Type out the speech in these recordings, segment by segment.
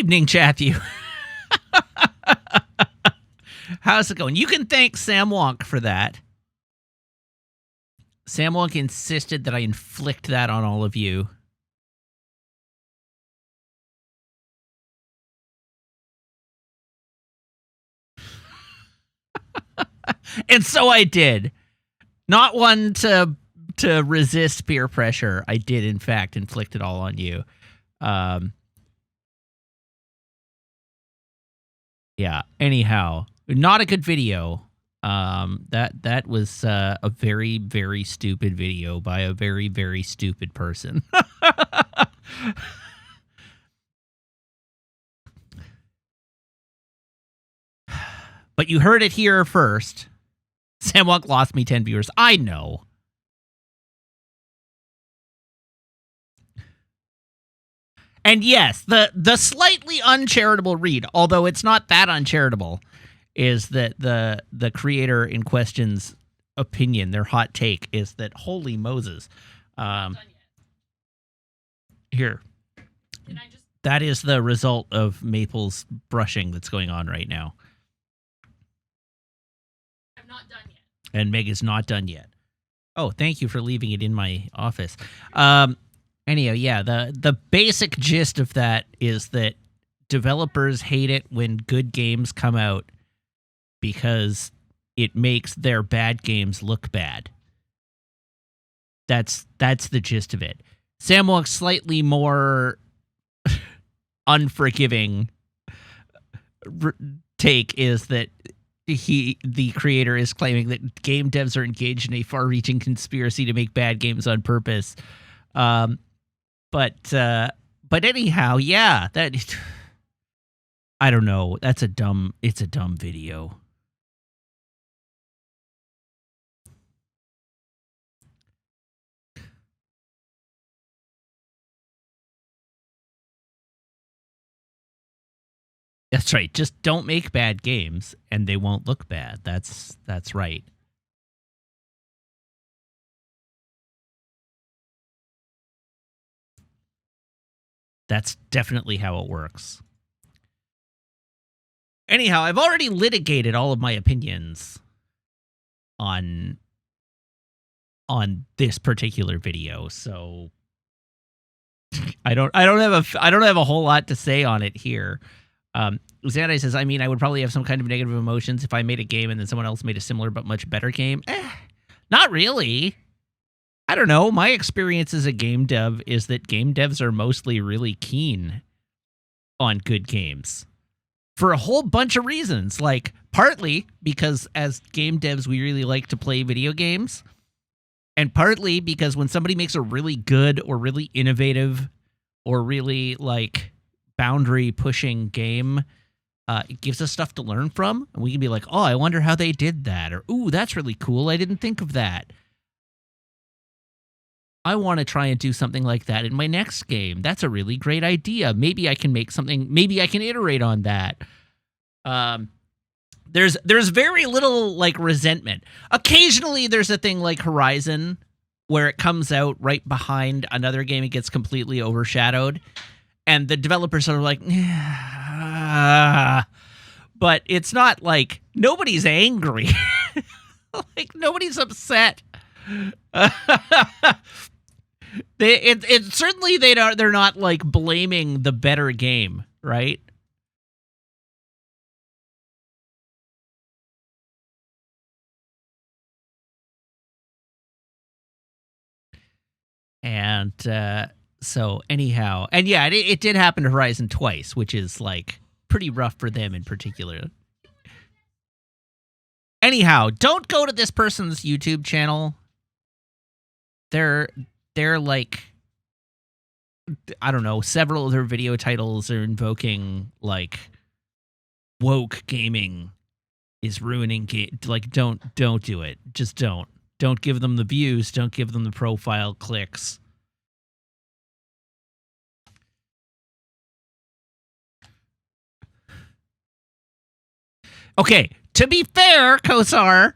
evening, Chatthew. How's it going? You can thank Sam Wonk for that. Sam Wonk insisted that I inflict that on all of you. And so I did. Not one to resist peer pressure. I did, in fact, inflict it all on you. Yeah. Anyhow, not a good video. That was a very, very stupid video by a very, very stupid person. But you heard it here first. Sam Wonk lost me 10 viewers. I know. And yes, the slightly uncharitable read, although it's not that uncharitable, is that the creator in question's opinion, their hot take, is that holy Moses. Here. That is the result of Maple's brushing that's going on right now. I'm not done yet. And Meg is not done yet. Oh, thank you for leaving it in my office. Anyhow, yeah, the basic gist of that is that developers hate it when good games come out because it makes their bad games look bad. That's the gist of it. Sam Wonk's slightly more unforgiving take is that the creator is claiming that game devs are engaged in a far-reaching conspiracy to make bad games on purpose. But anyhow, yeah, that I don't know. It's a dumb video. That's right. Just don't make bad games and they won't look bad. That's right. That's definitely how it works. Anyhow, I've already litigated all of my opinions on this particular video, so I don't have a whole lot to say on it here. Xandai says, I mean, I would probably have some kind of negative emotions if I made a game and then someone else made a similar but much better game. Not really. I don't know. My experience as a game dev is that game devs are mostly really keen on good games for a whole bunch of reasons. Like, partly because as game devs, we really like to play video games. And partly because when somebody makes a really good or really innovative or really, like, boundary-pushing game, it gives us stuff to learn from. And we can be like, oh, I wonder how they did that. Or, ooh, that's really cool. I didn't think of that. I want to try and do something like that in my next game. That's a really great idea. Maybe I can make something. Maybe I can iterate on that. There's very little like resentment. Occasionally, there's a thing like Horizon where it comes out right behind another game. It gets completely overshadowed, and the developers are like, but it's not like nobody's angry. Like nobody's upset. Certainly they're not like blaming the better game, right? And so anyhow, and yeah, it did happen to Horizon twice, which is like pretty rough for them in particular. Anyhow, don't go to this person's YouTube channel. They're like, I don't know, several of their video titles are invoking like woke gaming is ruining game. Like, don't do it. Just don't. Don't give them the views. Don't give them the profile clicks. Okay, to be fair, Kosar,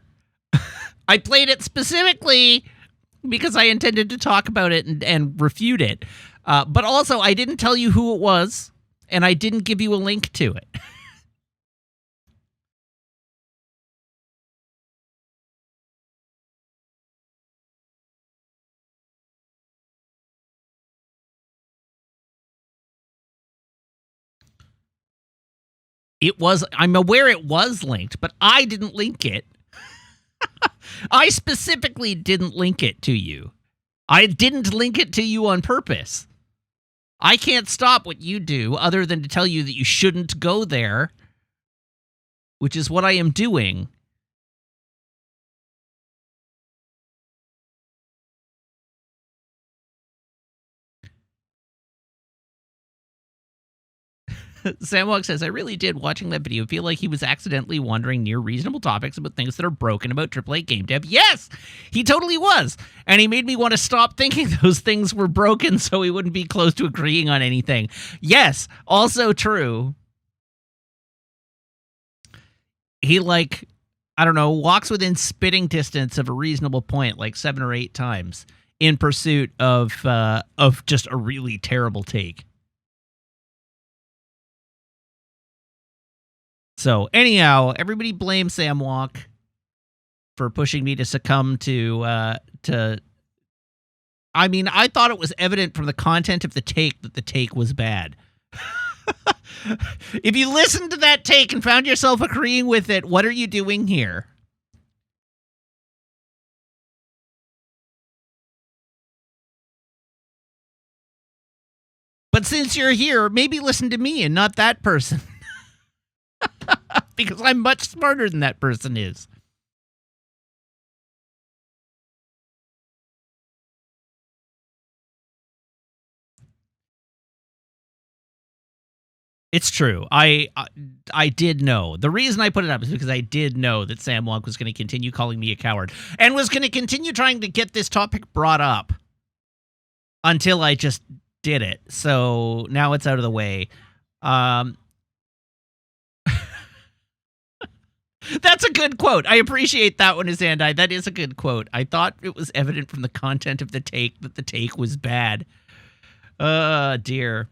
I played it specifically because I intended to talk about it and refute it. But also, I didn't tell you who it was, and I didn't give you a link to it. I'm aware it was linked, but I didn't link it. I specifically didn't link it to you. I didn't link it to you on purpose. I can't stop what you do other than to tell you that you shouldn't go there, which is what I am doing. Samwalk says, I really did, watching that video, feel like he was accidentally wandering near reasonable topics about things that are broken about AAA game dev. Yes, he totally was. And he made me want to stop thinking those things were broken so he wouldn't be close to agreeing on anything. Yes, also true. He, like, I don't know, walks within spitting distance of a reasonable point like 7 or 8 times in pursuit of just a really terrible take. So anyhow, everybody blame Samwalk for pushing me to succumb to. I mean, I thought it was evident from the content of the take that the take was bad. If you listened to that take and found yourself agreeing with it, what are you doing here? But since you're here, maybe listen to me and not that person. Because I'm much smarter than that person is. It's true. I did know. The reason I put it up is because I did know that Samwalk was going to continue calling me a coward and was going to continue trying to get this topic brought up until I just did it. So now it's out of the way. That's a good quote. I appreciate that one, Azandai. That is a good quote. I thought it was evident from the content of the take that the take was bad. Dear.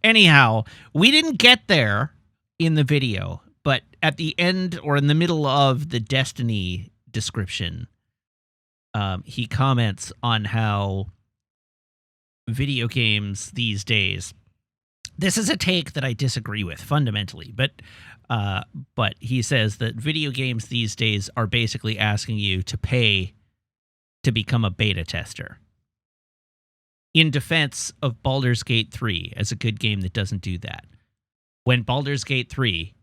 Anyhow, we didn't get there in the video, but at the end or in the middle of the Destiny description, he comments on how video games these days... This is a take that I disagree with fundamentally, but he says that video games these days are basically asking you to pay to become a beta tester. In defense of Baldur's Gate 3 as a good game that doesn't do that. When Baldur's Gate 3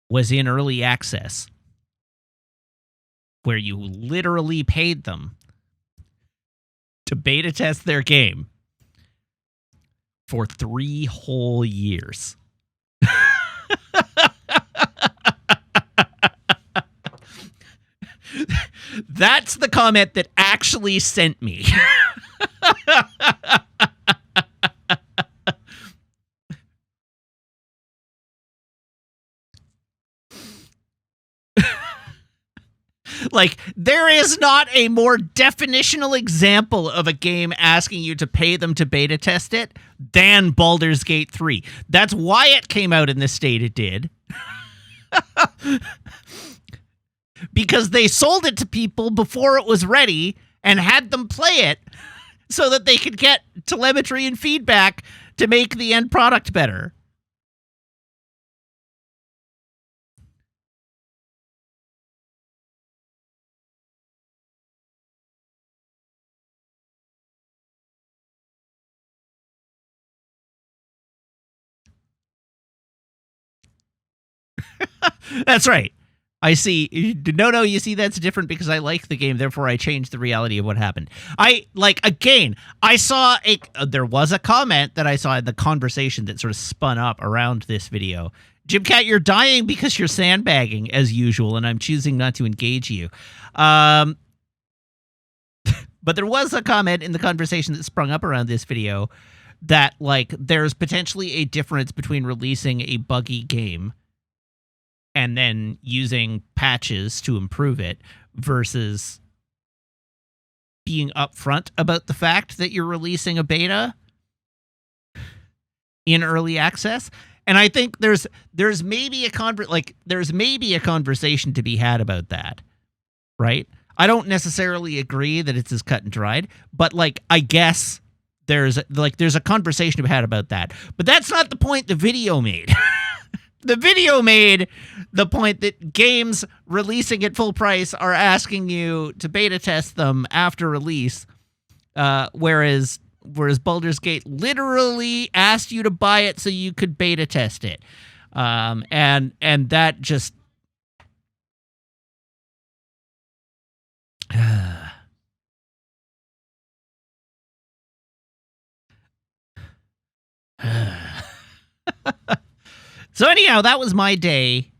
was in early access, where you literally paid them to beta test their game for 3 whole years. That's the comment that actually sent me. Like, there is not a more definitional example of a game asking you to pay them to beta test it than Baldur's Gate 3. That's why it came out in the state it did. Because they sold it to people before it was ready and had them play it so that they could get telemetry and feedback to make the end product better. That's right. I see. No, you see, that's different because I like the game, therefore I changed the reality of what happened. I saw there was a comment that I saw in the conversation that sort of spun up around this video. Jimcat, you're dying because you're sandbagging, as usual, and I'm choosing not to engage you. But there was a comment in the conversation that sprung up around this video that, like, there's potentially a difference between releasing a buggy game and then using patches to improve it versus being upfront about the fact that you're releasing a beta in early access. And I think there's maybe a conversation to be had about that, right? I don't necessarily agree that it's as cut and dried, but like I guess there's a conversation to be had about that. But that's not the point the video made. The video made the point that games releasing at full price are asking you to beta test them after release, whereas Baldur's Gate literally asked you to buy it so you could beta test it. And that just So anyhow, that was my day.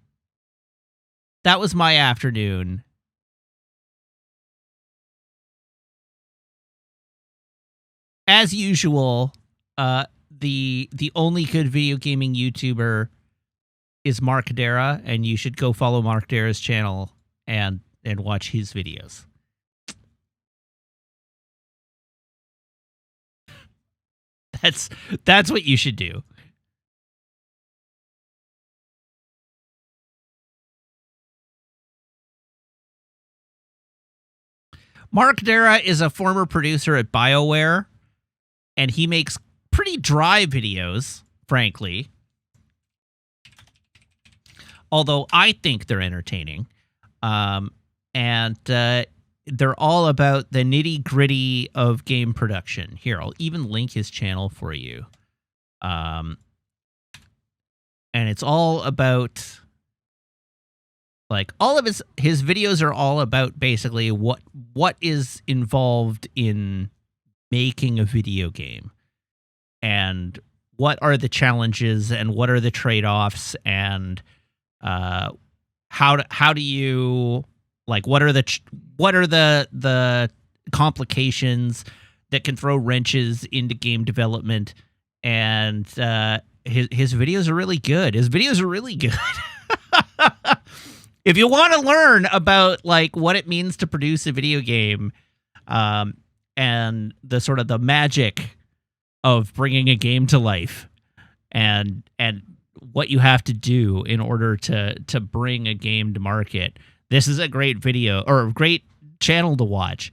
That was my afternoon. As usual, the only good video gaming YouTuber is Mark Dara, and you should go follow Mark Dara's channel and watch his videos. That's what you should do. Mark Dara is a former producer at BioWare, and he makes pretty dry videos, frankly. Although I think they're entertaining. And they're all about the nitty-gritty of game production. Here, I'll even link his channel for you. And it's all about... Like, all of his videos are all about basically what is involved in making a video game, and what are the challenges, and what are the trade-offs, and how do you, like, what are the complications that can throw wrenches into game development. And his videos are really good. His videos are really good. If you want to learn about like what it means to produce a video game, and the sort of the magic of bringing a game to life, and what you have to do in order to bring a game to market, this is a great video or a great channel to watch.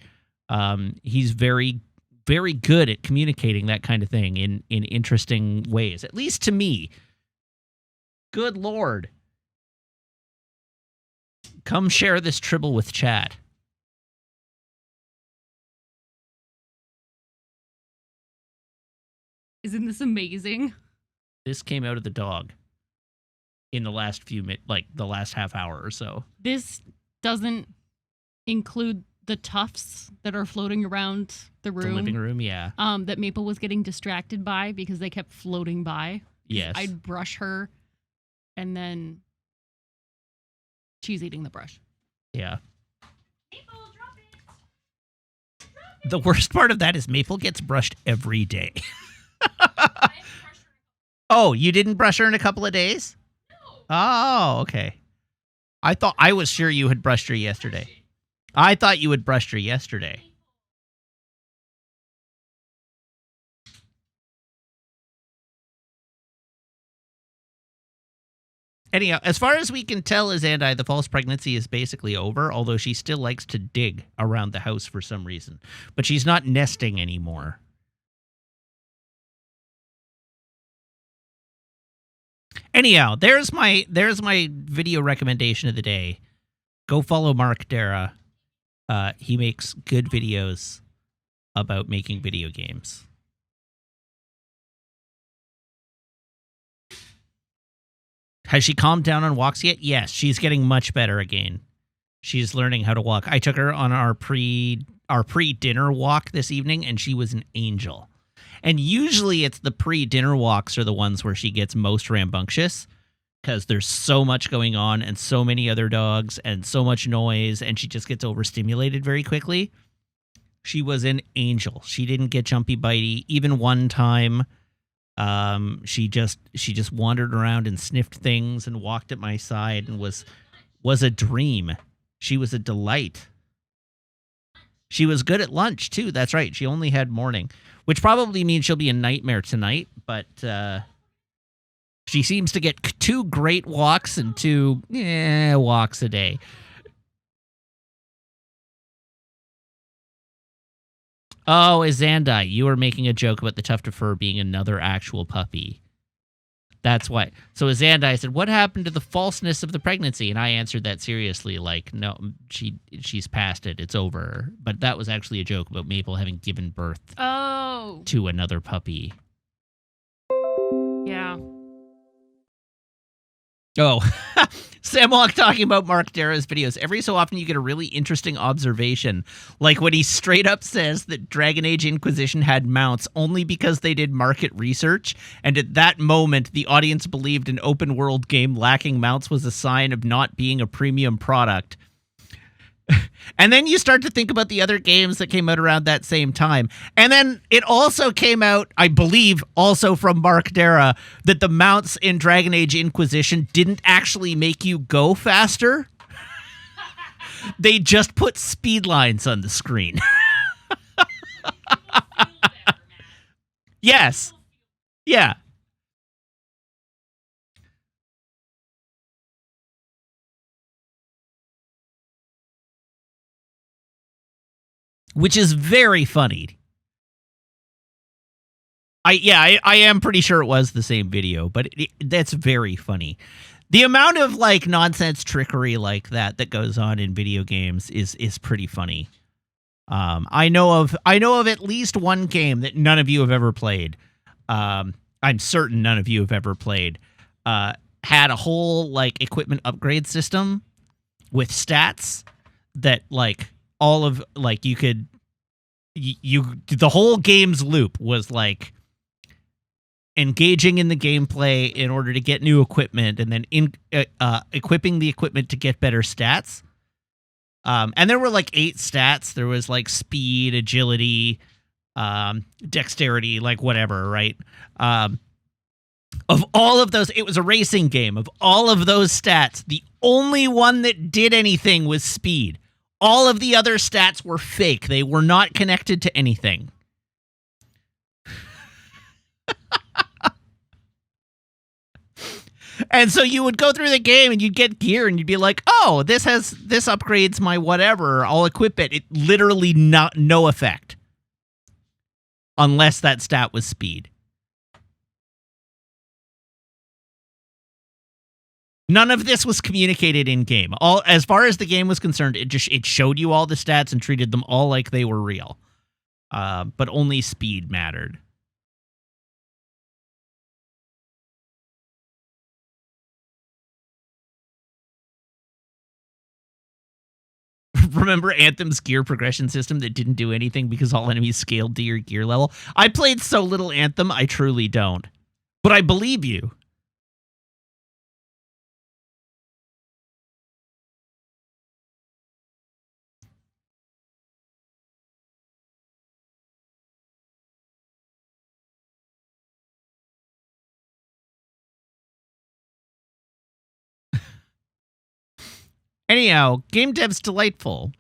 He's very, very good at communicating that kind of thing in interesting ways, at least to me. Good Lord. Come share this Tribble with chat. Isn't this amazing? This came out of the dog in the last the last half hour or so. This doesn't include the tufts that are floating around the room. The living room, yeah. That Maple was getting distracted by because they kept floating by. Yes. I'd brush her, and then she's eating the brush. Yeah. Maple, drop it. The worst part of that is Maple gets brushed every day. Oh, you didn't brush her in a couple of days? No. Oh, okay. I was sure you had brushed her yesterday. I thought you had brushed her yesterday. Anyhow, as far as we can tell, Azandai, the false pregnancy is basically over, although she still likes to dig around the house for some reason. But she's not nesting anymore. Anyhow, there's my video recommendation of the day. Go follow Mark Dara. He makes good videos about making video games. Has she calmed down on walks yet? Yes, she's getting much better again. She's learning how to walk. I took her on our pre-dinner walk this evening, and she was an angel. And usually it's the pre-dinner walks are the ones where she gets most rambunctious, because there's so much going on and so many other dogs and so much noise, and she just gets overstimulated very quickly. She was an angel. She didn't get jumpy bitey. Even one time, she just wandered around and sniffed things and walked at my side and was a dream. She was a delight. She was good at lunch too. That's right. She only had morning, which probably means she'll be a nightmare tonight. But She seems to get 2 great walks and 2 walks a day. Oh, Izandai, you were making a joke about the tough to fur being another actual puppy. That's why. So Izandai said, what happened to the falseness of the pregnancy? And I answered that seriously, like, no, she's past it. It's over. But that was actually a joke about Maple having given birth to another puppy. Yeah. Oh, Samwalk talking about Mark Dara's videos. Every so often you get a really interesting observation. Like when he straight up says that Dragon Age Inquisition had mounts only because they did market research. And at that moment, the audience believed an open world game lacking mounts was a sign of not being a premium product. And then you start to think about the other games that came out around that same time. And then it also came out, I believe, also from Mark Dara, that the mounts in Dragon Age Inquisition didn't actually make you go faster. They just put speed lines on the screen. Yes. Yeah. Which is very funny. I am pretty sure it was the same video, but that's very funny. The amount of like nonsense trickery like that goes on in video games is pretty funny. I know of at least one game that none of you have ever played. I'm certain none of you have ever played. Had a whole like equipment upgrade system with stats that like all of like you could the whole game's loop was like engaging in the gameplay in order to get new equipment and then equipping the equipment to get better stats. And there were like 8 stats. There was like speed, agility, dexterity, like whatever, right? Of all of those, it was a racing game. Of all of those stats, the only one that did anything was speed. All of the other stats were fake. They were not connected to anything. And so you would go through the game and you'd get gear and you'd be like, oh, this upgrades my whatever. I'll equip it. It literally no effect. Unless that stat was speed. None of this was communicated in game. As far as the game was concerned, it showed you all the stats and treated them all like they were real. But only speed mattered. Remember Anthem's gear progression system that didn't do anything because all enemies scaled to your gear level? I played so little Anthem, I truly don't. But I believe you. Anyhow, game dev's delightful.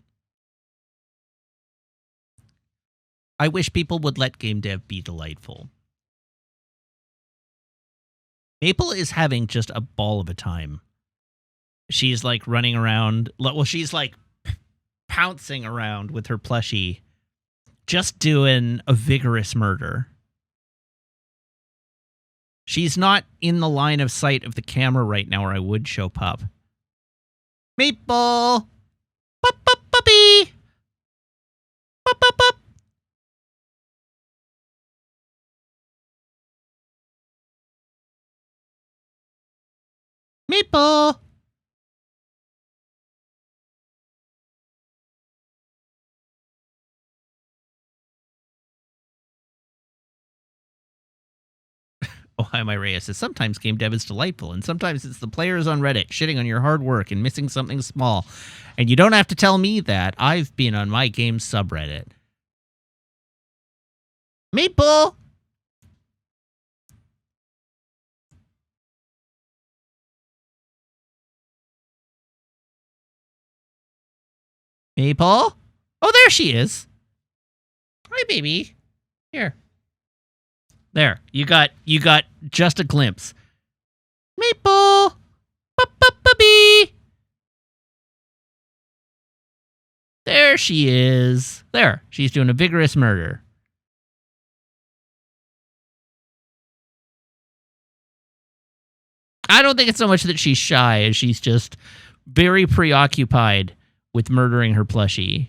I wish people would let game dev be delightful. Maple is having just a ball of a time. She's like running around. Well, she's like pouncing around with her plushie, just doing a vigorous murder. She's not in the line of sight of the camera right now, or I would show Pup. Maple! Puppy! Pup! Maple! Oh, hi, my Reyes says, sometimes game dev is delightful, and sometimes it's the players on Reddit shitting on your hard work and missing something small. And you don't have to tell me that. I've been on my game's subreddit. Maple! Maple? Oh, there she is. Hi, baby. Here. There, you got just a glimpse. Maple! Ba-ba-ba-bee! There she is. There. She's doing a vigorous murder. I don't think it's so much that she's shy as she's just very preoccupied with murdering her plushie.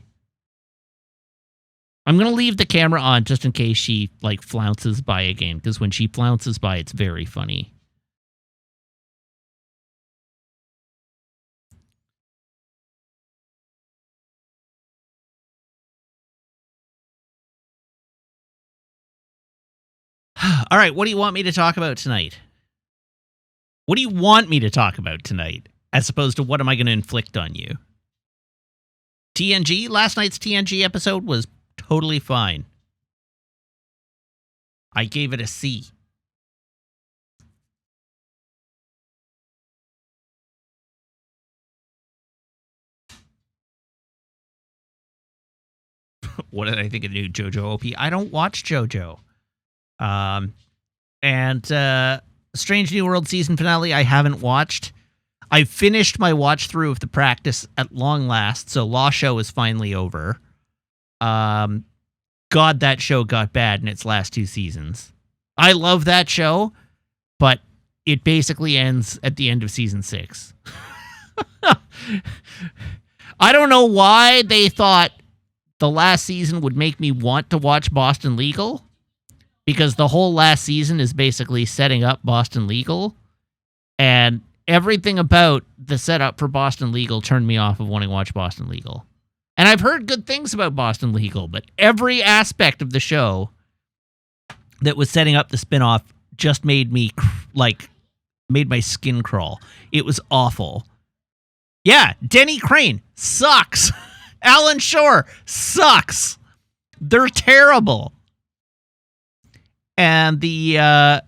I'm going to leave the camera on just in case she, like, flounces by again, because when she flounces by, it's very funny. All right, what do you want me to talk about tonight? What do you want me to talk about tonight, as opposed to what am I going to inflict on you? TNG? Last night's TNG episode was totally fine. I gave it a C. What did I think of the new JoJo OP? I don't watch JoJo. And Strange New World season finale, I haven't watched. I finished my watch through of the practice at long last, so Law Show is finally over. God, that show got bad in its last 2 seasons. I love that show, but it basically ends at the end of season 6. I don't know why they thought the last season would make me want to watch Boston Legal, because the whole last season is basically setting up Boston Legal, and everything about the setup for Boston Legal turned me off of wanting to watch Boston Legal. And I've heard good things about Boston Legal, but every aspect of the show that was setting up the spinoff just made me, made my skin crawl. It was awful. Yeah, Denny Crane sucks. Alan Shore sucks. They're terrible. And they're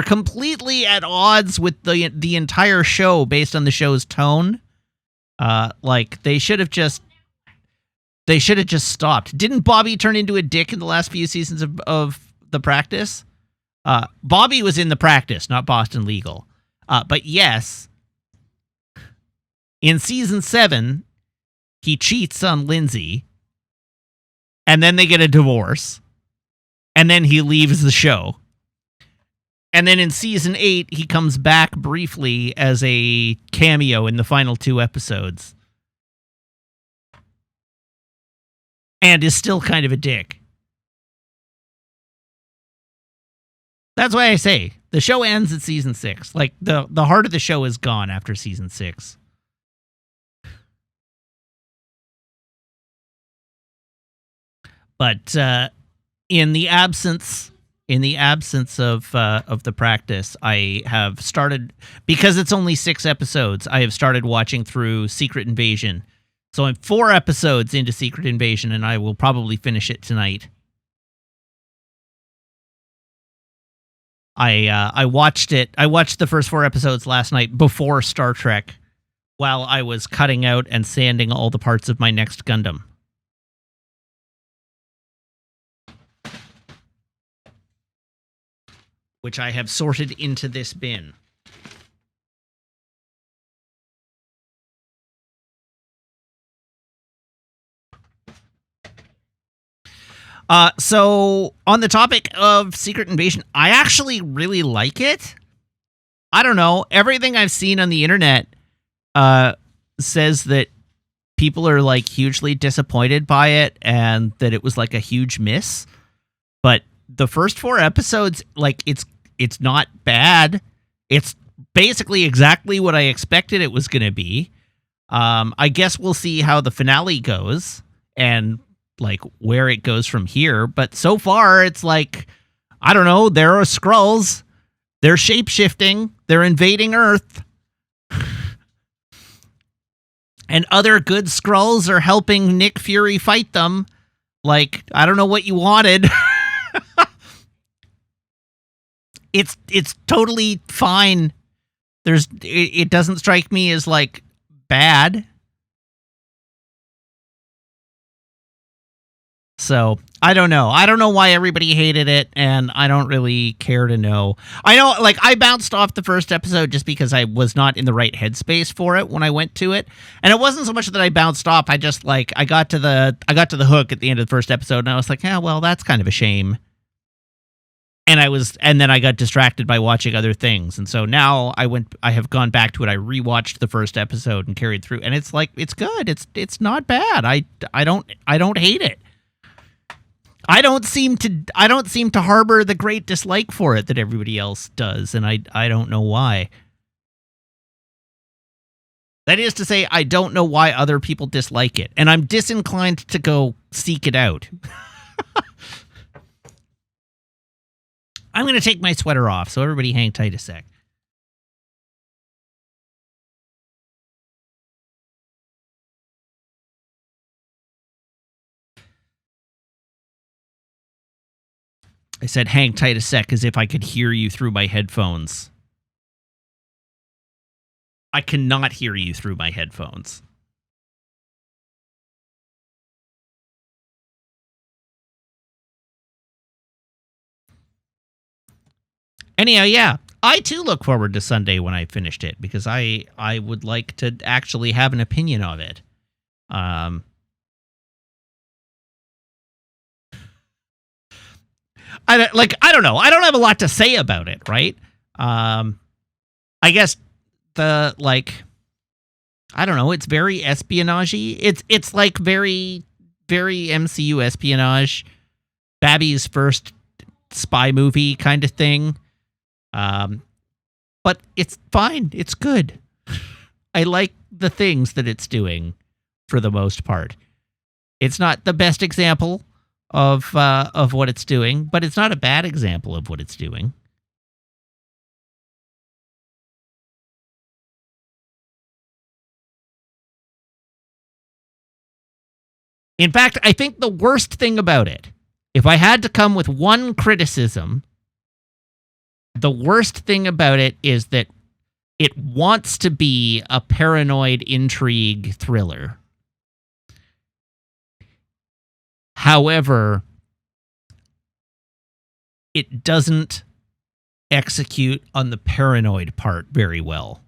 completely at odds with the entire show based on the show's tone. They should have just stopped. Didn't Bobby turn into a dick in the last few seasons of The Practice? Bobby was in The Practice, not Boston Legal. But yes, in season 7, he cheats on Lindsay, and then they get a divorce, and then he leaves the show. And then in season 8, he comes back briefly as a cameo in the final 2 episodes. And is still kind of a dick. That's why I say, the show ends at season 6. Like, the heart of the show is gone after season 6. But in the absence of The Practice, I have started, because it's only 6 episodes, I have started watching through Secret Invasion. So I'm 4 episodes into Secret Invasion, and I will probably finish it tonight. I watched it. I watched the first 4 episodes last night before Star Trek, while I was cutting out and sanding all the parts of my next Gundam. Which I have sorted into this bin. So, on the topic of Secret Invasion, I actually really like it. I don't know. Everything I've seen on the internet says that people are, like, hugely disappointed by it and that it was, like, a huge miss. But the first 4 episodes, like, it's not bad. It's basically exactly what I expected it was going to be. I guess we'll see how the finale goes and, like, where it goes from here. But so far, it's like, I don't know, there are Skrulls. They're shape-shifting. They're invading Earth. And other good Skrulls are helping Nick Fury fight them. Like, I don't know what you wanted. It's totally fine. It doesn't strike me as, like, bad. So I don't know. I don't know why everybody hated it, and I don't really care to know. I know, like, I bounced off the first episode just because I was not in the right headspace for it when I went to it, and it wasn't so much that I bounced off. I just like I got to the hook at the end of the first episode, and I was like, yeah, well, that's kind of a shame. And then I got distracted by watching other things, and so now I have gone back to it. I rewatched the first episode and carried through, and it's like it's good. It's not bad. I don't hate it. I don't seem to harbor the great dislike for it that everybody else does, and I don't know why. That is to say, I don't know why other people dislike it, and I'm disinclined to go seek it out. I'm going to take my sweater off, so everybody hang tight a sec. I said hang tight a sec as if I could hear you through my headphones. I cannot hear you through my headphones. Anyhow, yeah, I too look forward to Sunday when I finished it, because I would like to actually have an opinion of it. I don't know. I don't have a lot to say about it, right? I guess I don't know. It's very espionage-y. It's like very, very MCU espionage. Babby's first spy movie kind of thing. But it's fine. It's good. I like the things that it's doing for the most part. It's not the best example of what it's doing, but it's not a bad example of what it's doing. In fact, I think the worst thing about it, if I had to come with one criticism, the worst thing about it is that it wants to be a paranoid intrigue thriller. However, it doesn't execute on the paranoid part very well.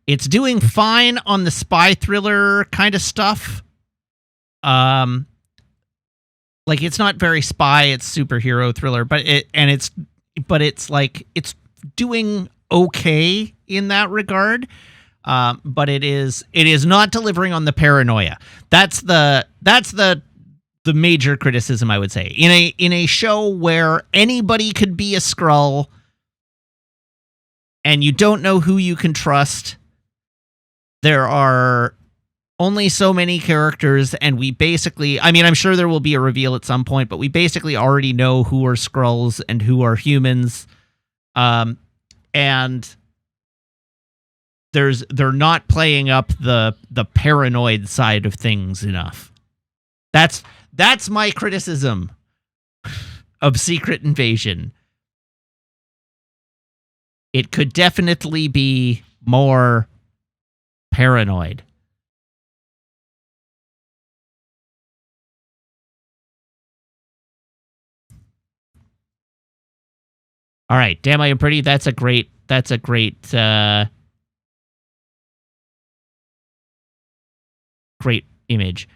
It's doing fine on the spy thriller kind of stuff. Like, it's not very spy, it's superhero thriller, but it's like it's doing okay in that regard. But it is not delivering on the paranoia. That's the major criticism, I would say. In a show where anybody could be a Skrull and you don't know who you can trust, there are only so many characters, and we basically, I mean, I'm sure there will be a reveal at some point, but we basically already know who are Skrulls and who are humans. And they're not playing up the paranoid side of things enough. That's my criticism of Secret Invasion. It could definitely be more paranoid. All right, damn, I am pretty. That's a great great image.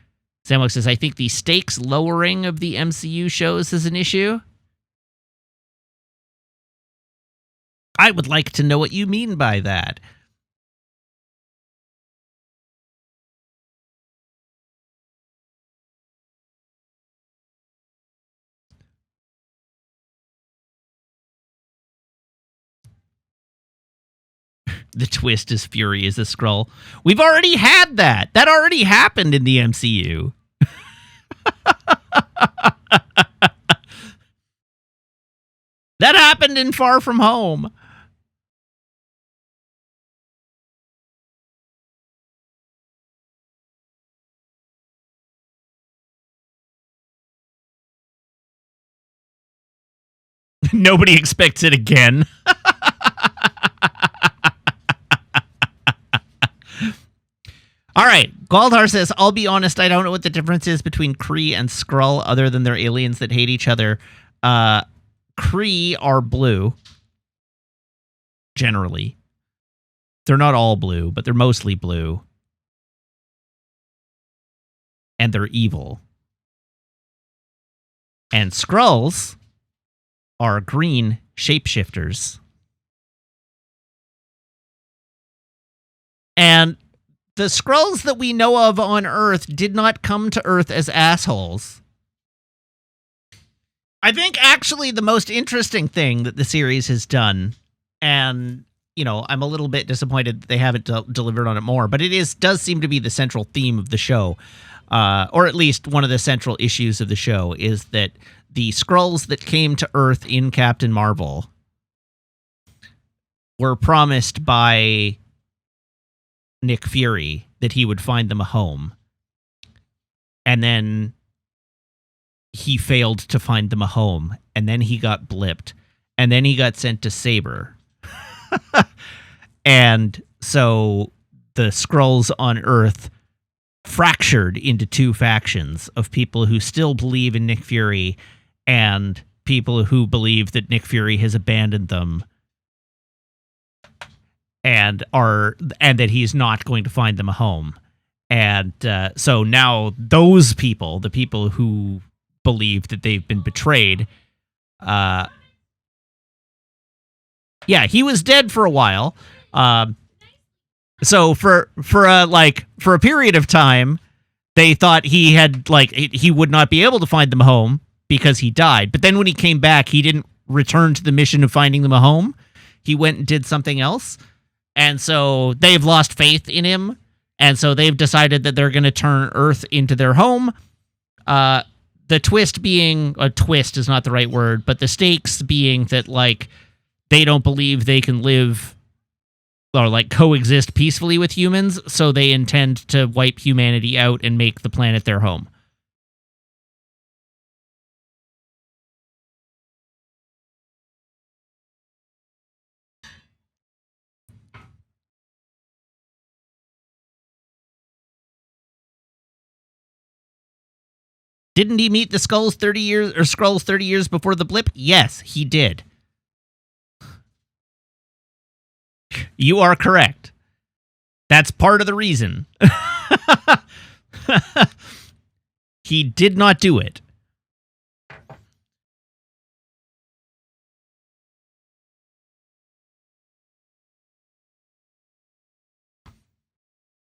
Samlock says, I think the stakes lowering of the MCU shows is an issue. I would like to know what you mean by that. The twist is Fury is a Skrull. We've already had that. That already happened in the MCU. That happened in Far From Home. Nobody expects it again. All right. Gwaldar says, I'll be honest, I don't know what the difference is between Kree and Skrull other than they're aliens that hate each other. Kree are blue, generally. They're not all blue, but they're mostly blue. And they're evil. And Skrulls are green shapeshifters. And the Skrulls that we know of on Earth did not come to Earth as assholes. I think actually the most interesting thing that the series has done, and I'm a little bit disappointed that they haven't delivered on it more, but does seem to be the central theme of the show, or at least one of the central issues of the show, is that the Skrulls that came to Earth in Captain Marvel were promised by Nick Fury that he would find them a home. And then he failed to find them a home. And then he got blipped. And then he got sent to Saber. And so the Skrulls on Earth fractured into two factions of people who still believe in Nick Fury and people who believe that Nick Fury has abandoned them and that he's not going to find them a home. And so now those people, the people who believe that they've been betrayed, he was dead for a while. So for a period of time, they thought he would not be able to find them a home because he died. But then when he came back, he didn't return to the mission of finding them a home. He went and did something else. And so they've lost faith in him. And so they've decided that they're going to turn Earth into their home. The twist being, a twist is not the right word, but the stakes being that they don't believe they can live or coexist peacefully with humans. So they intend to wipe humanity out and make the planet their home. Didn't he meet the Skrulls 30 years before the blip? Yes, he did. You are correct. That's part of the reason. He did not do it.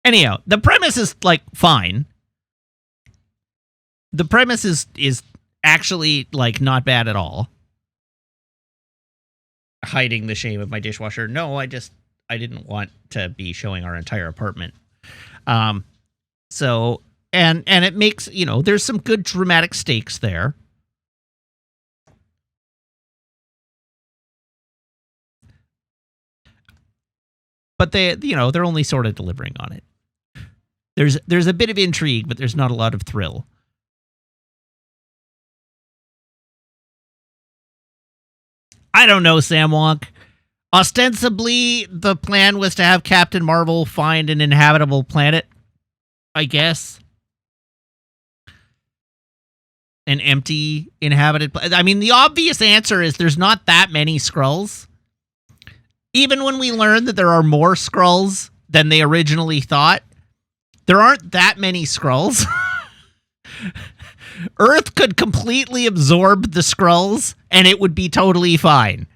Anyhow, the premise is fine. The premise is actually not bad at all. Hiding the shame of my dishwasher. No, I didn't want to be showing our entire apartment. So and it makes, there's some good dramatic stakes there. But they're only sort of delivering on it. There's a bit of intrigue, but there's not a lot of thrill. I don't know, Sam Wonk. Ostensibly, the plan was to have Captain Marvel find an inhabitable planet, I guess. An empty inhabited planet. I mean, the obvious answer is there's not that many Skrulls. Even when we learn that there are more Skrulls than they originally thought, there aren't that many Skrulls. Earth could completely absorb the Skrulls, and it would be totally fine.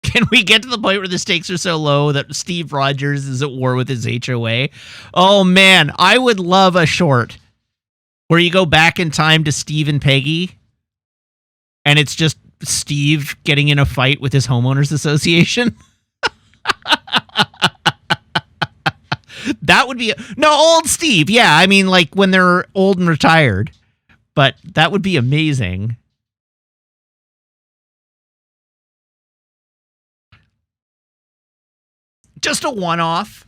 Can we get to the point where the stakes are so low that Steve Rogers is at war with his HOA? Oh, man, I would love a short where you go back in time to Steve and Peggy, and it's just Steve getting in a fight with his homeowners association. That would be old Steve. Yeah, I mean, when they're old and retired. But that would be amazing. Just a one-off.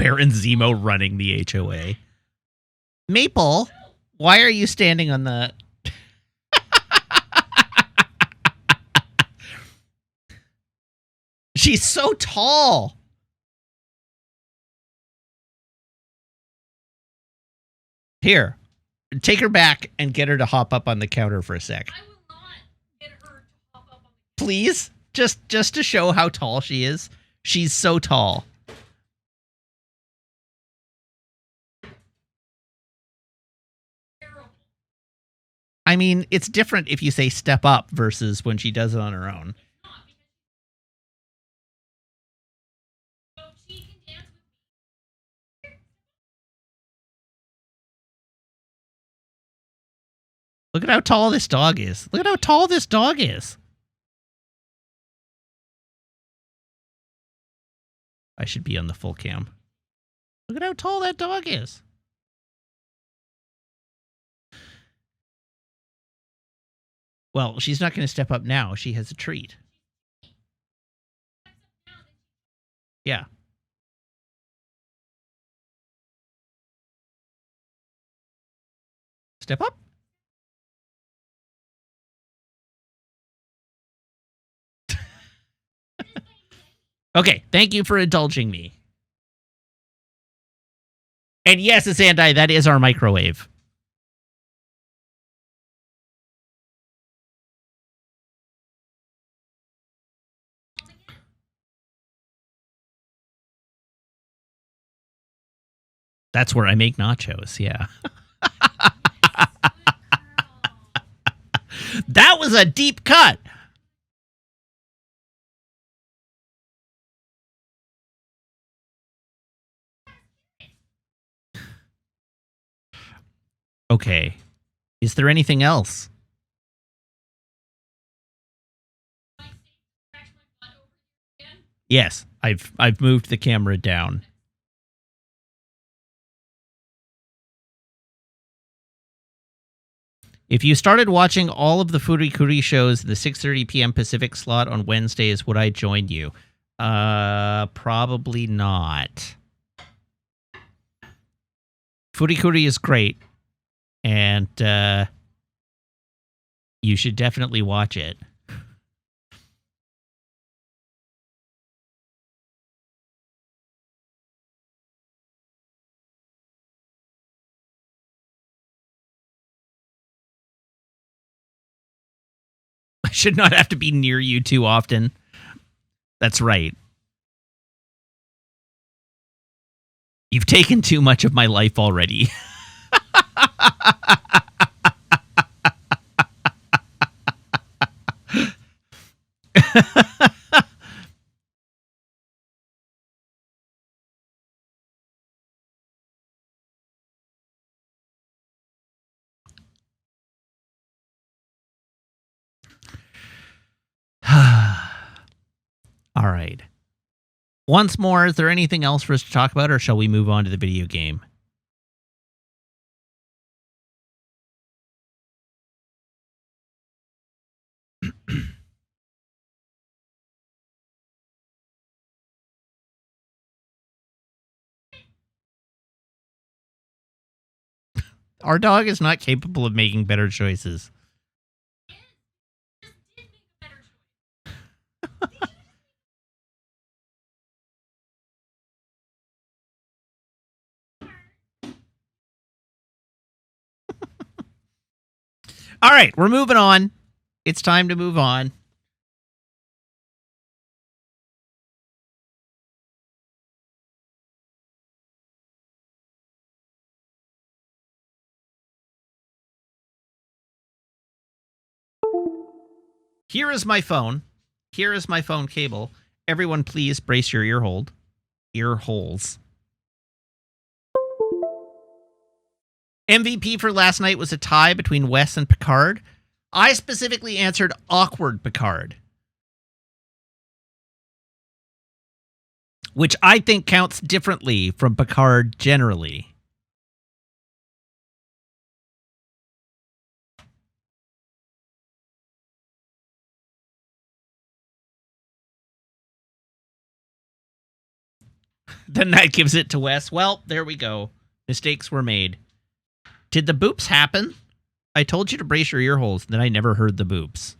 Baron Zemo running the HOA. Maple, why are you standing on the... She's so tall. Here, take her back and get her to hop up on the counter for a sec. I will not get her to hop up on the Please, just to show how tall she is. She's so tall. I mean, it's different if you say step up versus when she does it on her own. Look at how tall this dog is. Look at how tall this dog is. I should be on the full cam. Look at how tall that dog is. Well, she's not going to step up now. She has a treat. Yeah. Step up. Okay, thank you for indulging me. And yes, it's Anti, that is our microwave. That's where I make nachos, yeah. That was a deep cut. Okay. Is there anything else? Yes, I've moved the camera down. If you started watching all of the Furikuri shows, the 6:30 p.m. Pacific slot on Wednesdays, would I join you? Probably not. Furikuri is great, and you should definitely watch it. I should not have to be near you too often. That's right. You've taken too much of my life already. All right. Once more, is there anything else for us to talk about, or shall we move on to the video game? Our dog is not capable of making better choices. All right, we're moving on. It's time to move on. Here is my phone. Here is my phone cable. Everyone, please brace your ear holes. MVP for last night was a tie between Wes and Picard. I specifically answered awkward Picard, which I think counts differently from Picard generally. Then that gives it to Wes. Well, there we go. Mistakes were made. Did the boops happen? I told you to brace your ear holes, then I never heard the boops.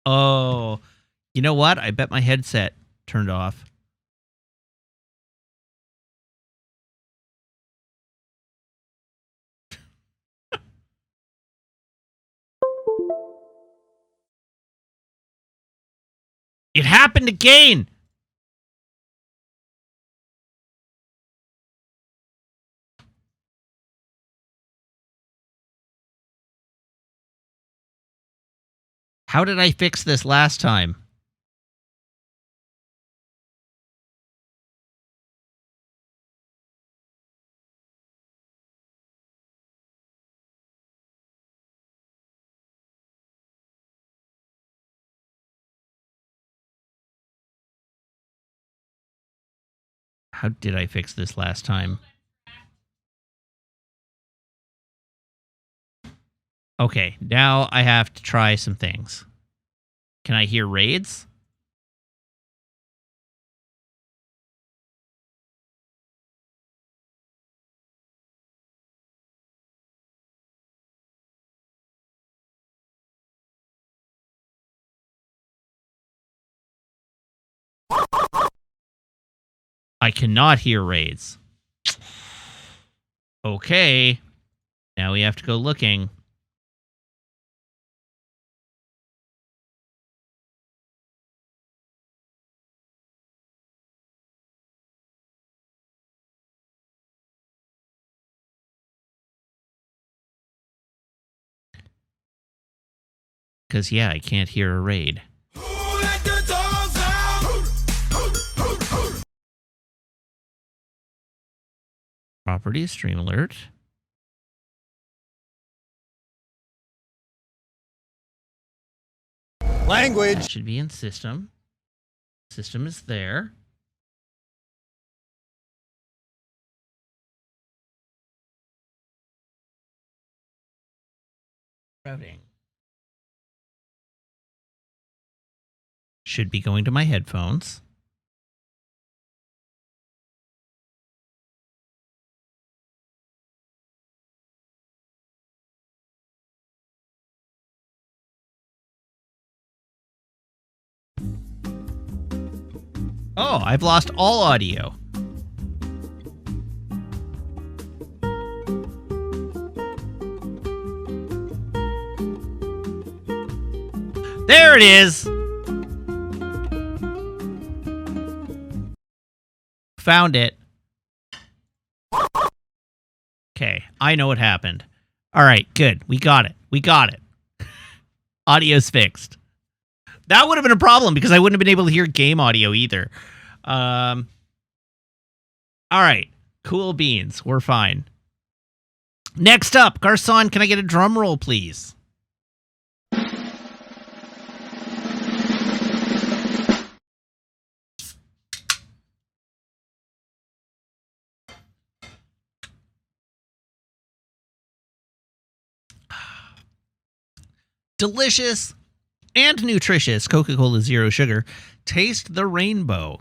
Oh, you know what? I bet my headset turned off. It happened again! How did I fix this last time? How did I fix this last time? Okay, now I have to try some things. Can I hear raids? I cannot hear raids. Okay. Now we have to go looking. Because, yeah, I can't hear a raid. Properties, stream alert. Language should be in system. System is there. Routing. Should be going to my headphones. Oh, I've lost all audio. There it is. Found it. Okay, I know what happened. All right, good. We got it. We got it. Audio's fixed. That would have been a problem because I wouldn't have been able to hear game audio either. All right. Cool beans. We're fine. Next up, Garcon, can I get a drum roll, please? Delicious and nutritious Coca-Cola Zero Sugar. Taste the rainbow.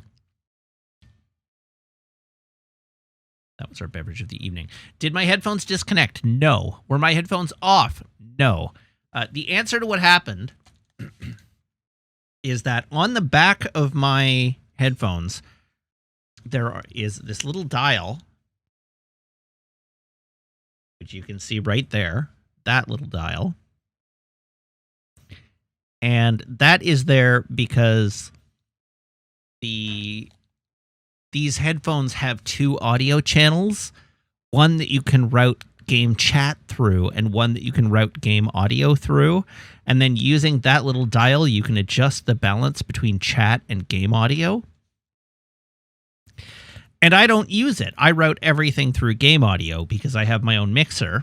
That was our beverage of the evening. Did my headphones disconnect? No. Were my headphones off? No. The answer to what happened is that on the back of my headphones, there is this little dial, which you can see right there, that little dial. And that is there because these headphones have two audio channels, one that you can route game chat through and one that you can route game audio through. And then using that little dial, you can adjust the balance between chat and game audio. And I don't use it. I route everything through game audio because I have my own mixer.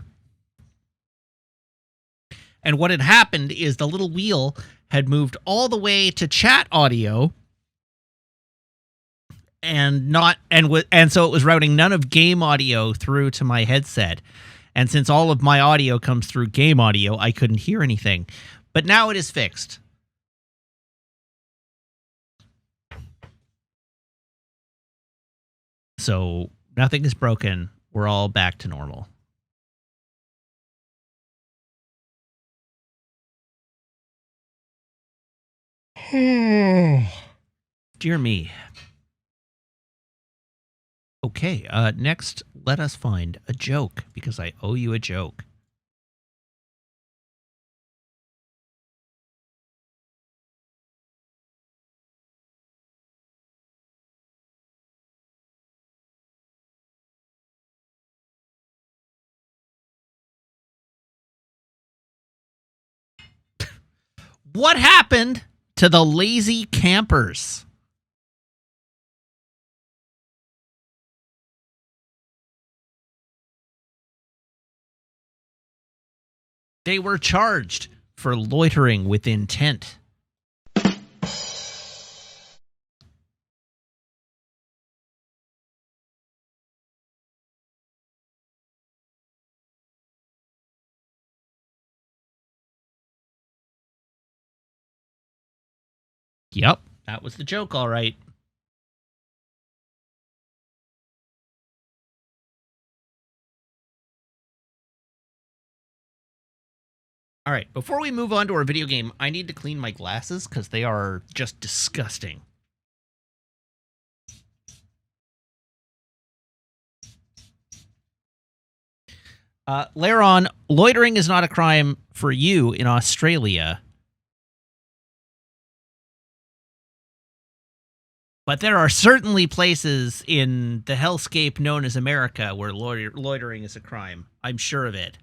And what had happened is the little wheel had moved all the way to chat audio and so it was routing none of game audio through to my headset. And since all of my audio comes through game audio, I couldn't hear anything. But now it is fixed. So nothing is broken. We're all back to normal. Dear me. Okay, next, let us find a joke, because I owe you a joke. What happened to the lazy campers? They were charged for loitering with intent. Yep, that was the joke, all right. All right, before we move on to our video game, I need to clean my glasses because they are just disgusting. Later on, loitering is not a crime for you in Australia. But there are certainly places in the hellscape known as America where loitering is a crime. I'm sure of it.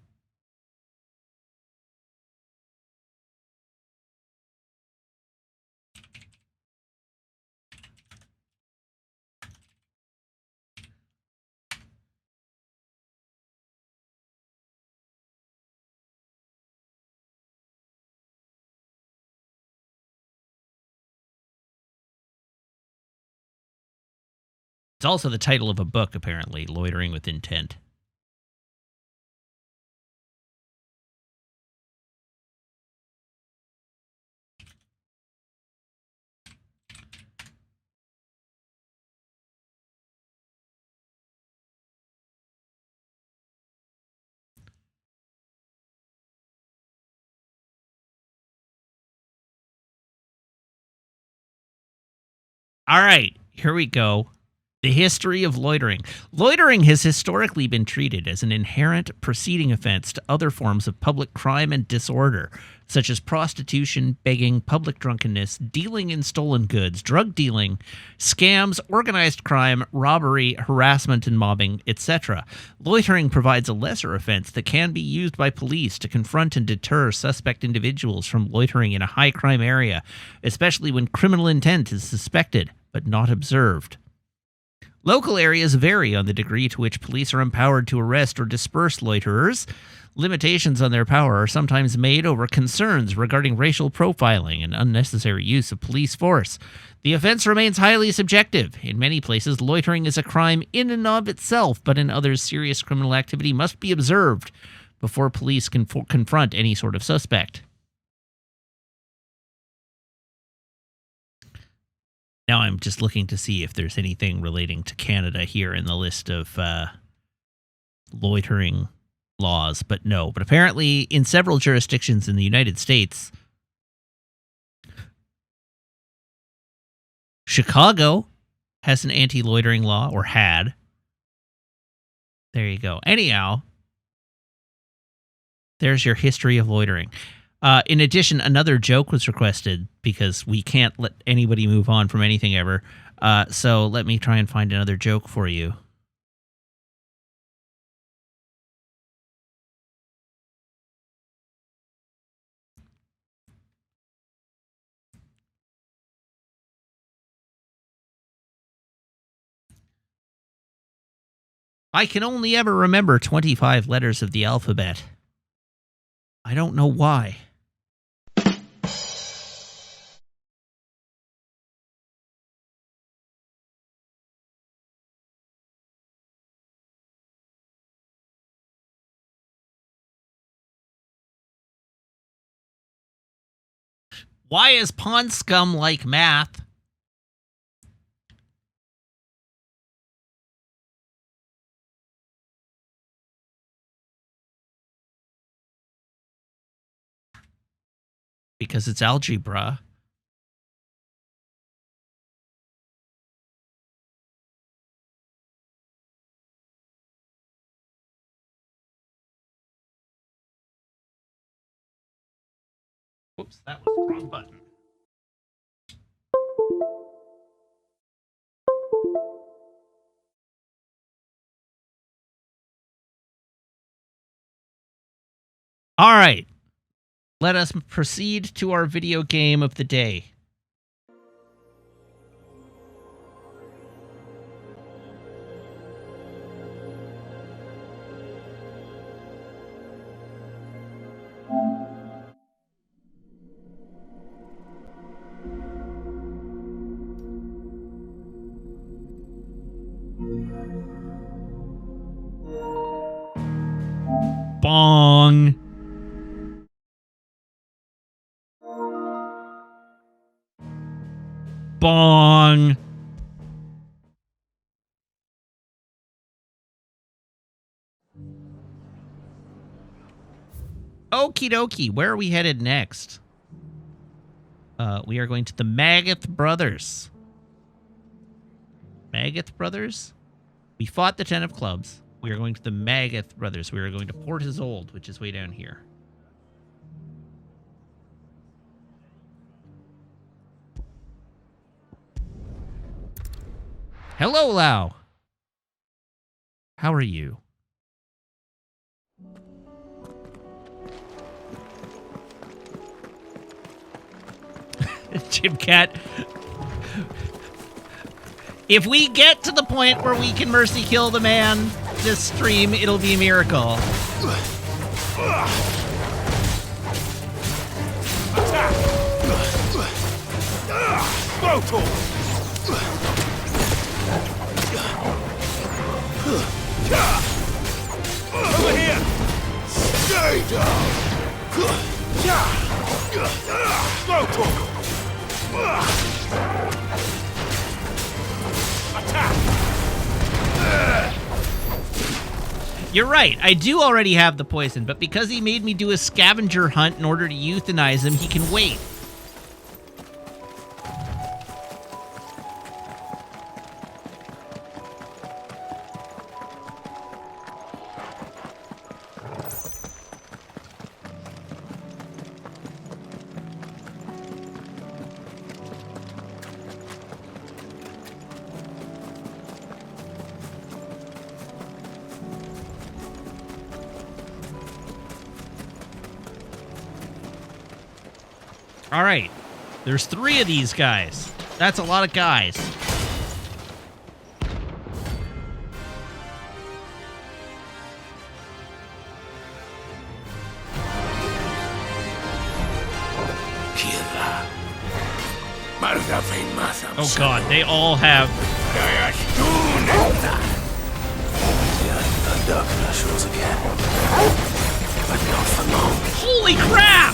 It's also the title of a book, apparently, Loitering with Intent. All right, here we go. The history of loitering. Loitering has historically been treated as an inherent preceding offense to other forms of public crime and disorder, such as prostitution, begging, public drunkenness, dealing in stolen goods, drug dealing, scams, organized crime, robbery, harassment and mobbing, etc. Loitering provides a lesser offense that can be used by police to confront and deter suspect individuals from loitering in a high crime area, especially when criminal intent is suspected but not observed. Local areas vary on the degree to which police are empowered to arrest or disperse loiterers. Limitations on their power are sometimes made over concerns regarding racial profiling and unnecessary use of police force. The offense remains highly subjective. In many places, loitering is a crime in and of itself, but in others, serious criminal activity must be observed before police can confront any sort of suspect. Now I'm just looking to see if there's anything relating to Canada here in the list of loitering laws, but no. But apparently in several jurisdictions in the United States, Chicago has an anti-loitering law, or had. There you go. Anyhow, there's your history of loitering. In addition, another joke was requested because we can't let anybody move on from anything ever. So let me try and find another joke for you. I can only ever remember 25 letters of the alphabet. I don't know why. Why is Pond Scum like math? Because it's algebra. Whoops, that was the wrong button. All right. Let us proceed to our video game of the day. Bong. Bong. Okie dokie. Where are we headed next? We are going to the Magath Brothers. Magath Brothers? We fought the Ten of Clubs. We are going to the Magath Brothers. We are going to Port Isolde, which is way down here. Hello, Lau. How are you? Jim Cat. If we get to the point where we can mercy kill the man this stream, it'll be a miracle. Over here! Stay down! You're right. I do already have the poison, but because he made me do a scavenger hunt in order to euthanize him, he can wait. All right. There's 3 of these guys. That's a lot of guys. Oh god, they all have... Holy crap!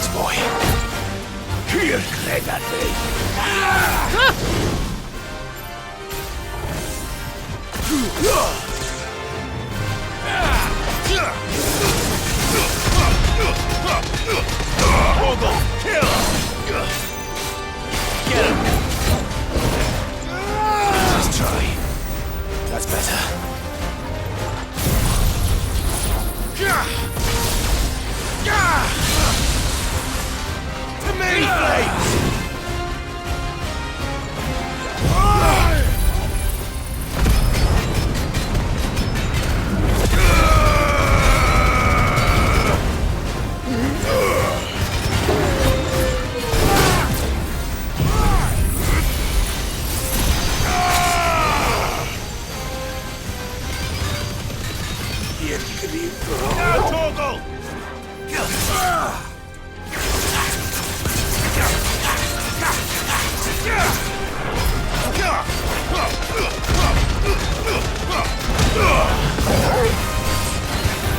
Thanks, boy. Here, cleverly. Ogle, kill! Get him! Let's try. That's better. To me, Blades! Now, Torgal!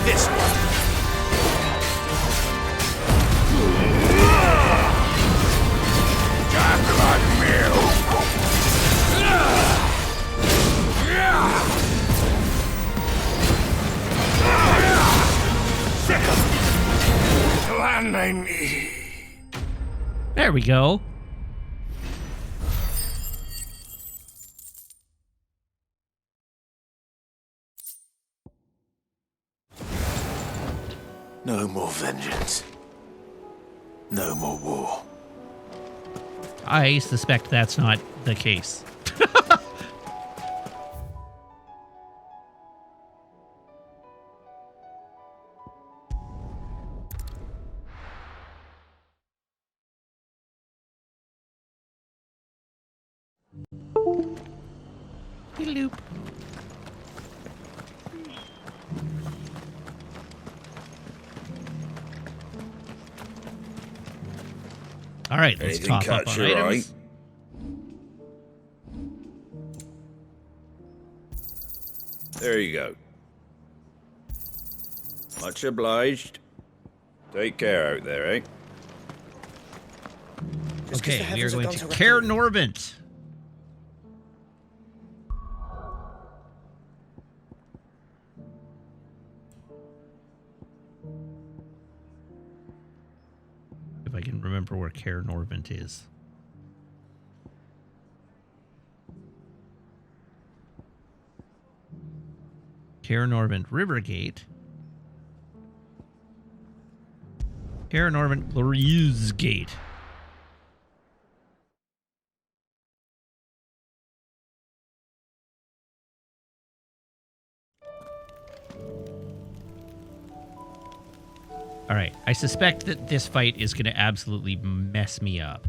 This one. Chocolate milk. The land they need. There we go. No more vengeance. No more war. I suspect that's not the case. Loop. All right, let's Anything top up catch on your items. There you go. Much obliged. Take care out there, eh? Okay, we are going to Caer Norbent. If I can remember where Caer Norbent is. Caer Norbent Rivergate. Caer Norbent Glorious Gate. All right, I suspect that this fight is going to absolutely mess me up.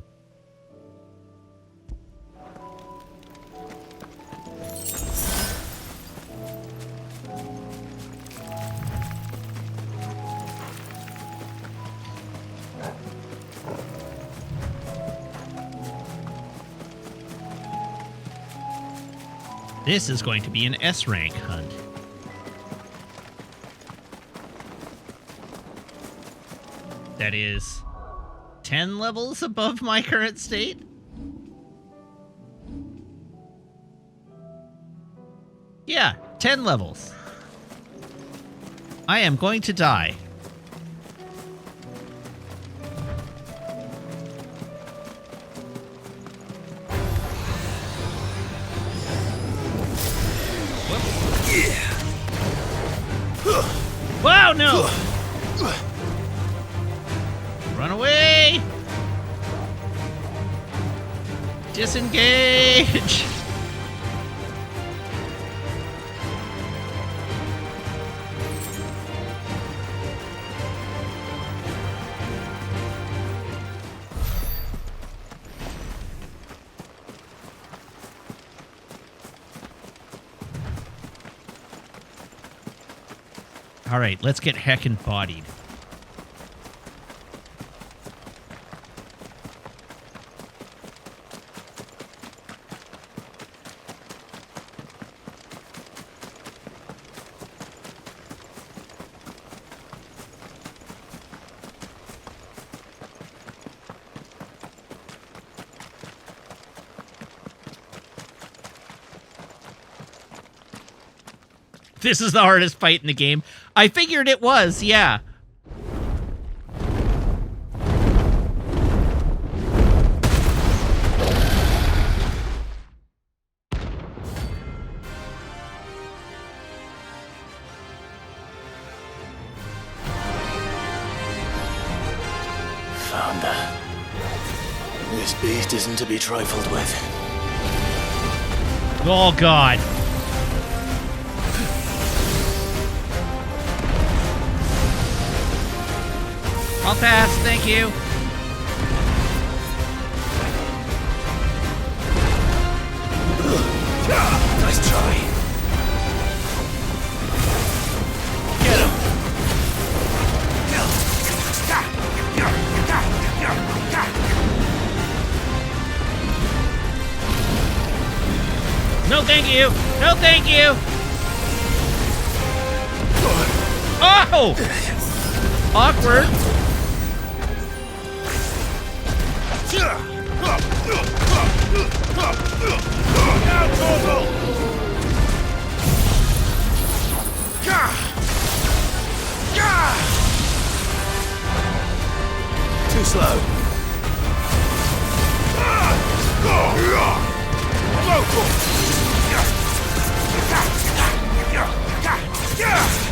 This is going to be an S rank hunt. That is 10 levels above my current state. Yeah, 10 levels. I am going to die. Wow, no! Run away! Disengage! All right, let's get heckin' bodied. This is the hardest fight in the game. I figured it was, yeah. Founder. This beast isn't to be trifled with. Oh, God. I'll pass, thank you. Nice try. Get him. No, thank you. No, thank you. Oh! Awkward. Too slow.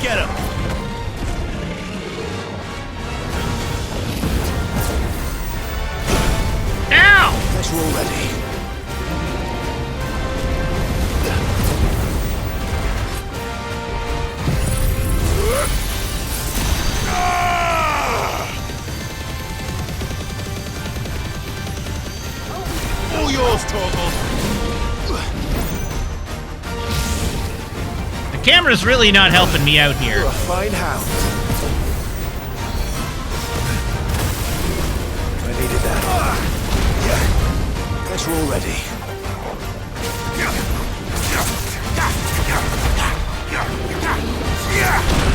Get him. Ow! Guess we're all ready. All yours, Torgal. The camera's really not helping me out here. You're a fine hound. I needed that. Yeah. Guess we're all ready.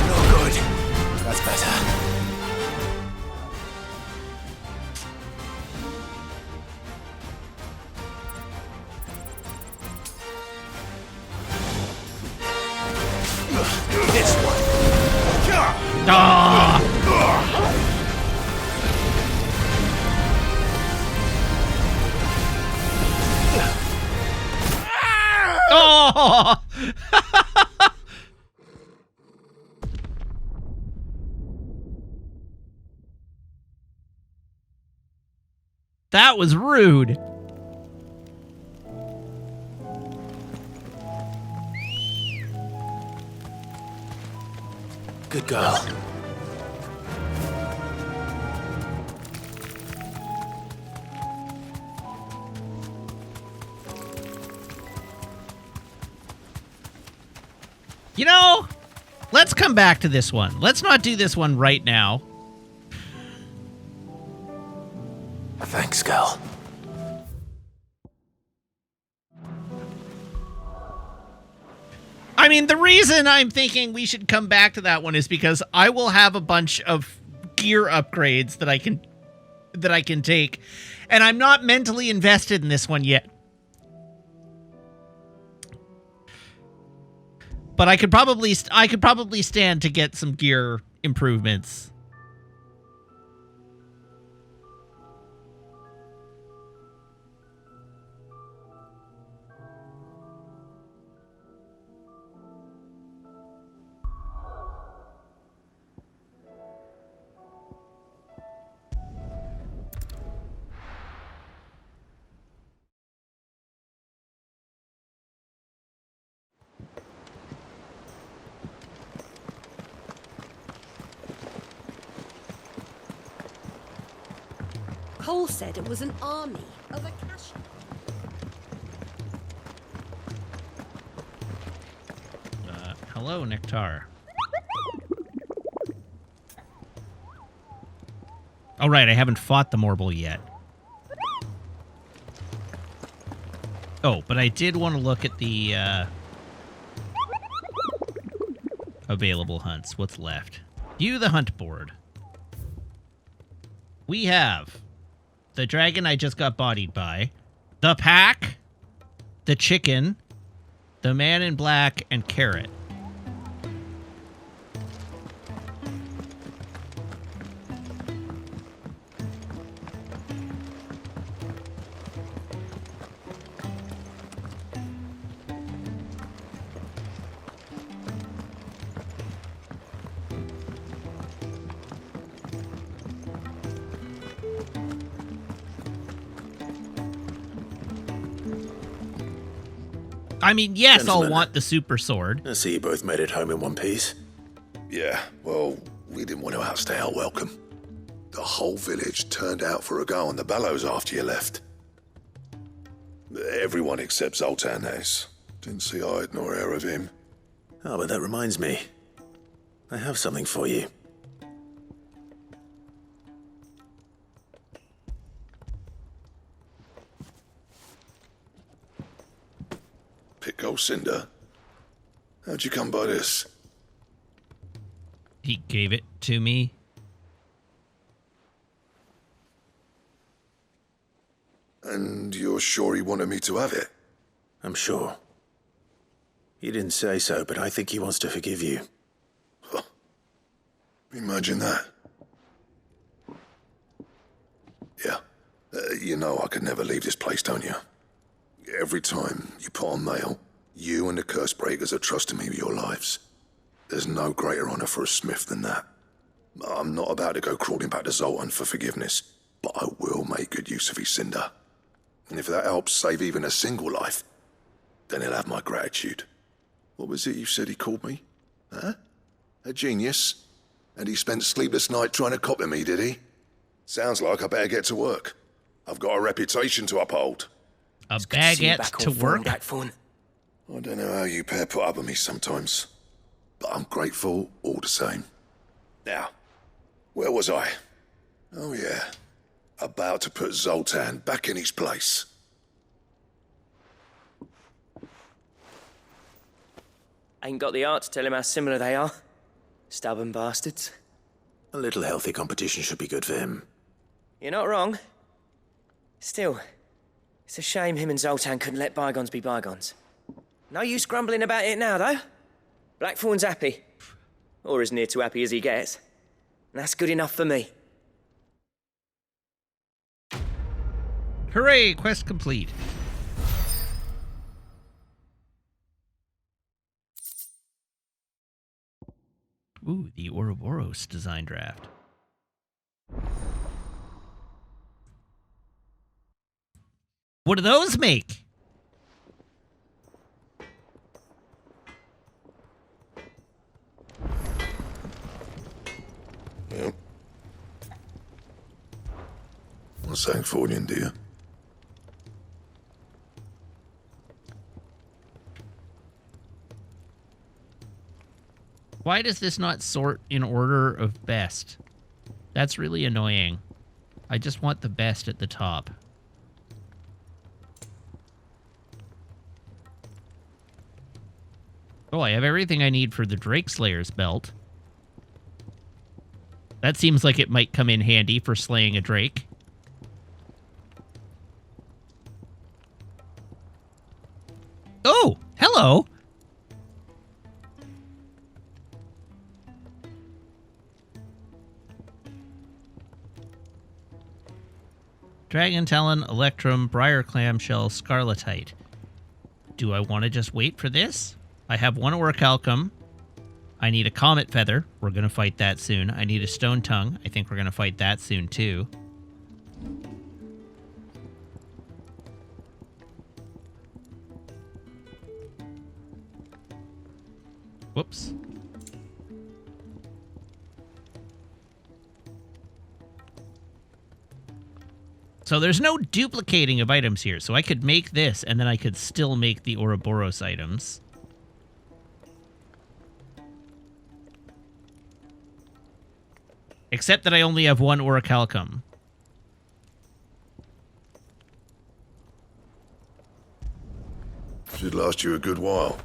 No good. That's better. This one. Ah! Oh! That was rude. Good girl. You know, let's come back to this one. Let's not do this one right now. Thanks, girl. I mean, the reason I'm thinking we should come back to that one is because I will have a bunch of gear upgrades that I can take, and I'm not mentally invested in this one yet. But I could probably stand to get some gear improvements. Cole said it was an army of Akashi. Hello, Nectar. Oh, right, I haven't fought the Morble yet. Oh, but I did want to look at the available hunts. What's left? View the hunt board. We have the dragon I just got bodied by, the pack, the chicken, the man in black, and carrot. I mean, yes, Gentlemen. I'll want the super sword. I see you both made it home in one piece. Yeah, well, we didn't want to outstay our welcome. The whole village turned out for a go on the bellows after you left. Everyone except Zoltan, that is. Didn't see hide nor hair of him. Oh, but that reminds me. I have something for you. Pickle Cinder? How'd you come by this? He gave it to me. And you're sure he wanted me to have it? I'm sure. He didn't say so, but I think he wants to forgive you. Huh. Imagine that. Yeah. You know I could never leave this place, don't you? Every time you put on mail, you and the curse breakers are trusting me with your lives. There's no greater honor for a smith than that. I'm not about to go crawling back to Zoltan for forgiveness, but I will make good use of his cinder. And if that helps save even a single life, then he'll have my gratitude. What was it you said he called me? Huh? A genius? And he spent sleepless night trying to copy me, did he? Sounds like I better get to work. I've got a reputation to uphold. A baguette to work? I don't know how you pair put up with me sometimes, but I'm grateful all the same. Now, where was I? Oh yeah, about to put Zoltan back in his place. Ain't got the art to tell him how similar they are. Stubborn bastards. A little healthy competition should be good for him. You're not wrong. Still, it's a shame him and Zoltan couldn't let bygones be bygones. No use grumbling about it now, though. Blackthorn's happy. Or as near to happy as he gets. And that's good enough for me. Hooray, quest complete. Ooh, the Ouroboros design draft. What do those make? Yep. What's that for you, dear? Why does this not sort in order of best? That's really annoying. I just want the best at the top. Oh, I have everything I need for the Drake Slayer's belt. That seems like it might come in handy for slaying a drake. Oh, hello! Dragon Talon, Electrum, Briar Clamshell, Scarletite. Do I want to just wait for this? I have one Orichalcum. I need a Comet Feather. We're going to fight that soon. I need a Stone Tongue. I think we're going to fight that soon, too. Whoops. So there's no duplicating of items here. So I could make this, and then I could still make the Ouroboros items. Except that I only have one Orichalcum. Should last you a good while.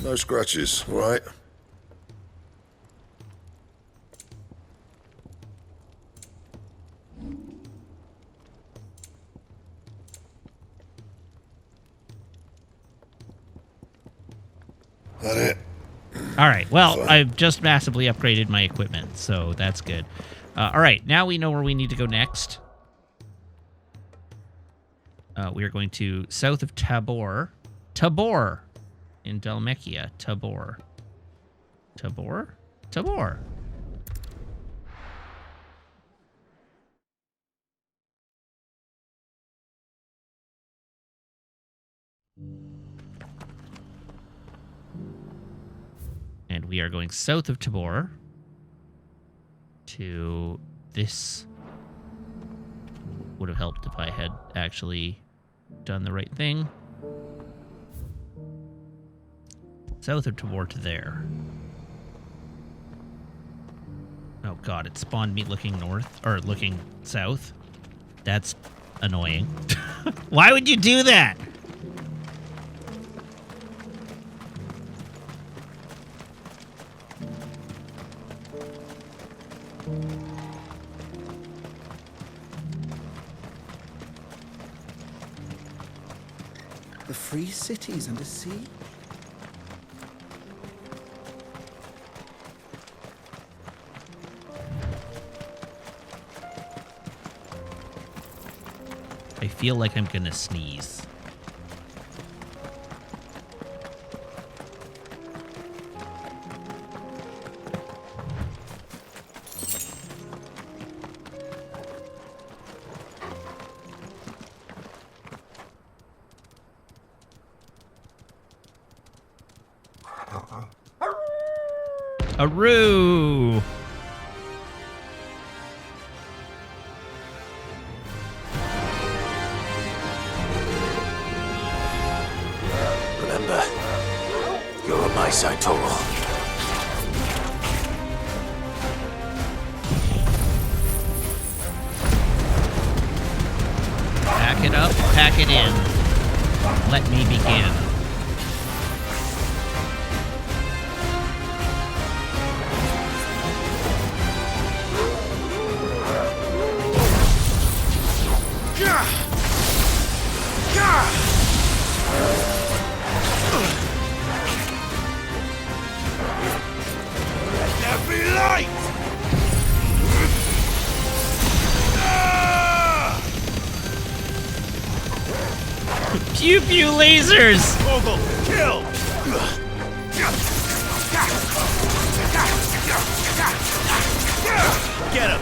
No scratches, all right? That it? All right. Well, Fine. I've just massively upgraded my equipment, so that's good. All right. Now we know where we need to go next. We are going to south of Tabor. Tabor! In Dalmekia. Tabor. Tabor? Tabor. And we are going south of Tabor to this. Would have helped if I had actually done the right thing. South of Tabor to there. Oh god, it spawned me looking north, or looking south. That's annoying. Why would you do that? The free cities under siege? I feel like I'm gonna sneeze. Aroo! Remember, you're on my side, Toro. Pack it up, pack it in. Let me begin. Pew pew lasers! Vogel, kill! Get him!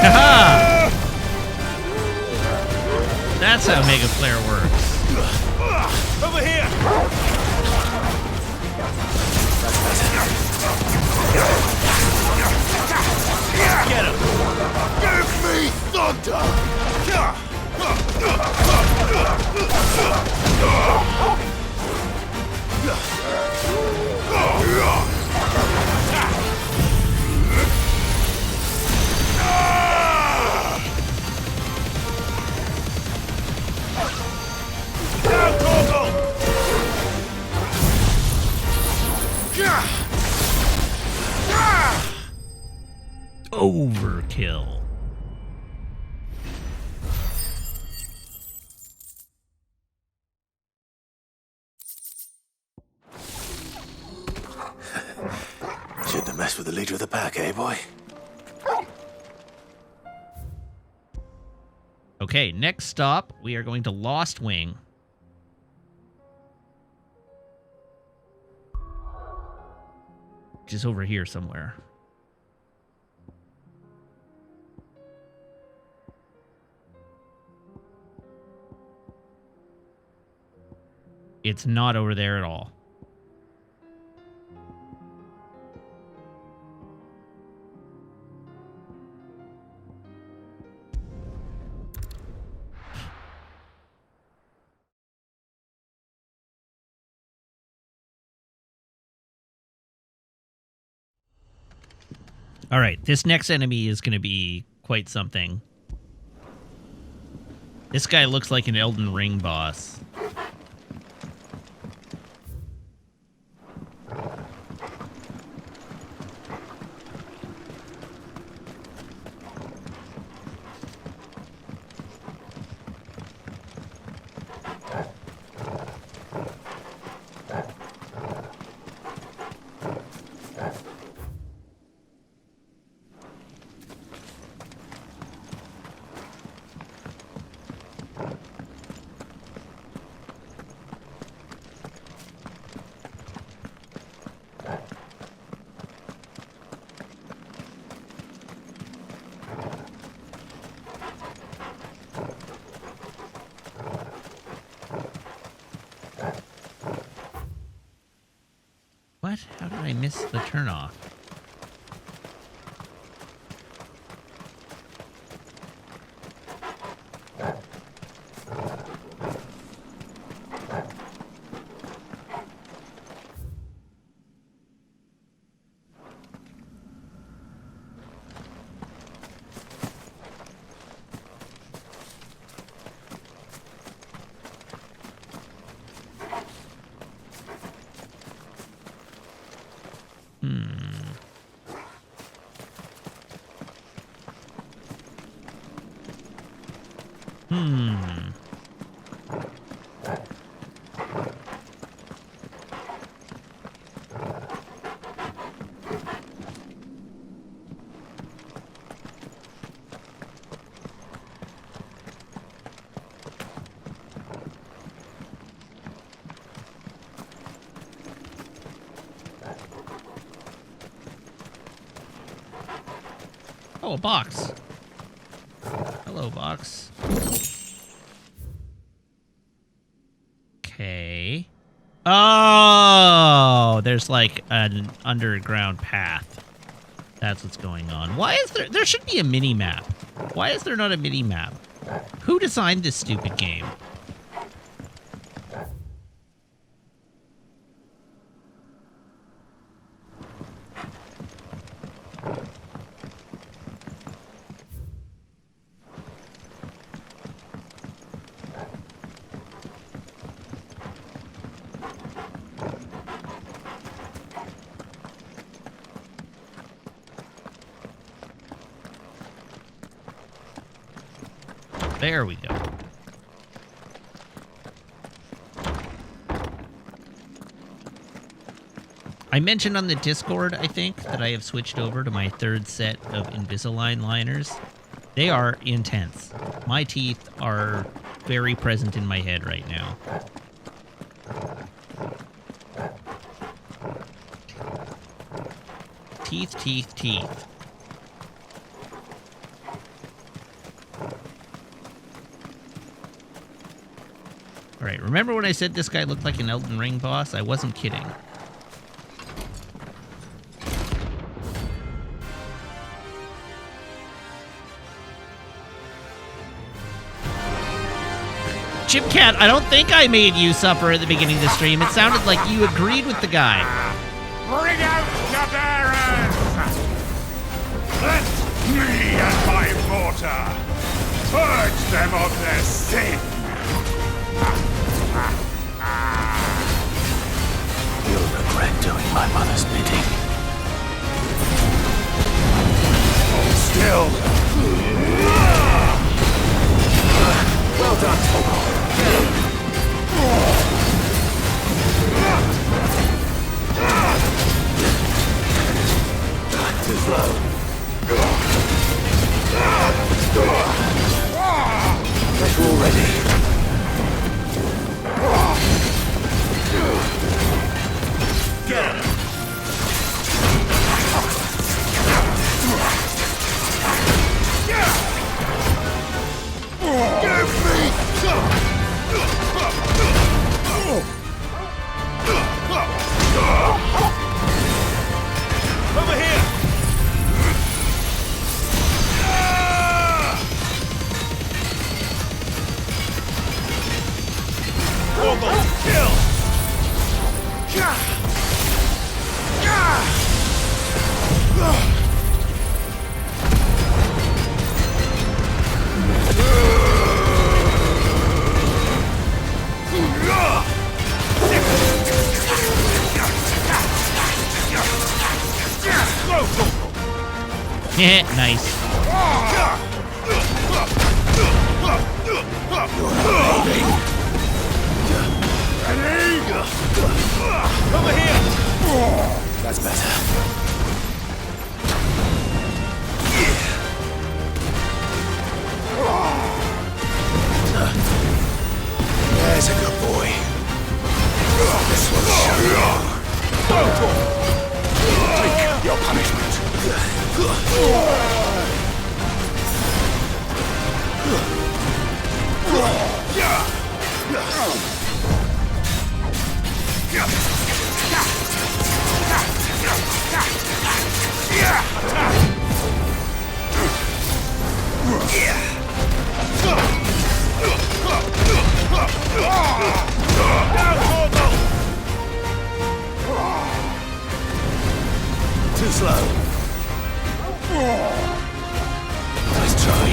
Haha! That's how Mega Flare works. Over here! Get him! Give me Overkill. Shouldn't have messed with the leader of the pack, eh, boy? Okay, next stop, we are going to Lost Wing. Which is over here somewhere. It's not over there at all. All right, this next enemy is going to be quite something. This guy looks like an Elden Ring boss. What? How did I miss the turnoff? Oh, a box. Hello, box. Okay. Oh, there's like an underground path. That's what's going on. Why is there should be a mini map. Why is there not a mini map? Who designed this stupid game? There we go. I mentioned on the Discord, I think, that I have switched over to my third set of Invisalign liners. They are intense. My teeth are very present in my head right now. Teeth, teeth, teeth. Alright, remember when I said this guy looked like an Elden Ring boss? I wasn't kidding. Chip Cat, I don't think I made you suffer at the beginning of the stream. It sounded like you agreed with the guy. Bring out the bearers! Let me and my mortar purge them of their sin! You'll regret doing my mother's bidding. Hold still! Well done, Togo. Too slow. Get you all ready. Get him! Give me some! Over here! Waffle, kill! Yeah, nice. Over here! That's better. There's a good boy. This will show you. Take your punishment. Too slow. Nice try.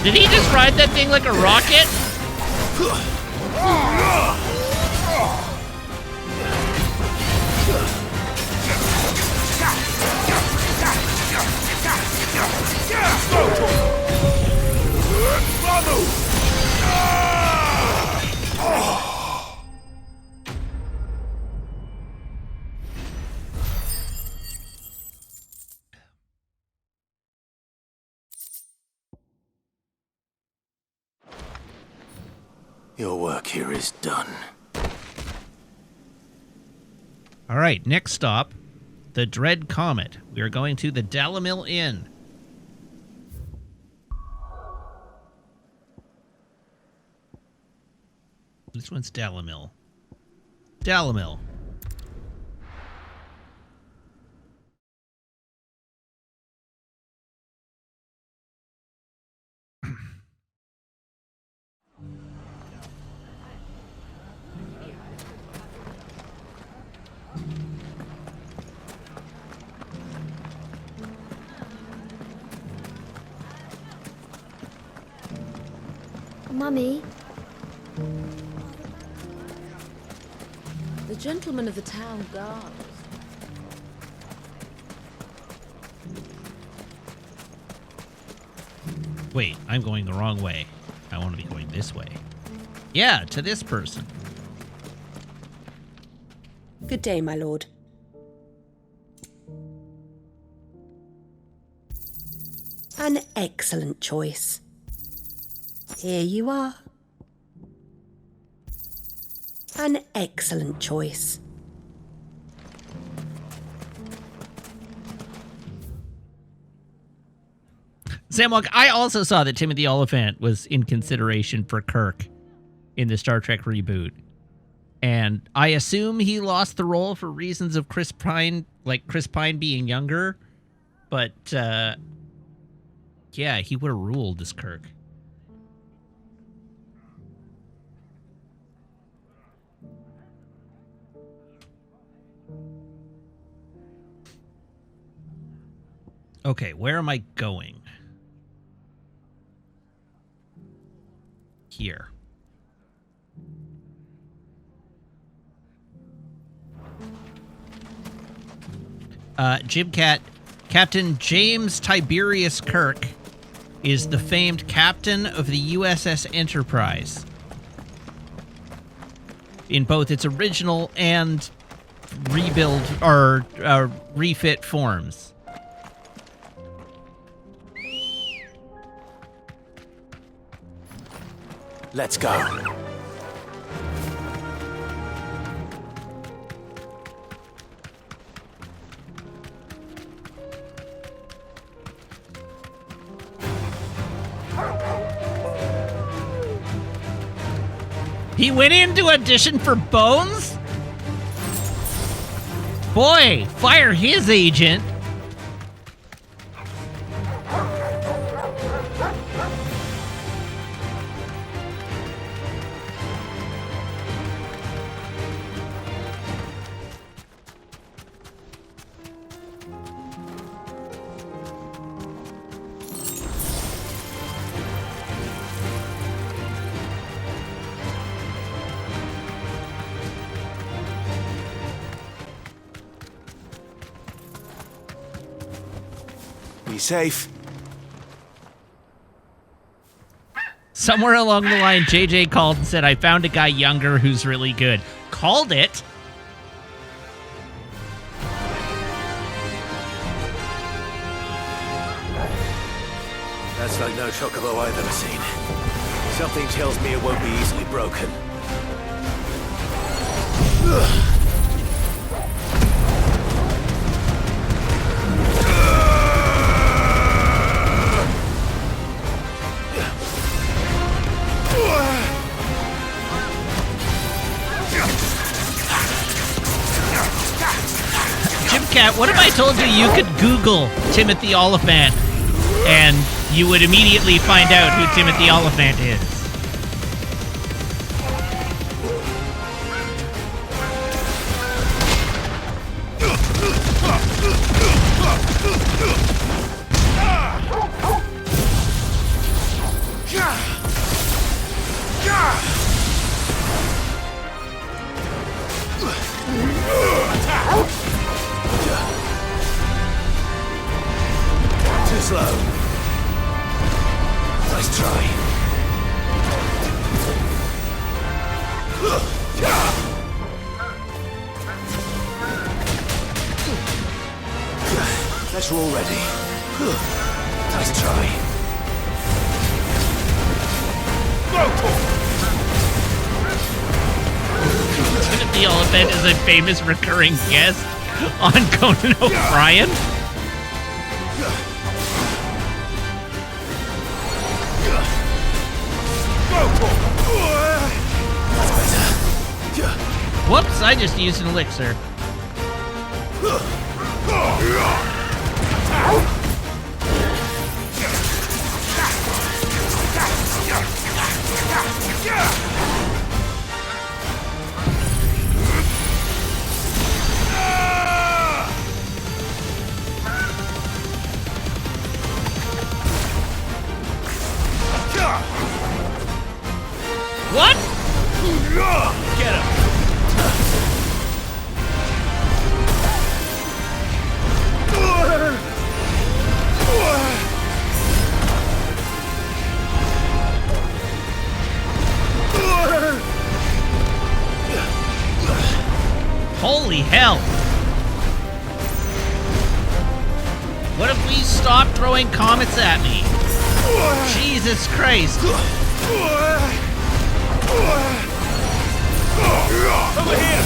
Did he just ride that thing like a rocket? Your work here is done. All right, next stop, the Dread Comet. We are going to the Dalamil Inn. This one's Dalamil. Dalamil. Mummy. The gentleman of the town guard. Wait, I'm going the wrong way. I want to be going this way. Yeah, to this person. Good day, my lord. An excellent choice. Here you are. An excellent choice. Samwalk, I also saw that Timothy Oliphant was in consideration for Kirk in the Star Trek reboot. And I assume he lost the role for reasons of Chris Pine, like Chris Pine being younger. But, yeah, he would have ruled as Kirk. Okay, where am I going? Here. Jim Cat, Captain James Tiberius Kirk is the famed captain of the USS Enterprise in both its original and rebuild or refit forms. Let's go. He went in to audition for Bones? Boy, fire his agent. Be safe. Somewhere along the line, JJ called and said, I found a guy younger who's really good. Called it? That's like no chocobo I've ever seen. Something tells me it won't be easily broken. Jim Cat, what if I told you you could Google Timothy Oliphant and you would immediately find out who Timothy Oliphant is? Too slow. Nice try. Guess we're all ready. Nice try. Timothy Oliphant is a famous recurring guest on Conan O'Brien. Whoops, I just used an elixir. What? Get him. Holy hell! What if we stop throwing comets at me? Jesus Christ! Over here!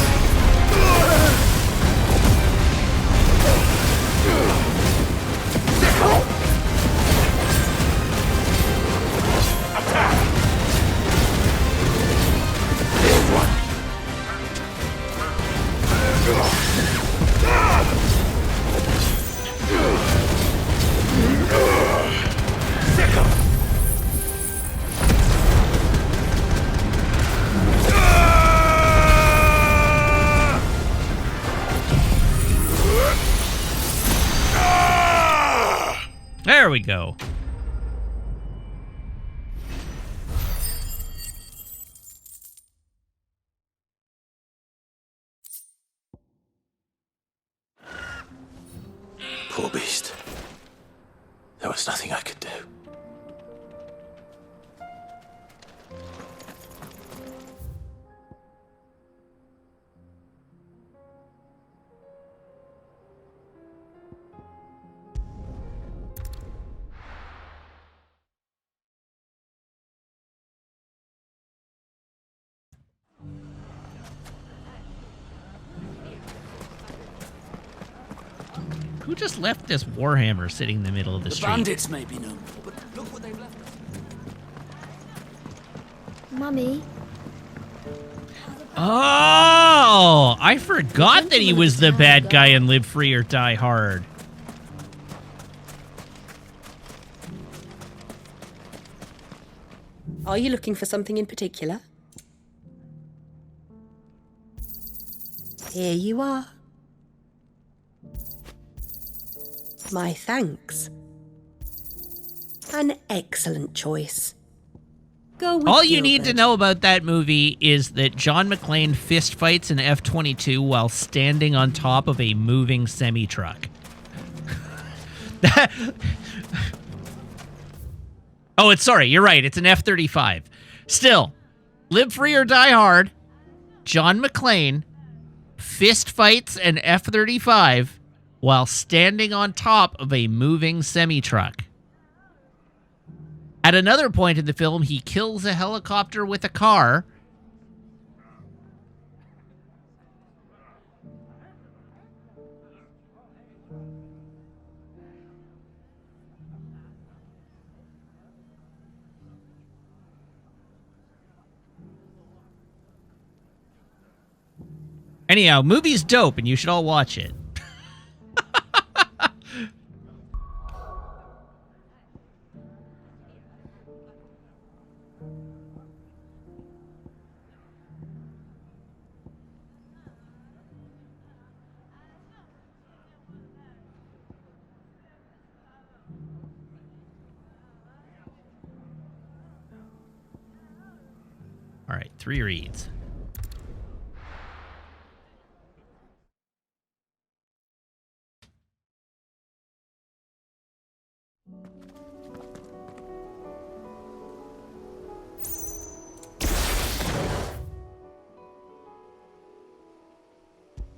There we go. Poor beast. There was nothing I could do. Who just left this Warhammer sitting in the middle of the street? Bandits may be no more, but look what they've left us. Mummy, Oh, I forgot that he was the bad guy in Live Free or Die Hard. are you looking for something in particular? Here you are. My thanks. An excellent choice. Go with All you need to Gilbert. know about that movie is that John McClane fist fights an F-22 while standing on top of a moving semi-truck. Sorry, you're right. It's an F-35. Still, Live Free or Die Hard, John McClane fist fights an F-35 while standing on top of a moving semi-truck. At another point in the film, he kills a helicopter with a car. Anyhow, movie's dope and you should all watch it. All right, 3 reads.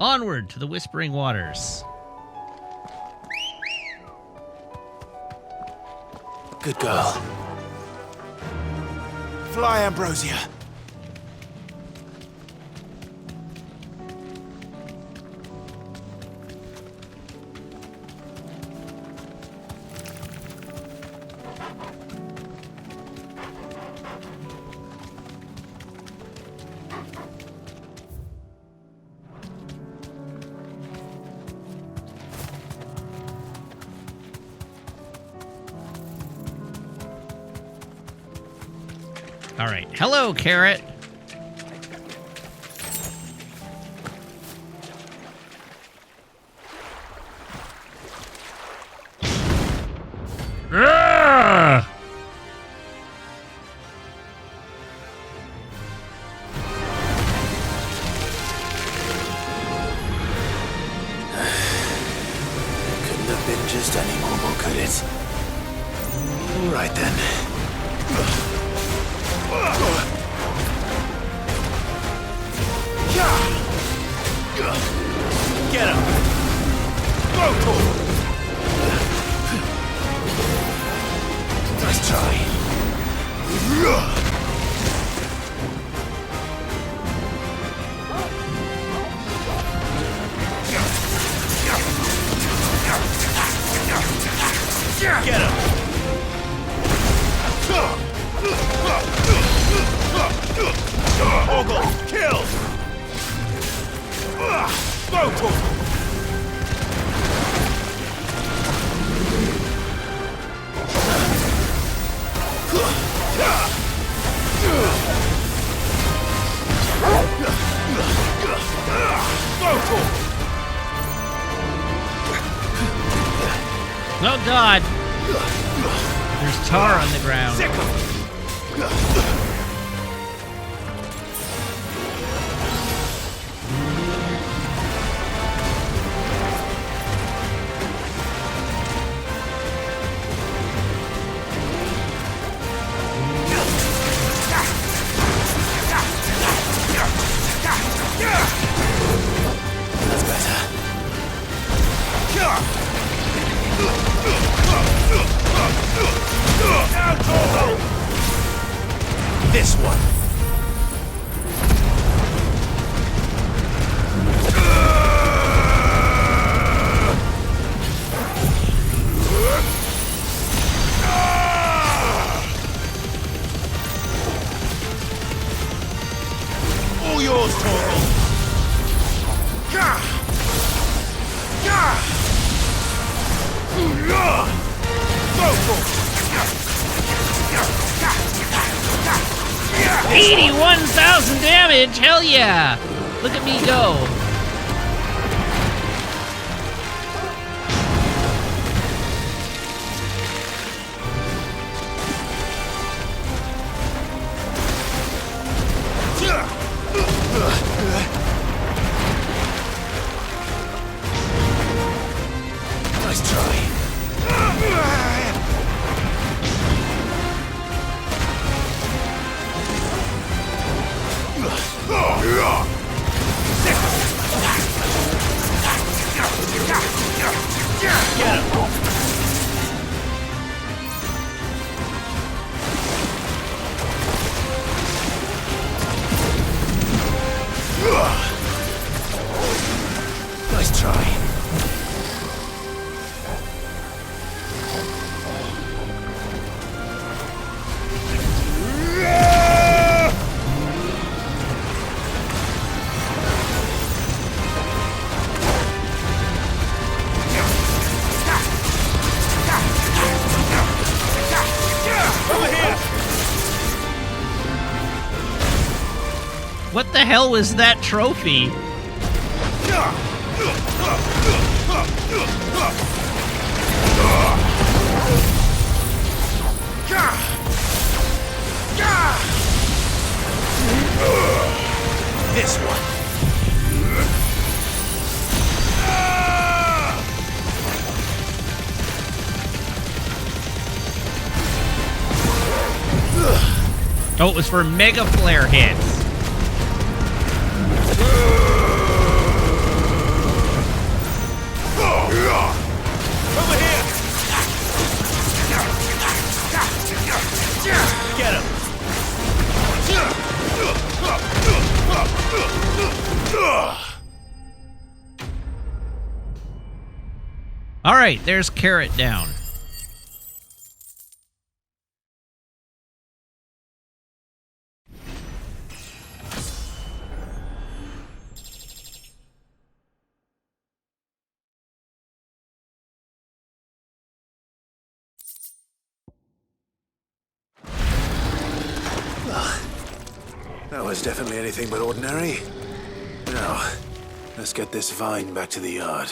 Onward to the Whispering Waters. Good girl. Fly, Ambrosia. All right. Hello, Carrot. Ah! Couldn't have been just any normal, could it? All right then. Get him! Go! Nice try. Get him! Ogle, kill! Go! Oh, God. There's tar on the ground. That's better. This one. All yours, Torgal. Go for it. 81,000 damage! Hell yeah! Look at me go. Nice try. Get him! Nice try. What the hell was that trophy? This one. Oh, it was for Mega Flare hits. All right, there's Carrot down. That was definitely anything but ordinary. Now, let's get this vine back to the yard.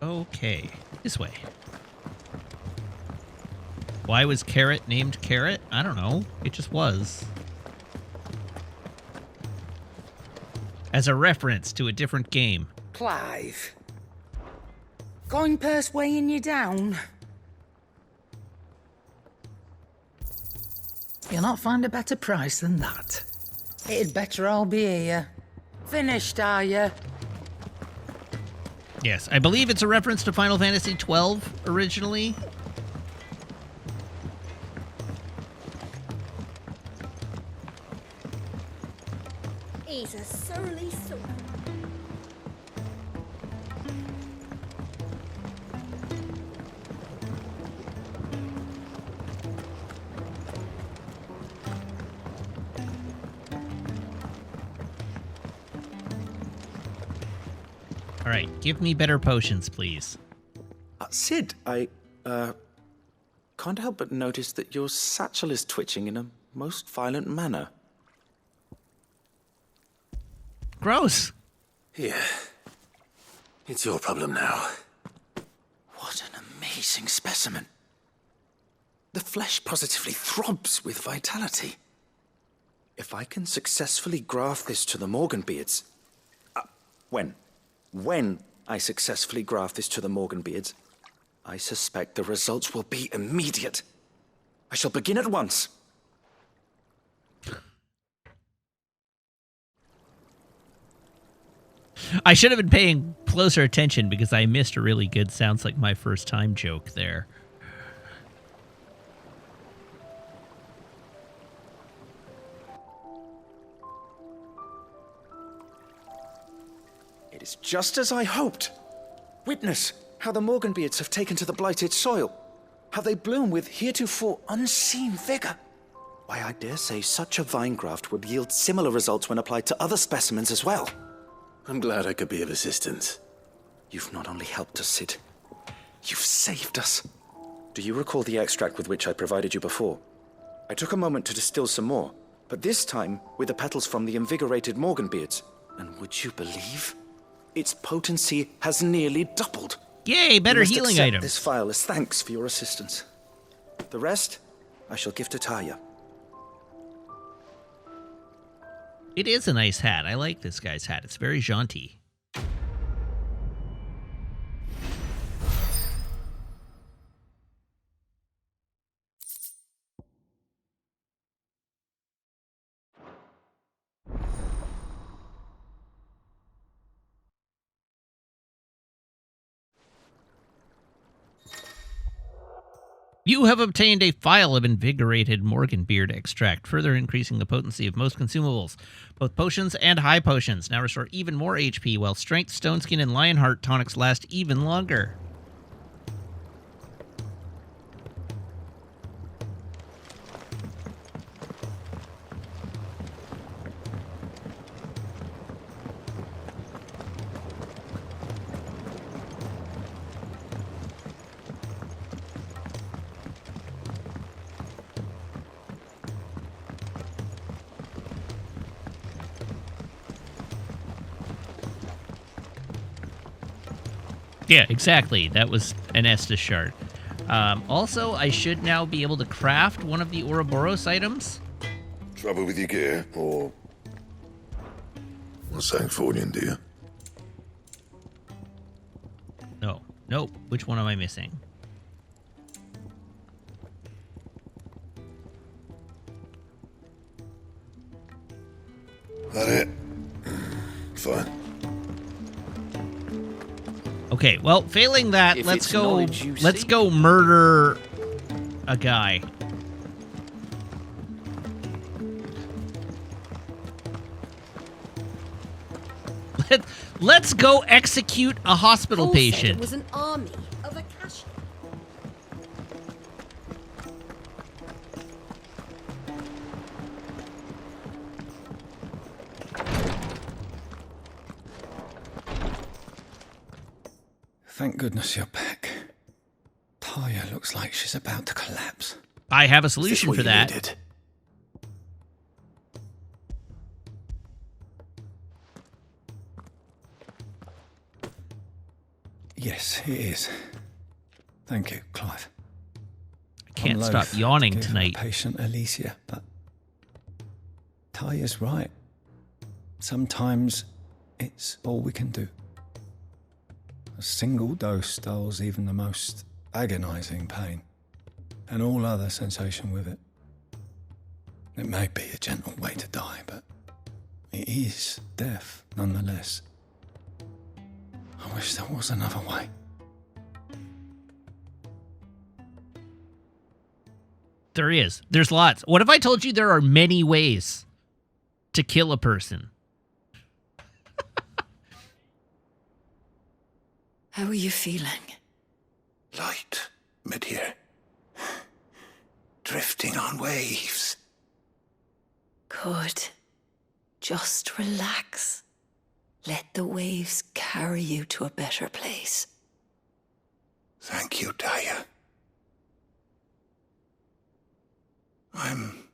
Okay, this way. Why was Carrot named Carrot? I don't know. It just was. As a reference to a different game. Clive. Going purse weighing you down? You'll not find a better price than that. It'd better all be here. Finished, are you? Yes, I believe it's a reference to Final Fantasy XII originally. He's a surly sort. All right, give me better potions, please. Sid, I can't help but notice that your satchel is twitching in a most violent manner. Gross. Here. It's your problem now. What an amazing specimen. The flesh positively throbs with vitality. If I can successfully graft this to the Morganbeards... When I successfully graft this to the Morganbeards, I suspect the results will be immediate. I shall begin at once. I should have been paying closer attention because I missed a really good sounds like my first time joke there. It is just as I hoped. Witness how the Morganbeards have taken to the blighted soil. How they bloom with heretofore unseen vigor. Why, I dare say such a vine graft would yield similar results when applied to other specimens as well. I'm glad I could be of assistance. You've not only helped us, Sid, you've saved us. Do you recall the extract with which I provided you before? I took a moment to distill some more, but this time with the petals from the invigorated Morganbeards. And would you believe? Its potency has nearly doubled. Yay, better You must healing accept items. this file as thanks for your assistance. The rest, I shall give to Taya. It is a nice hat. I like this guy's hat. It's very jaunty. You have obtained a vial of invigorated Morganbeard extract, further increasing the potency of most consumables, both potions and high potions. Now restore even more HP, while Strength, Stone Skin, and Lionheart tonics last even longer. Yeah, exactly. That was an Estus shard. Also, I should now be able to craft one of the Ouroboros items. Trouble with your gear, or... What's saying Fordian, dear? No. Nope. Which one am I missing? That it? Fine. Okay, well, failing that, If let's it's go. knowledge you Let's seek. go murder a guy. Let's go execute a hospital Cole said patient. it was an army of Akashi. Thank goodness you're back. Talia looks like she's about to collapse. I have a Is this solution what for you that. needed? Yes, it is. Thank you, Clive. I can't I'm stop loath yawning to give tonight. Patient Alicia, but Talia's right. Sometimes it's all we can do. A single dose dulls even the most agonizing pain, and all other sensation with it. It may be a gentle way to die, but it is death nonetheless. I wish there was another way. There is. There's lots. What if I told you there are many ways to kill a person? How are you feeling? Light, mid-here. Drifting on waves. Good. Just relax. Let the waves carry you to a better place. Thank you, Daya. I'm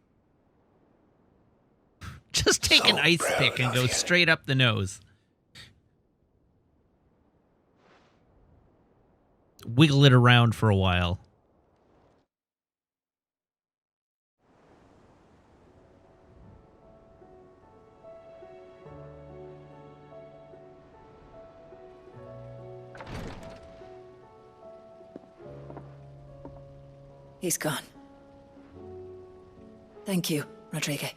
Just take so an ice proud pick and of go you. straight up the nose. Wiggle it around for a while. He's gone. Thank you, Rodrigue.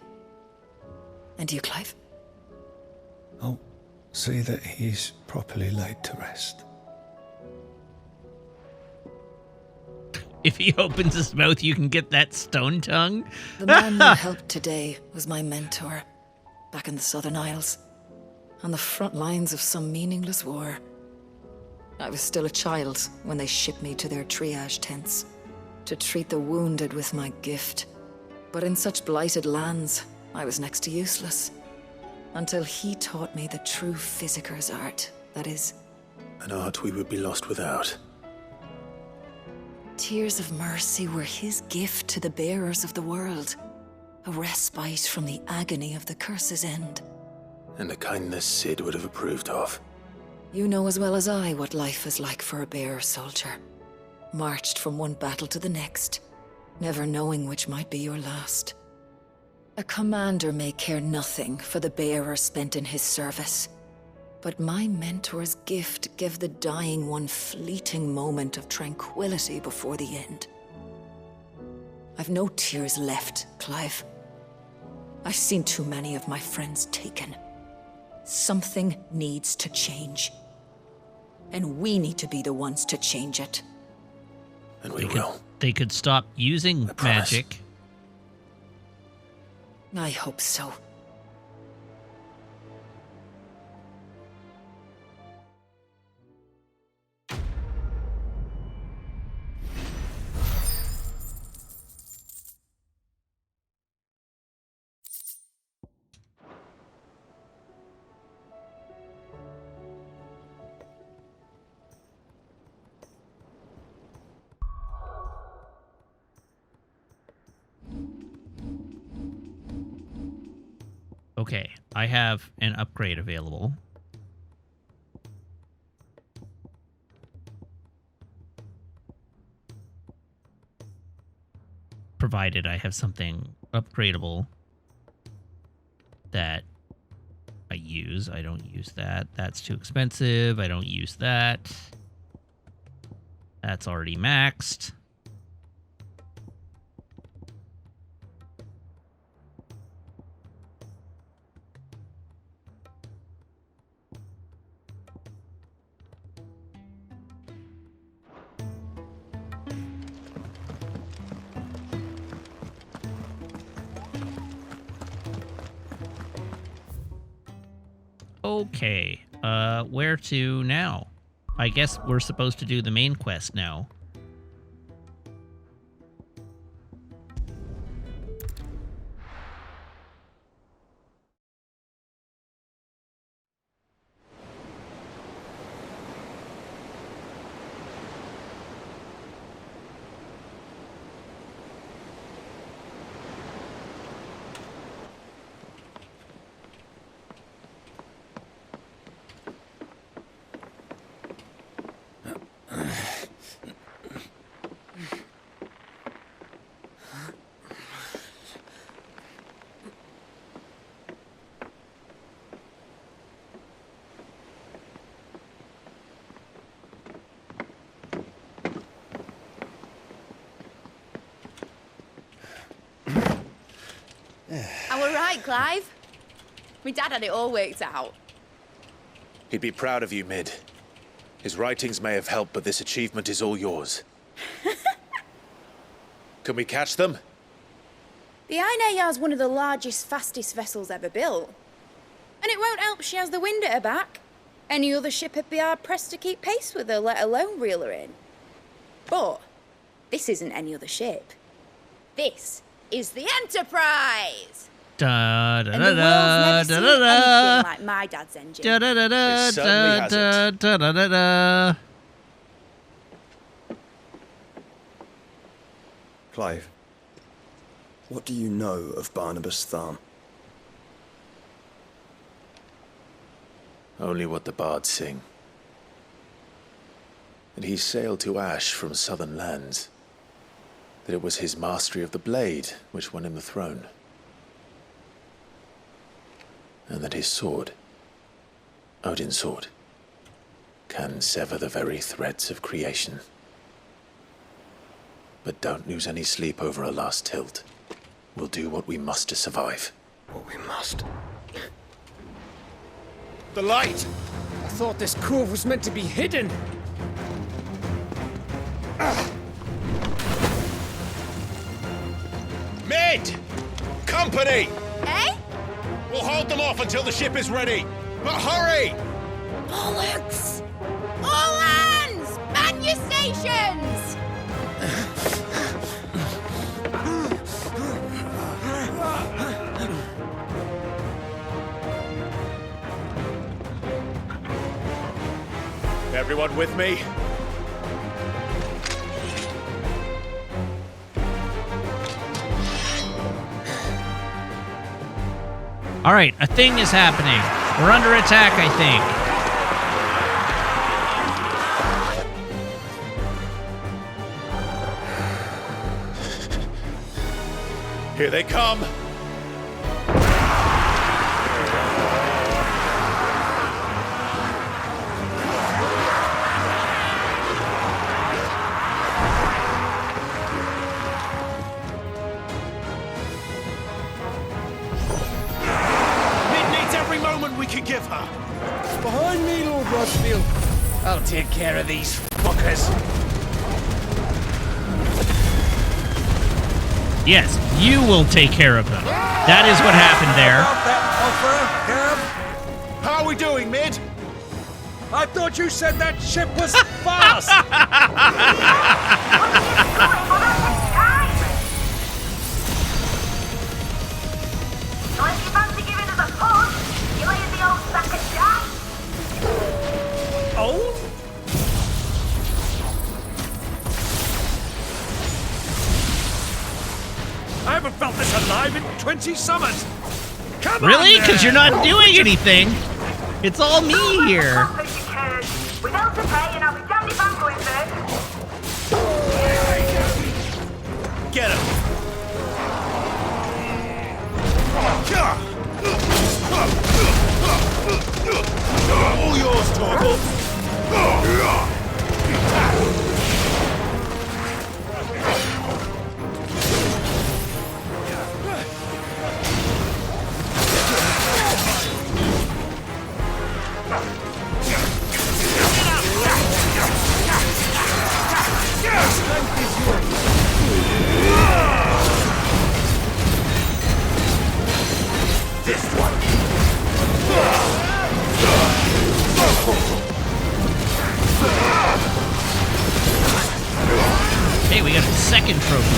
And you, Clive? I'll see that he's properly laid to rest. If he opens his mouth, you can get that stone tongue. The man you helped today was my mentor, back in the Southern Isles, on the front lines of some meaningless war. I was still a child when they shipped me to their triage tents, to treat the wounded with my gift. But in such blighted lands, I was next to useless. Until he taught me the true physicker's art, that is, an art we would be lost without. tears of mercy were his gift to the bearers of the world. A respite from the agony of the curse's end. And a kindness Sid would have approved of. You know as well as I what life is like for a bearer soldier. Marched from one battle to the next, never knowing which might be your last. A commander may care nothing for the bearer spent in his service. But my mentor's gift gave the dying one fleeting moment of tranquility before the end. I've no tears left, Clive. I've seen too many of my friends taken. Something needs to change. And we need to be the ones to change it. And we will. They could stop using promise. magic. I hope so. Okay, I have an upgrade available. Provided I have something upgradable that I use. I don't use that. That's too expensive. I don't use that. That's already maxed. Okay. Where to now? I guess we're supposed to do the main quest now. I were right, Clive. My dad had it all worked out. He'd be proud of you, Mid. His writings may have helped, but this achievement is all yours. Can we catch them? The Ainayar's one of the largest, fastest vessels ever built. And it won't help she has the wind at her back. Any other ship would be hard-pressed to keep pace with her, let alone reel her in. But this isn't any other ship. This is the Enterprise! Da da And da the world's da never da seen da anything like my dad's engine. da da da da It certainly da hasn't. da da da da. Clive, what do you know of Barnabas Tharm? Only what the bards sing. That he sailed to Ash from southern lands. That it was his mastery of the blade which won him the throne. And that his sword, Odin's sword, can sever the very threads of creation. But don't lose any sleep over a last tilt. We'll do what we must to survive. What we must. The light! I thought this cove was meant to be hidden. Mid! Company! Eh? We'll hold them off until the ship is ready. But hurry! Bollocks! All hands! Man your stations! Everyone with me? All right, a thing is happening. We're under attack, I think. Here they come! We can give her. Behind me, Lord Rochfield. I'll take care of these fuckers. Yes, you will take care of them. That is what happened there. How are we doing, Mid? I thought you said that ship was fast. Old? I haven't felt this alive in 20 summers. Come on! Really? Because you're not doing anything. It's all me here. Get him! All yours, Torvald! This one! we got a second trophy.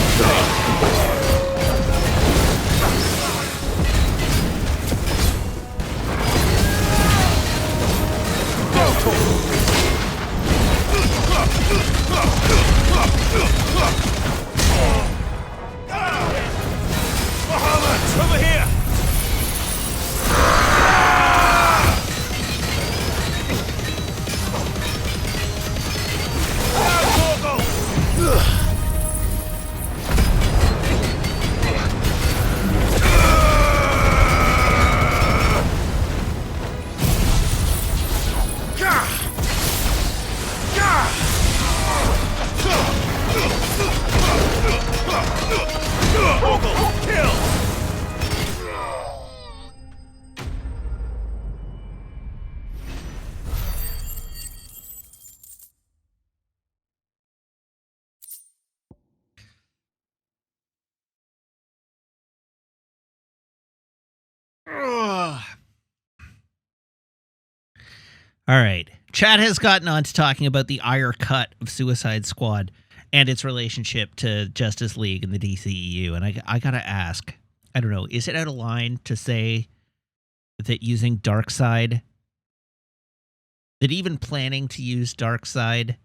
Over here! All right. Chad has gotten on to talking about the ire cut of Suicide Squad and its relationship to Justice League and the DCEU. And I got to ask, I don't know, is it out of line to say that using Darkseid, that even planning to use Darkseid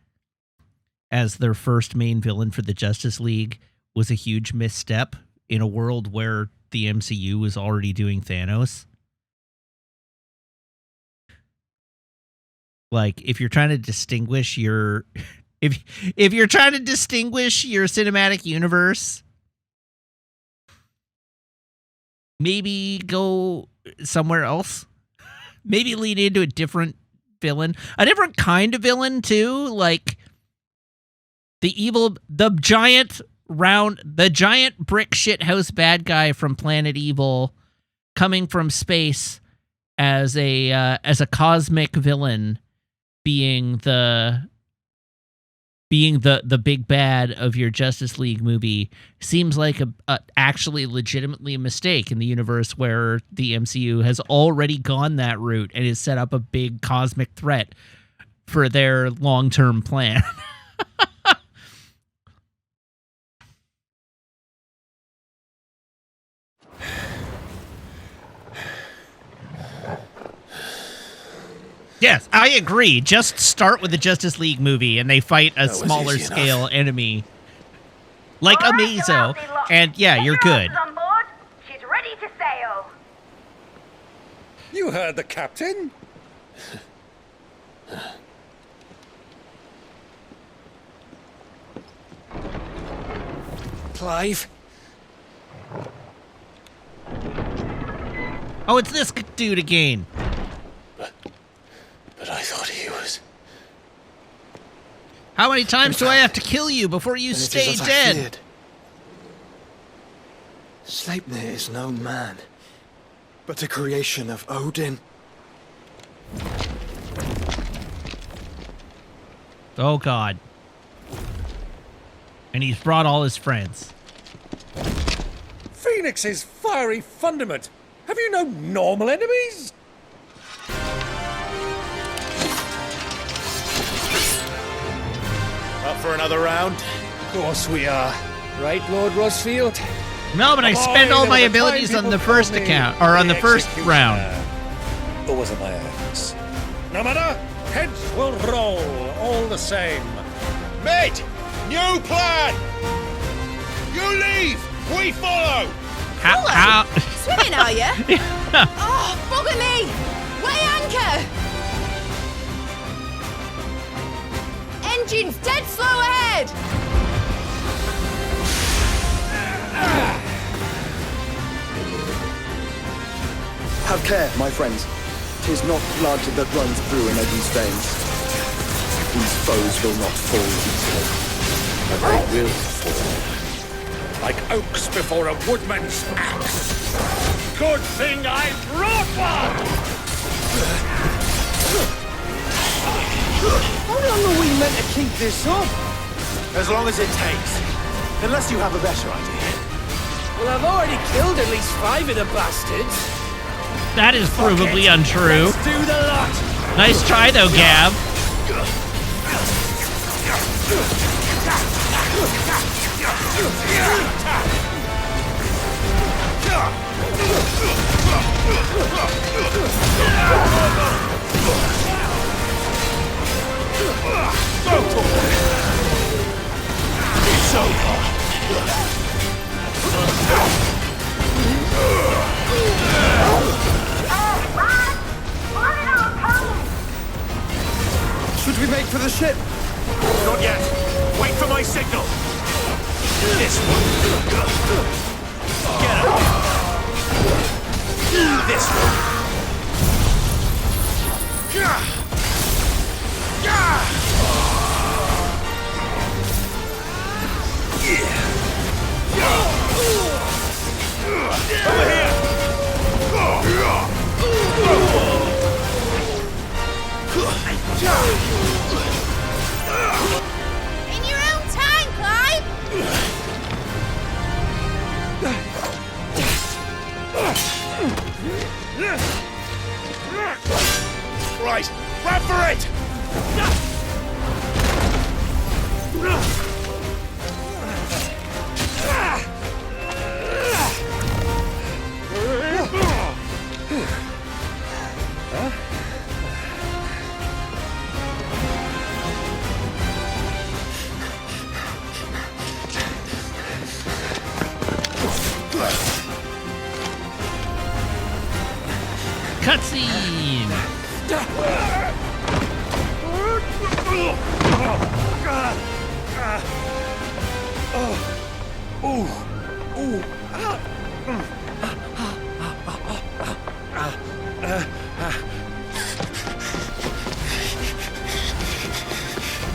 as their first main villain for the Justice League was a huge misstep in a world where the MCU was already doing Thanos? Like, if you're trying to distinguish your if you're trying to distinguish your cinematic universe, maybe go somewhere else. Maybe lean into a different villain, a different kind of villain too, like the giant brick shithouse bad guy from Planet Evil coming from space as a cosmic villain, being the big bad of your Justice League movie seems like a actually legitimately a mistake in the universe where the MCU has already gone that route and has set up a big cosmic threat for their long-term plan. Yes, I agree. Just start with the Justice League movie and they fight a smaller scale enemy like Amazo, and yeah, you're good. She's ready to sail. You heard the captain. Clive? Oh, it's this dude again. But I thought he was... How many times do I have to kill you before you stay dead? Sleipnir is no man, but a creation of Odin. Oh, God. And he's brought all his friends. Phoenix's fiery fundament. Have you no normal enemies? Up for another round? Of course we are. Right, Lord Rosfield? No, but I spend all my abilities on the first account, or on the first round. Or was it my axe? No matter, heads will roll all the same. Mate, new plan! You leave, we follow! How? Swimming, are you? Oh, bugger me! Weigh anchor! Engine's dead slow ahead! Have care, my friends. 'Tis not blood that runs through an Eddie's veins. These foes will not fall easily. But they will fall. Like oaks before a woodman's axe. Good thing I brought one! How long are we meant to keep this up? As long as it takes. Unless you have a better idea. Well, I've already killed at least 5 of the bastards. That is provably untrue. Let's do the lot. Nice try, though, Gab. It's over. Should we make for the ship? Not yet. Wait for my signal. This one. Get up. This one. Over here. In your own time, Clive! Right, grab for it! Cutscene!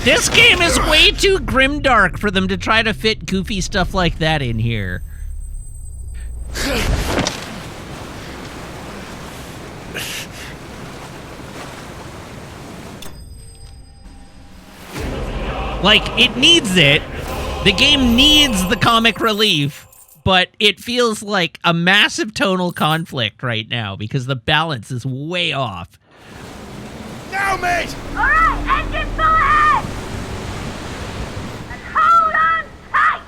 This game is way too grimdark for them to try to fit goofy stuff like that in here. Like, it needs it. The game needs the comic relief, but it feels like a massive tonal conflict right now because the balance is way off. Now, mate! All right, engine full ahead! And hold on tight!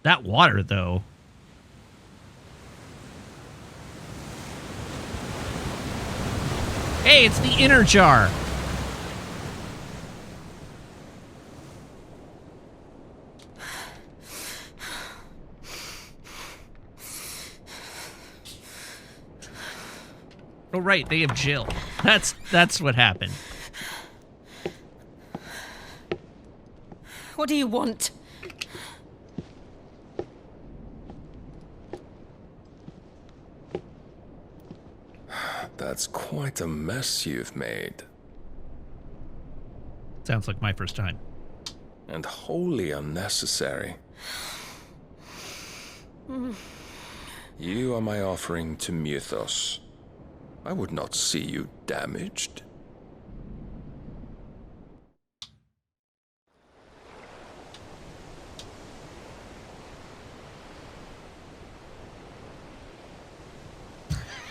That water, though. Hey, it's the inner jar. Oh, right, they have Jill. That's what happened. What do you want? That's quite a mess you've made. Sounds like my first time. And wholly unnecessary. You are my offering to Mythos. I would not see you damaged.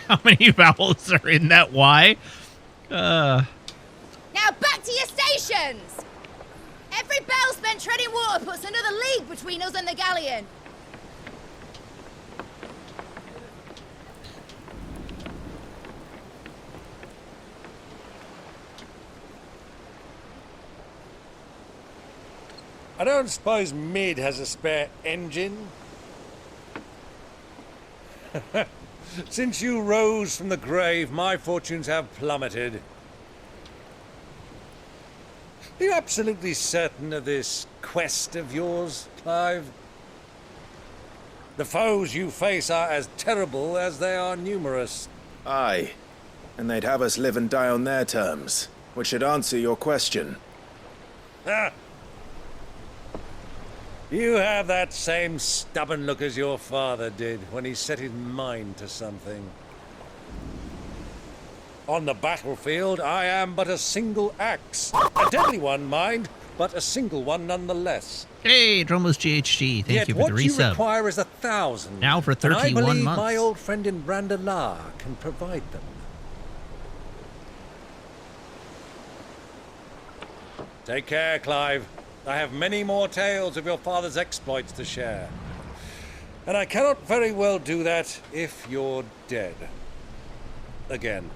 How many vowels are in that Y? Now back to your stations! Every bell spent treading water puts another league between us and the galleon. I don't suppose Mid has a spare engine? Since you rose from the grave, my fortunes have plummeted. Are you absolutely certain of this quest of yours, Clive? The foes you face are as terrible as they are numerous. Aye. And they'd have us live and die on their terms, which should answer your question. Ah! You have that same stubborn look as your father did when he set his mind to something. On the battlefield, I am but a single axe. A deadly one, mind, but a single one nonetheless. Hey, Dromos GHG, thank Yet you for what the you resub. require is 1,000. Now for and 31 I believe months. my old friend in Brandalar can provide them. Take care, Clive. I have many more tales of your father's exploits to share. And I cannot very well do that if you're dead. Again.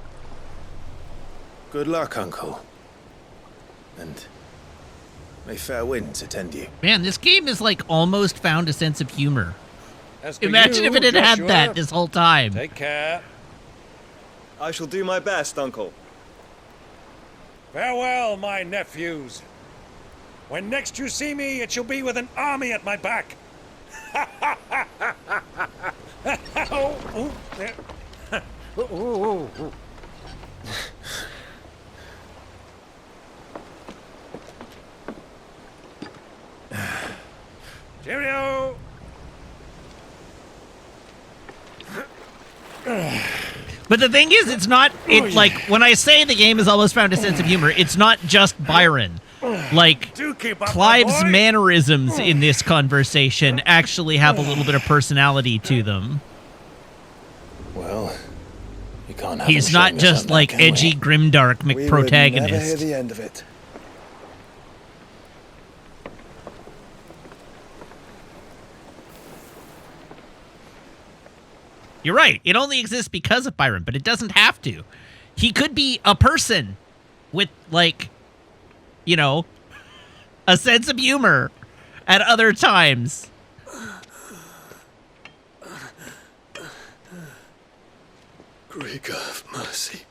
Good luck, Uncle. And may fair winds attend you. Man, this game is like almost found a sense of humor. As for Imagine you, if it had had Joshua, that this whole time. Take care. I shall do my best, Uncle. Farewell, my nephews. When next you see me, it shall be with an army at my back. Oh, oh, there. Oh, oh, oh. Cheerio! But the thing is, it's not, like, when I say the game has almost found a sense of humor, it's not just Byron. Like, Clive's mannerisms in this conversation actually have a little bit of personality to them. Well, you can't have He's him not showing us just on like that, can edgy, we? grimdark We would never hear protagonist. the end of it. You're right. It only exists because of Byron, but it doesn't have to. He could be a person with, like, you know, a sense of humor at other times. Greek have mercy.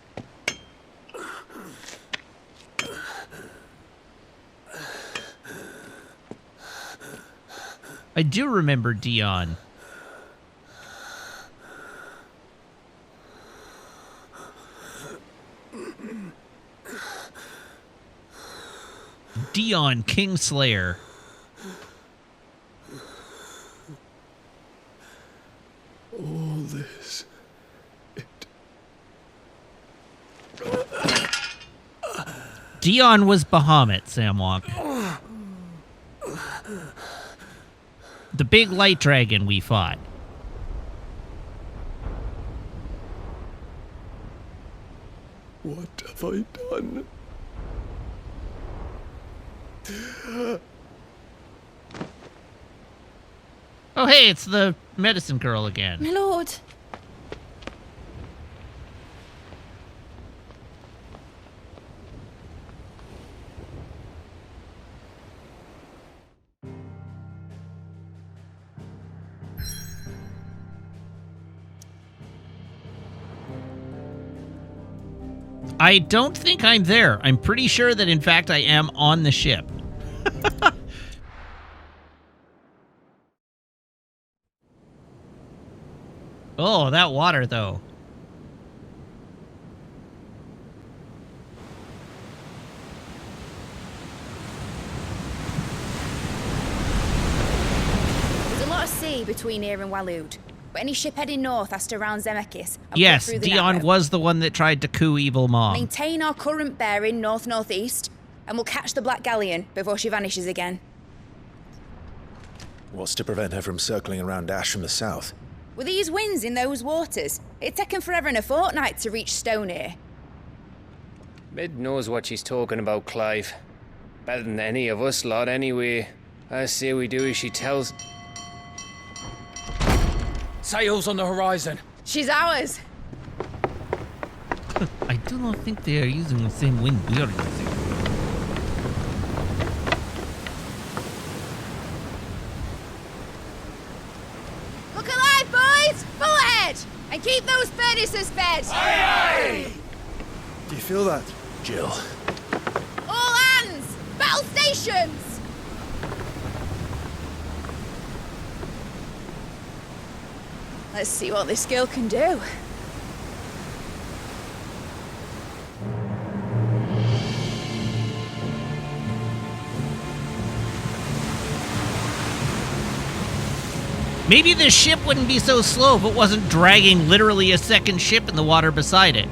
I do remember Dion. Dion Kingslayer. All this. Dion was Bahamut, Samwalk. The big light dragon we fought. What have I done? Oh, hey, it's the medicine girl again. My lord. I don't think I'm there. I'm pretty sure that, in fact, I am on the ship. Oh, that water, though. There's a lot of sea between here and Waloed. But any ship heading north has to round Zemeckis and Yes, put through the Dion narrow. was the one that tried to coup Evil Mom. Maintain our current bearing north-northeast, and we'll catch the Black Galleon before she vanishes again. What's to prevent her from circling around Ash from the south? With these winds in those waters, it'd taken forever and a fortnight to reach Stonehenge. Mid knows what she's talking about, Clive. Better than any of us lot, anyway. I say we do as she tells. Sails on the horizon. She's ours. I do not think they are using the same wind we are using. Look alive, boys! Full ahead! And keep those furnaces fed! Aye, aye! Do you feel that? Jill. All hands! Battle stations! Let's see what this girl can do. Maybe this ship wouldn't be so slow if it wasn't dragging literally a second ship in the water beside it.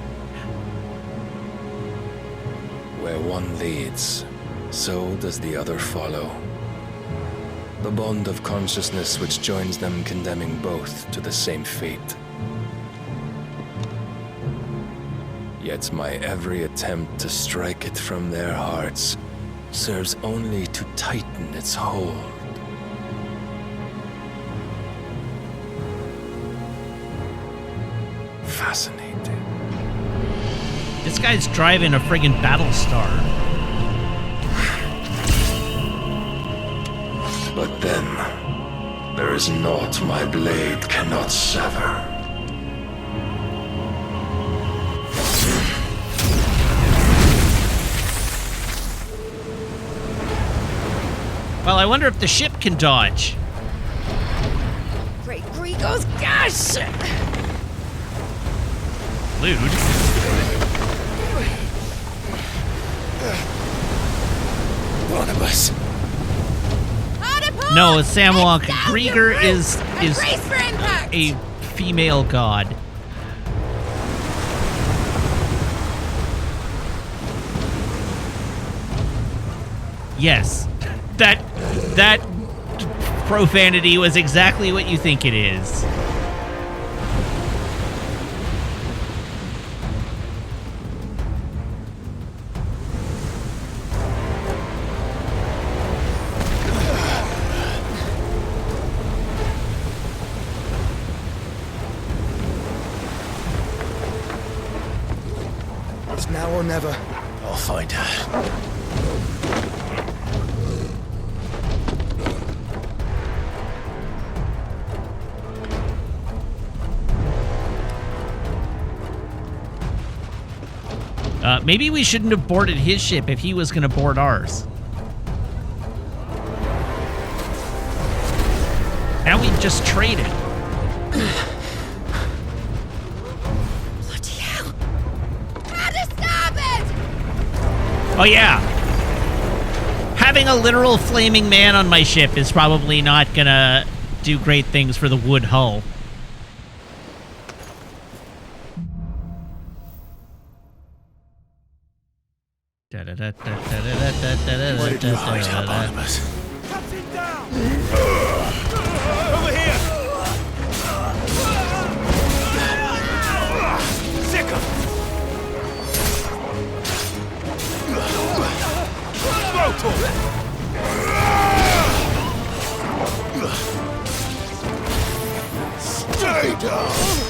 Where one leads, so does the other follow. The bond of consciousness which joins them, condemning both to the same fate. Yet my every attempt to strike it from their hearts serves only to tighten its hold. Fascinating. This guy's driving a friggin' Battlestar. But then, there is naught my blade cannot sever. Well, I wonder if the ship can dodge. Great Gregos, gosh! Lude. Barnabas. No, it's Sam Wonka. Grieger is brace for impact. a female god. Yes, that profanity was exactly what you think it is. It's now or never. I'll find her. Maybe we shouldn't have boarded his ship if he was going to board ours. Now we just traded. Bloody hell! How to stop it? Oh yeah. Having a literal flaming man on my ship is probably not gonna do great things for the wood hull. Where did you hide her, Barnabas? Over here! Sick of Stay down!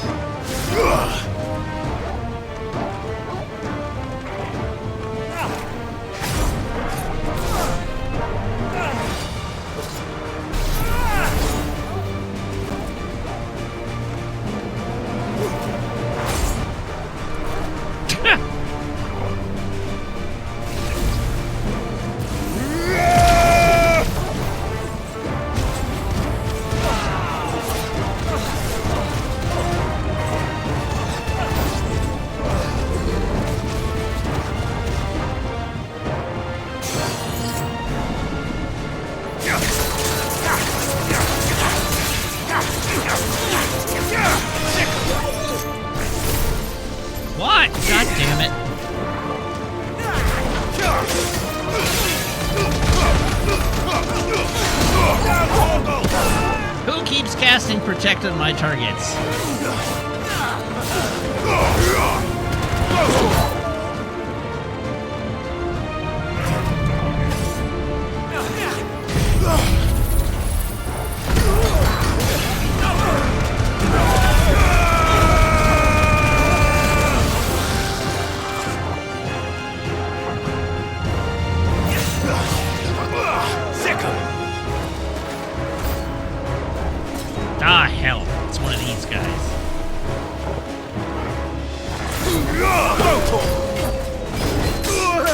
What? God damn it. Who keeps casting Protect on my targets? Ah, hell. It's one of these guys.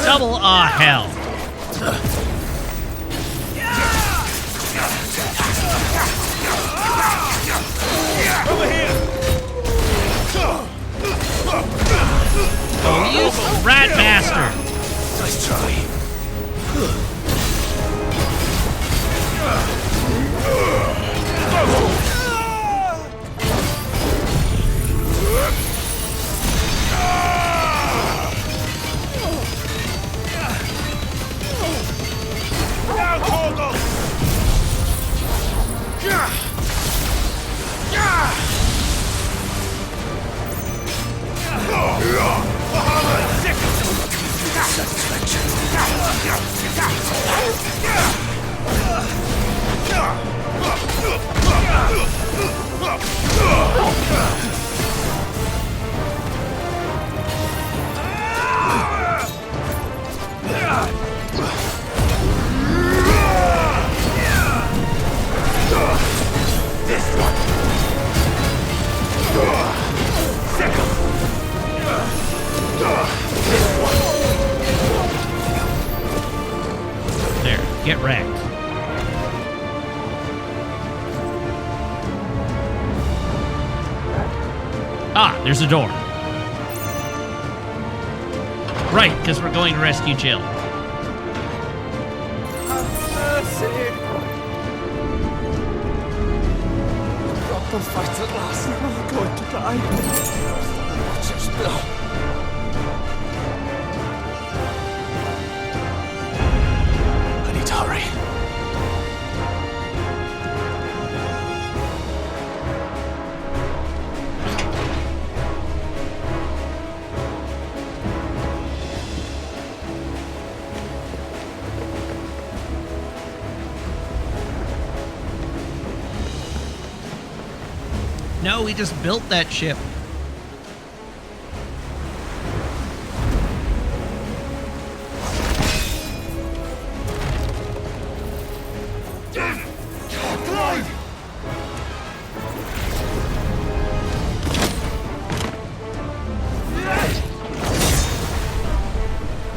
Double ah, hell. over here! Oh, you rat bastard. Nice try. There, get wrecked. Ah, there's a door. Right, because we're going to rescue Jill. Got the fight at last. I'm going to die. Watch us now. I need to hurry. No, we just built that ship.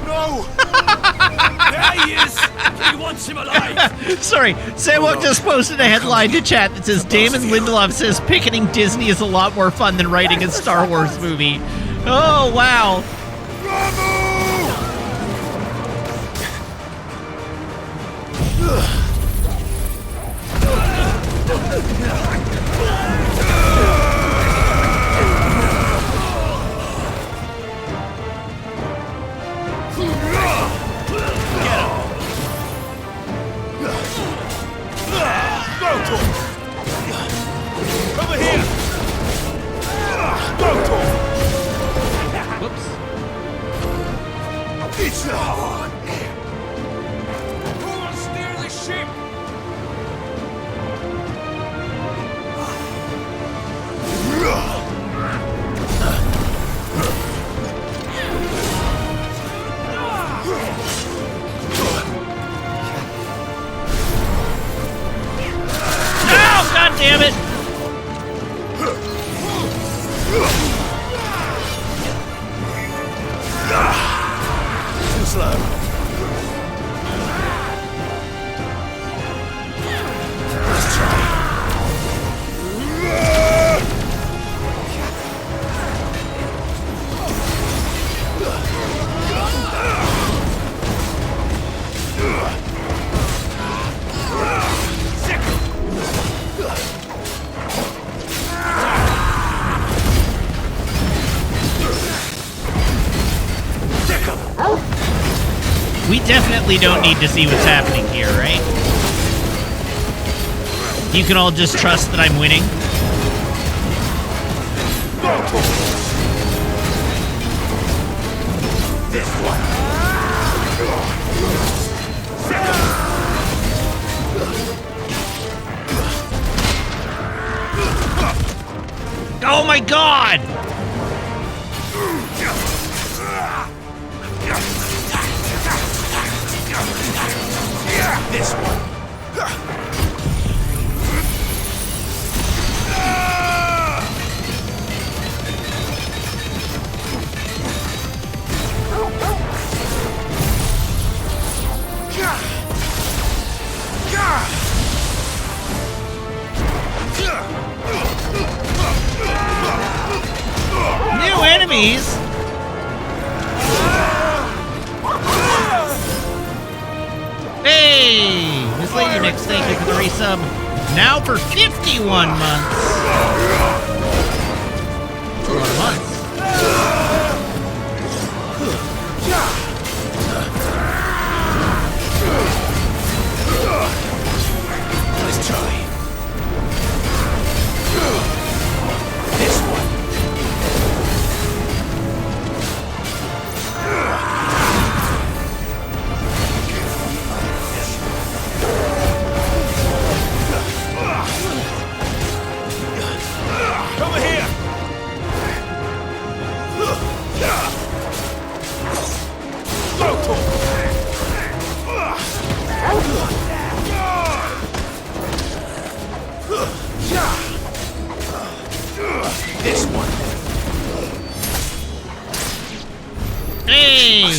No! There he is! He wants him alive! Sorry, Samwalk just posted a headline to chat that says Damon Lindelof says picketing Disney is a lot more fun than writing a Star Wars movie. Oh, wow. Over here! Whoops. It's on! Who will steer the ship? Oh, God damn it! Too slow. Let's try. We definitely don't need to see what's happening here, right? You can all just trust that I'm winning. This one. Oh my God! This one. New enemies? Hey! Miss Lady Mix, thank you for the resub. Now for 51 months. That's a lot of months. Let's try. This one.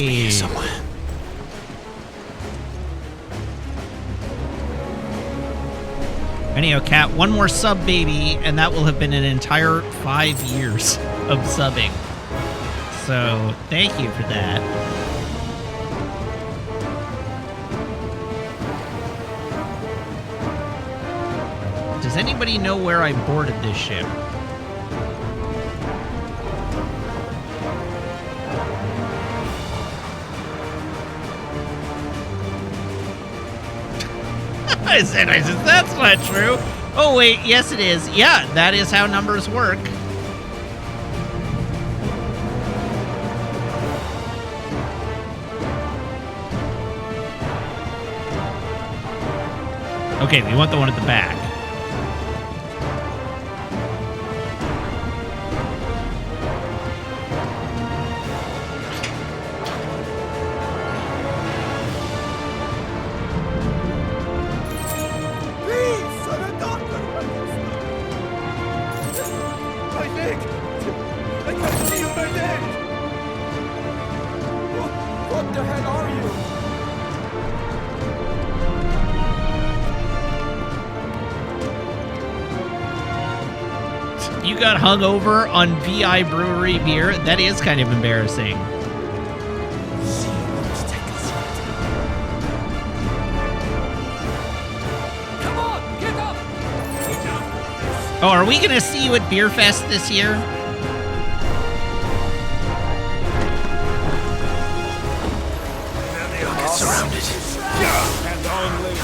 Must be here somewhere. Anyhow, Cat, one more sub baby, and that will have been an entire 5 years of subbing. So, thank you for that. Does anybody know where I boarded this ship? I said, that's not true. Oh, wait, yes, it is. Yeah, that is how numbers work. Okay, we want the one at the back. What the hell are you? You got hung over on VI Brewery beer? That is kind of embarrassing. Come on, get up! Oh, are we going to see you at Beer Fest this year? Surrounded. And only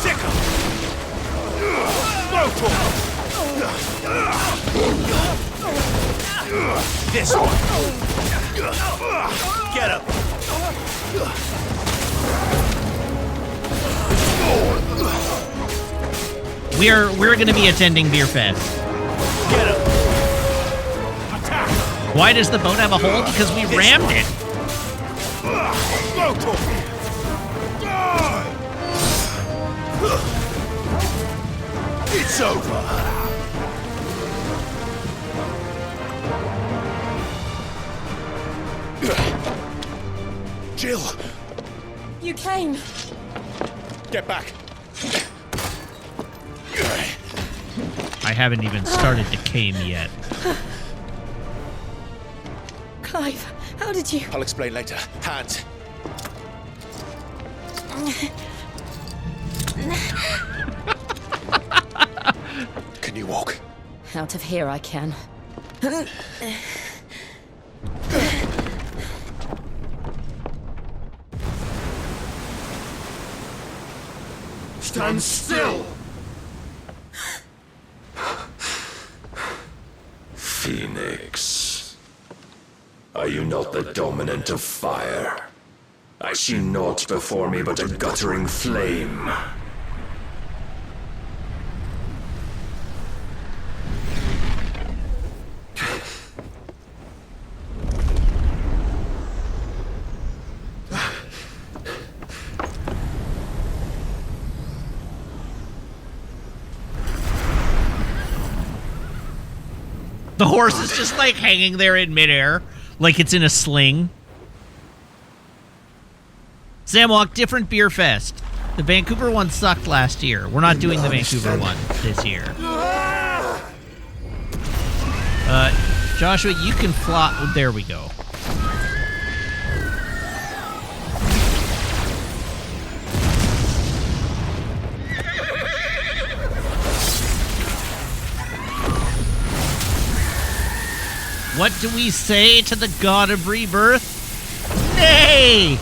Sickle! This one! Get up! We're going to be attending Beer Fest. Get up! Why does the boat have a hole? Because we rammed it. It's over. Jill! You came. Get back! I haven't even started to came yet. Clive, how did you... I'll explain later. Hands. Can you walk? Out of here I can. Stand still! Phoenix, are you not the dominant of fire? I see naught before me but a guttering flame. The horse is just like hanging there in midair, like it's in a sling. Samwalk, different Beer Fest. The Vancouver one sucked last year. We're not doing the Vancouver one this year. Joshua, you can fly. There we go. What do we say to the god of rebirth? Nay!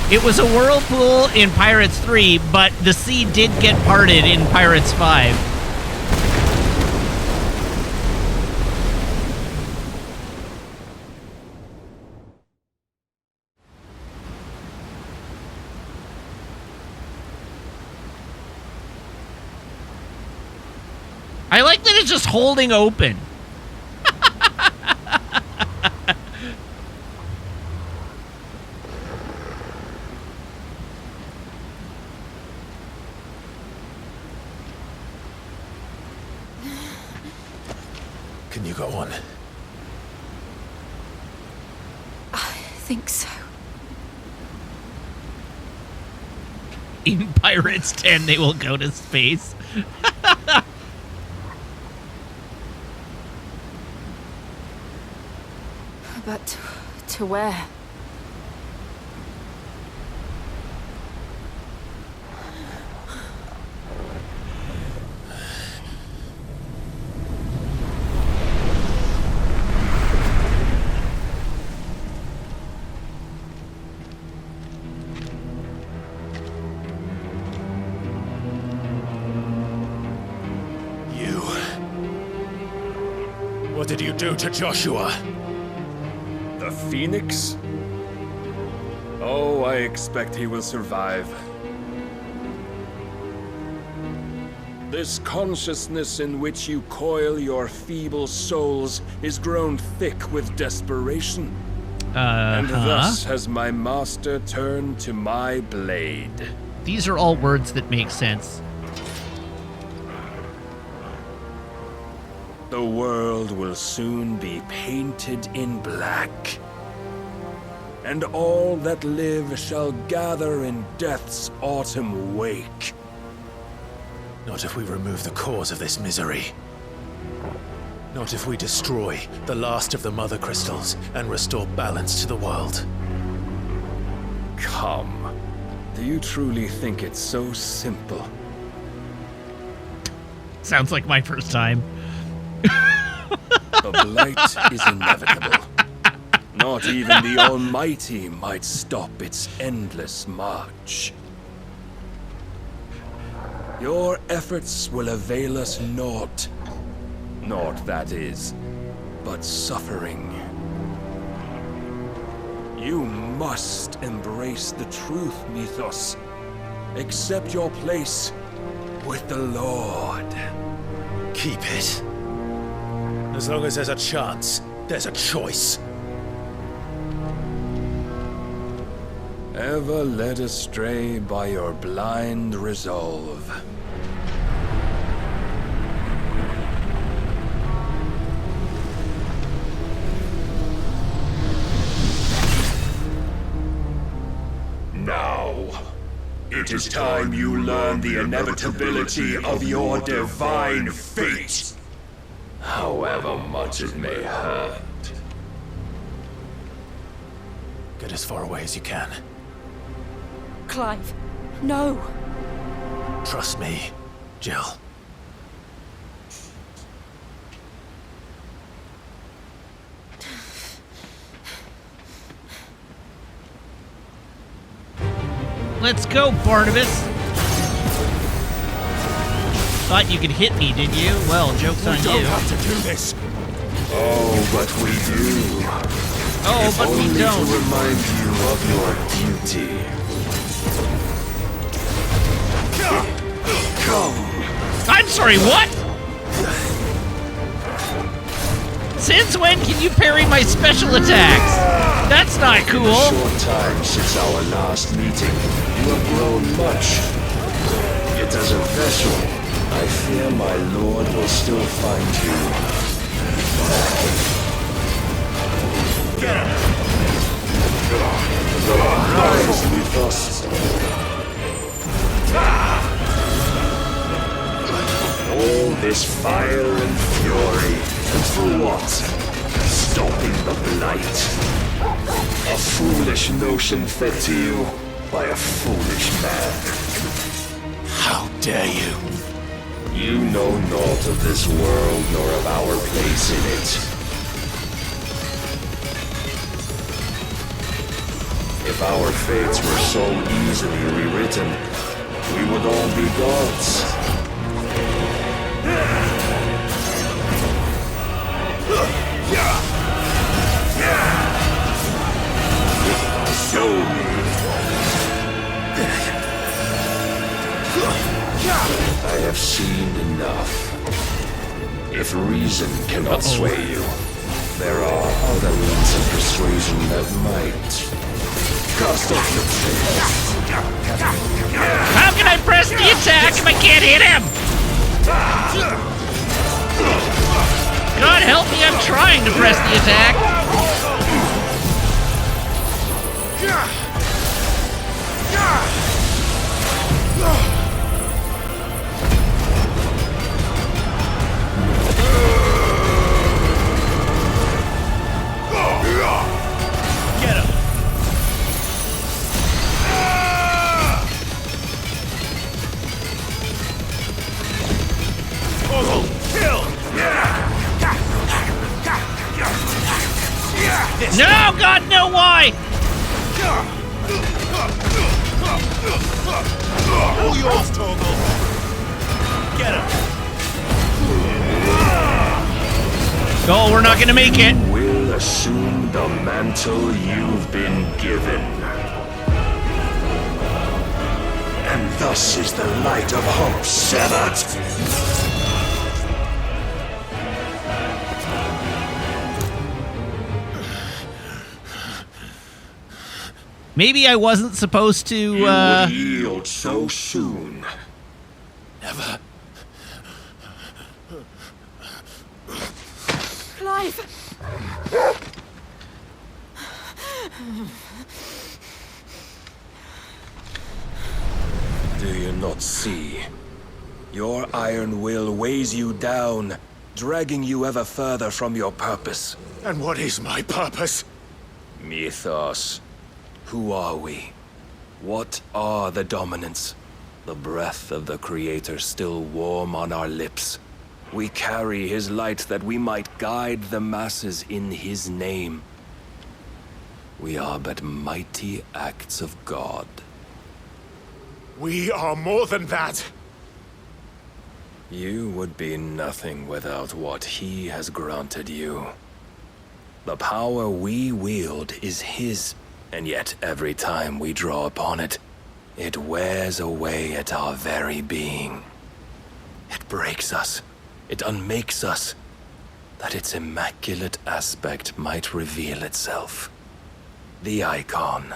It was a whirlpool in Pirates 3, but the sea did get parted in Pirates 5. I like that it's just holding open. Can you go on? I think so. In Pirates 10, they will go to space. But to where? What did you do to Joshua? The Phoenix? Oh, I expect he will survive. This consciousness in which you coil your feeble souls is grown thick with desperation. And thus has my master turned to my blade. These are all words that make sense. The world will soon be painted in black. And all that live shall gather in death's autumn wake. Not if we remove the cause of this misery. Not if we destroy the last of the Mother Crystals and restore balance to the world. Come. Do you truly think it's so simple? Sounds like my first time. The blight is inevitable. Not even the Almighty might stop its endless march. Your efforts will avail us naught. Naught, that is, but suffering. You must embrace the truth, Mythos. Accept your place with the Lord. Keep it. As long as there's a chance, there's a choice. Ever led astray by your blind resolve. Now, it is time you learn the inevitability of your divine fate. However much it may hurt. Get as far away as you can. Clive, no. Trust me, Jill. Let's go, Barnabas. Thought you could hit me, did you? Well, joke's on you. We don't have to do this. Oh, but we do. Oh, but we don't. To remind you of your duty. Come. I'm sorry, what? Since when can you parry my special attacks? That's not cool. In a short time since our last meeting, you have grown much. Yet as a vessel, I fear my lord will still find you lacking. Rise with us. All this fire and fury, and for what? Stopping the blight. A foolish notion fed to you by a foolish man. How dare you? You know naught of this world nor of our place in it. If our fates were so easily rewritten, we would all be gods. Show me. I have seen enough. If reason cannot sway you, there are other means of persuasion that might. Cast off your chains. How can I press the attack if I can't hit him? God help me, I'm trying to press the attack. Get him. Kill. No, God, no, why? All yours, Torgal. Get him. Oh, we're not gonna make it. You will assume the mantle you've been given. And thus is the light of hope severed. Maybe I wasn't supposed to, You would yield so soon. Never. Clive! Do you not see? Your iron will weighs you down, dragging you ever further from your purpose. And what is my purpose? Mythos. Who are we? What are the dominants? The breath of the Creator still warm on our lips. We carry his light that we might guide the masses in his name. We are but mighty acts of God. We are more than that. You would be nothing without what he has granted you. The power we wield is his, and yet every time we draw upon it, it wears away at our very being. It breaks us. It unmakes us, that its immaculate aspect might reveal itself. The icon.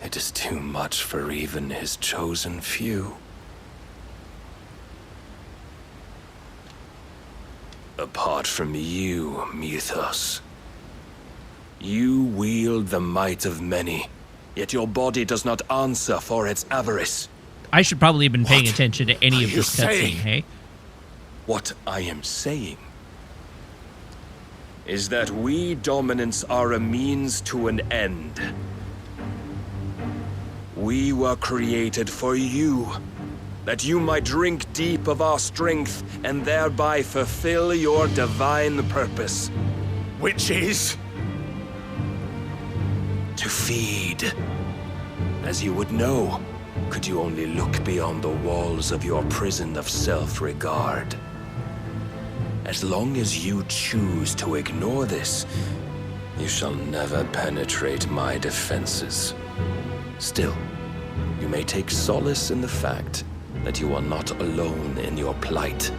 It is too much for even his chosen few. Apart from you, Mythos, you wield the might of many, yet your body does not answer for its avarice. I should probably have been paying attention to any of this cutscene, hey? What I am saying is that we dominants are a means to an end. We were created for you, that you might drink deep of our strength and thereby fulfill your divine purpose. Which is? To feed. As you would know, could you only look beyond the walls of your prison of self-regard. As long as you choose to ignore this, you shall never penetrate my defenses. Still, you may take solace in the fact that you are not alone in your plight.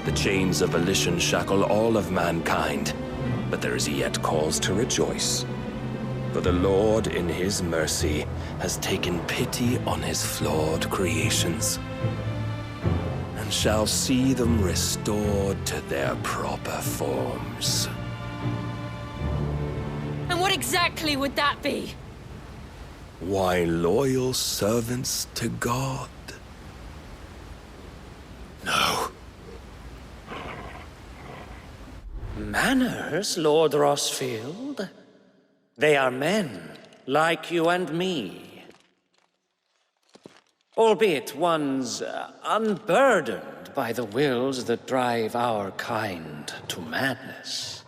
The chains of volition shackle all of mankind, but there is yet cause to rejoice. For the Lord, in his mercy, has taken pity on his flawed creations, and shall see them restored to their proper forms. And what exactly would that be? Why, loyal servants to God. No. Manners, Lord Rossfield? They are men, like you and me. Albeit ones unburdened by the wills that drive our kind to madness.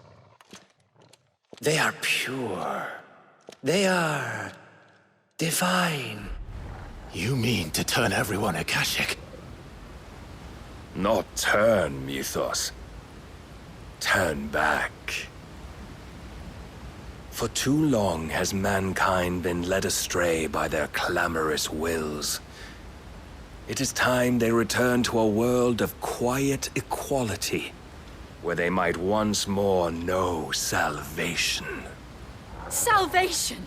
They are pure. They are divine. You mean to turn everyone Akashic? Not turn, Mythos. Turn back. For too long has mankind been led astray by their clamorous wills. It is time they return to a world of quiet equality, where they might once more know salvation. Salvation!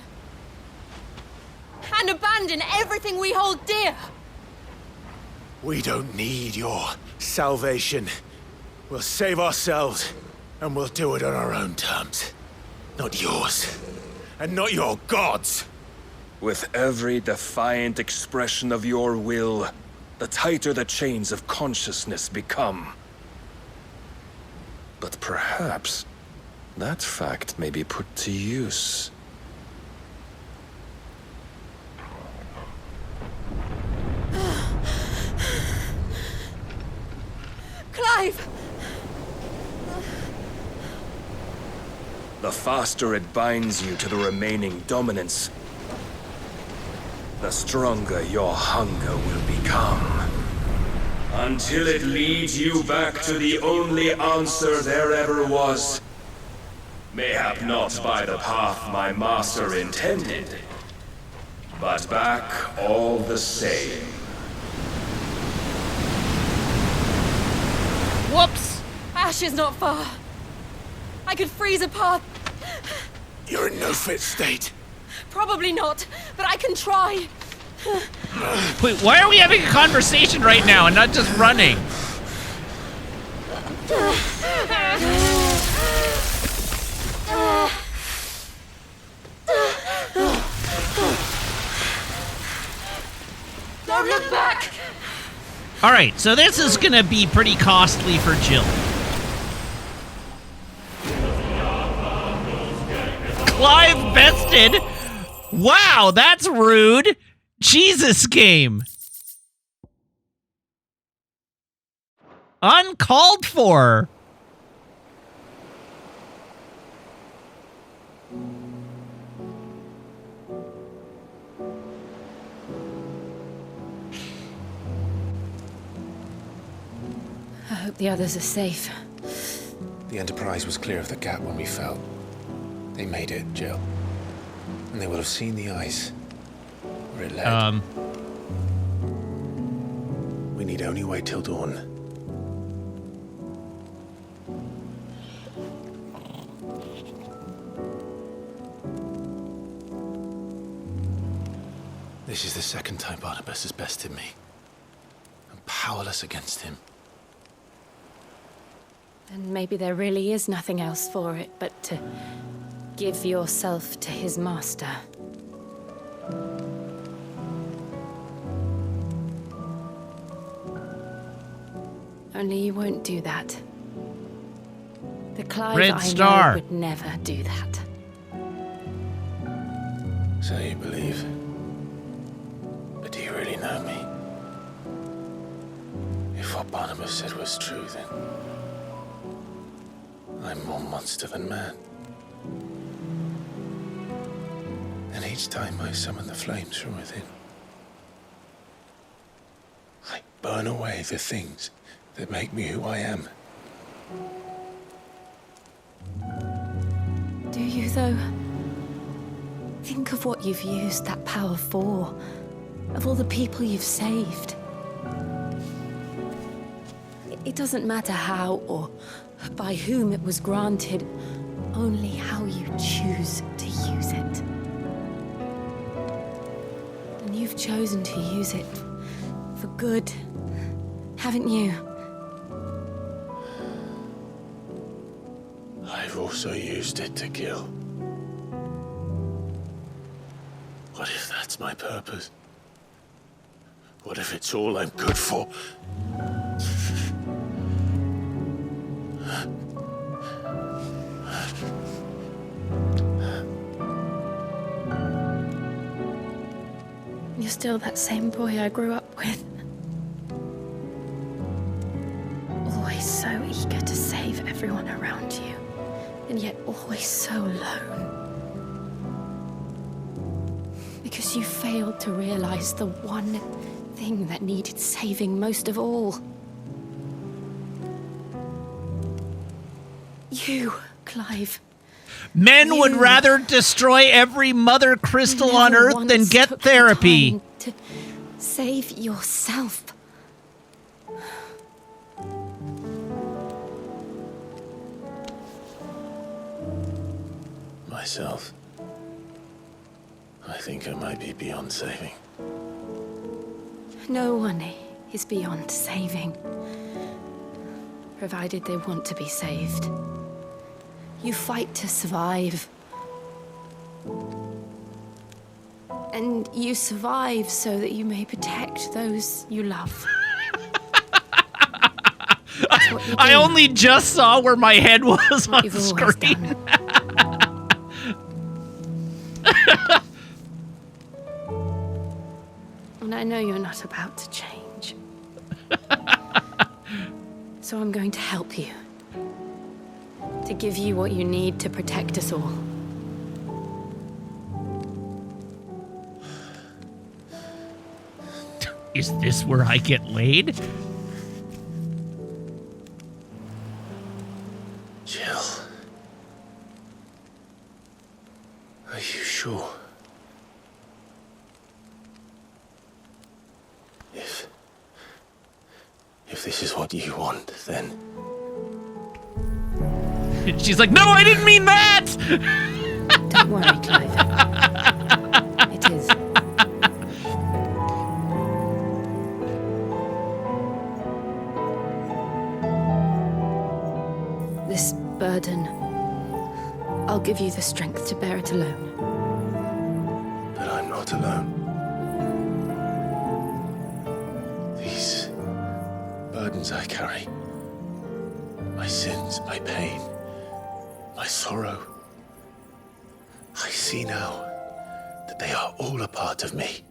And abandon everything we hold dear! We don't need your salvation. We'll save ourselves, and we'll do it on our own terms. Not yours. And not your gods. With every defiant expression of your will, the tighter the chains of consciousness become. But perhaps that fact may be put to use. Clive! The faster it binds you to the remaining dominance, the stronger your hunger will become. Until it leads you back to the only answer there ever was. Mayhap not by the path my master intended, but back all the same. Whoops! Ash is not far. I could freeze a path. You're in no fit state. Probably not, but I can try. Wait, why are we having a conversation right now and not just running? Don't look back! All right, so this is going to be pretty costly for Jill. Clive bested? Wow, that's rude. Jesus game. Uncalled for. I hope the others are safe. The Enterprise was clear of the gap when we fell. They made it, Jill. And they will have seen the ice. Where it led. We need only wait till dawn. This is the second time Barnabas has bested me. I'm powerless against him. And maybe there really is nothing else for it but to give yourself to his master. Only you won't do that. The Clive Red I Star. know would never do that. So you believe? But do you really know me? If what Barnabas said was true, then I'm more monster than man. And each time I summon the flames from within, I burn away the things that make me who I am. Do you, though? Think of what you've used that power for, of all the people you've saved. It doesn't matter how or by whom it was granted, only how you choose to use it. And you've chosen to use it for good, haven't you? I've also used it to kill. What if that's my purpose? What if it's all I'm good for? You're still that same boy I grew up with. Always so eager to save everyone around you, and yet always so alone. Because you failed to realize the one thing that needed saving most of all. You, Clive. Men would rather destroy every mother crystal on Earth than get therapy. To Save yourself. Myself. I think I might be beyond saving. No one is beyond saving. Provided they want to be saved. You fight to survive. And you survive so that you may protect those you love. I only just saw where my head was on You've always screen. And I know you're not about to change. So I'm going to help you. To give you what you need to protect us all. Is this where I get laid? Jill. Are you sure? If this is what you want, then... She's like, no, I didn't mean that! Don't worry, Clive. It is. This burden, I'll give you the strength to bear it alone. But I'm not alone. These burdens I carry, my sins, my pain, my sorrow, I see now that they are all a part of me.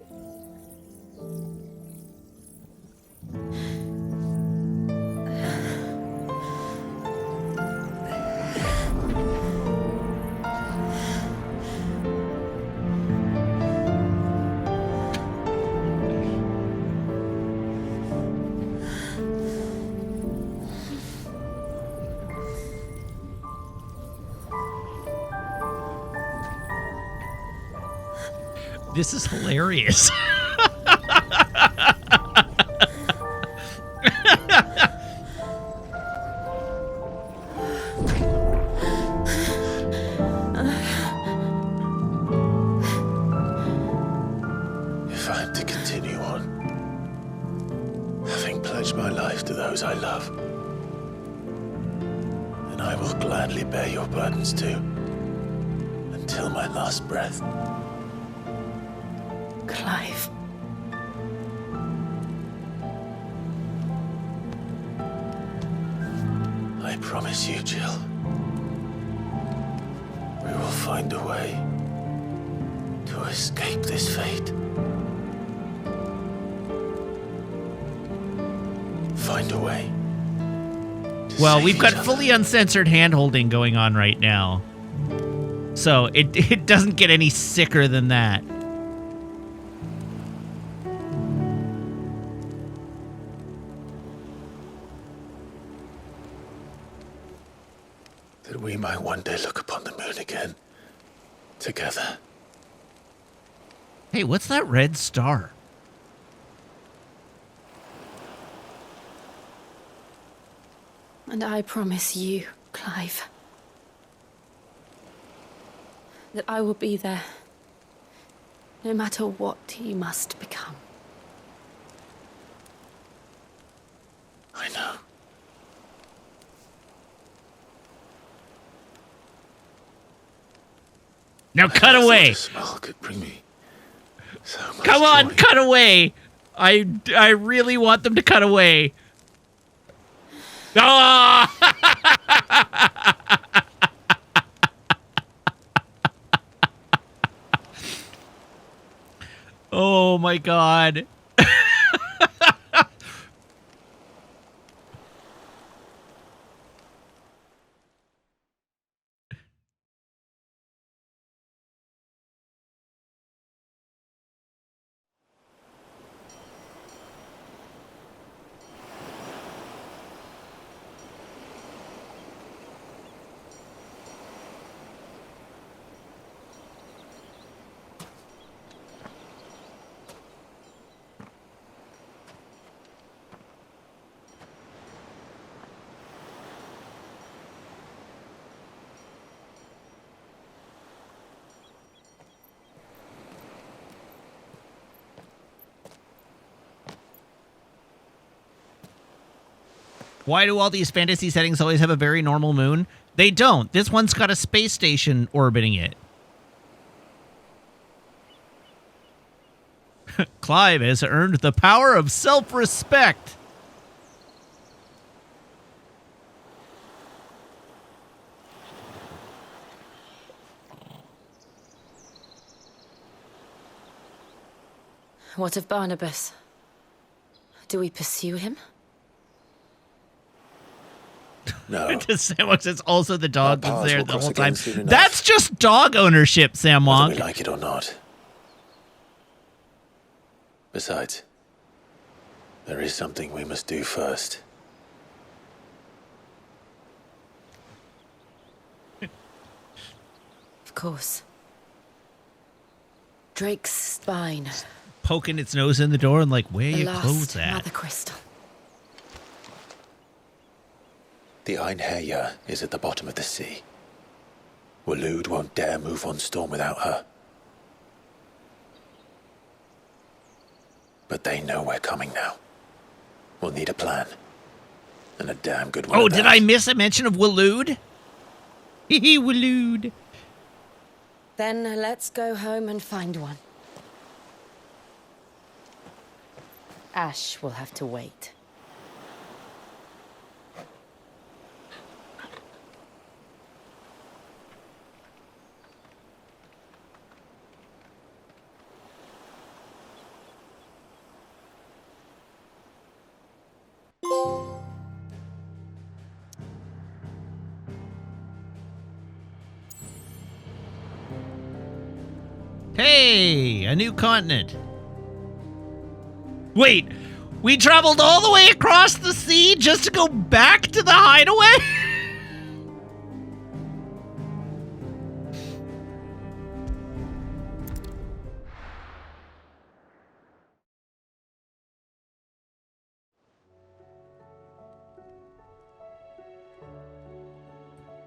This is hilarious. If I'm to continue on, having pledged my life to those I love, then I will gladly bear your burdens too, until my last breath. Clive. I promise you, Jill, we will find a way to escape this fate. Find a way. Well, we've got fully uncensored hand-holding going on right now. So it doesn't get any sicker than that. That we might one day look upon the moon again, together. Hey, what's that red star? And I promise you, Clive, that I will be there, no matter what you must become. I know. Now cut away. The smell could bring me so much Come on, joy. cut away. I really want them to cut away. Ah! Oh my god. Why do all these fantasy settings always have a very normal moon? They don't. This one's got a space station orbiting it. Clive has earned the power of self-respect. What of Barnabas? Do we pursue him? No. Samwong says also the dog was there will the cross whole again time. soon enough. That's just dog ownership, Whether Samwong. we like it or not. Besides, there is something we must do first. Of course. Drake's spine. Poking its nose in the door and like, where The you lost close that? Mother Crystal. The Einherja is at the bottom of the sea. Waloed won't dare move on Storm without her. But they know we're coming now. We'll need a plan. And a damn good one. Oh, at did that. I miss a mention of Waloed? Hee Waloed. Then let's go home and find one. Ash will have to wait. Hey, a new continent. Wait, we traveled all the way across the sea just to go back to the hideaway?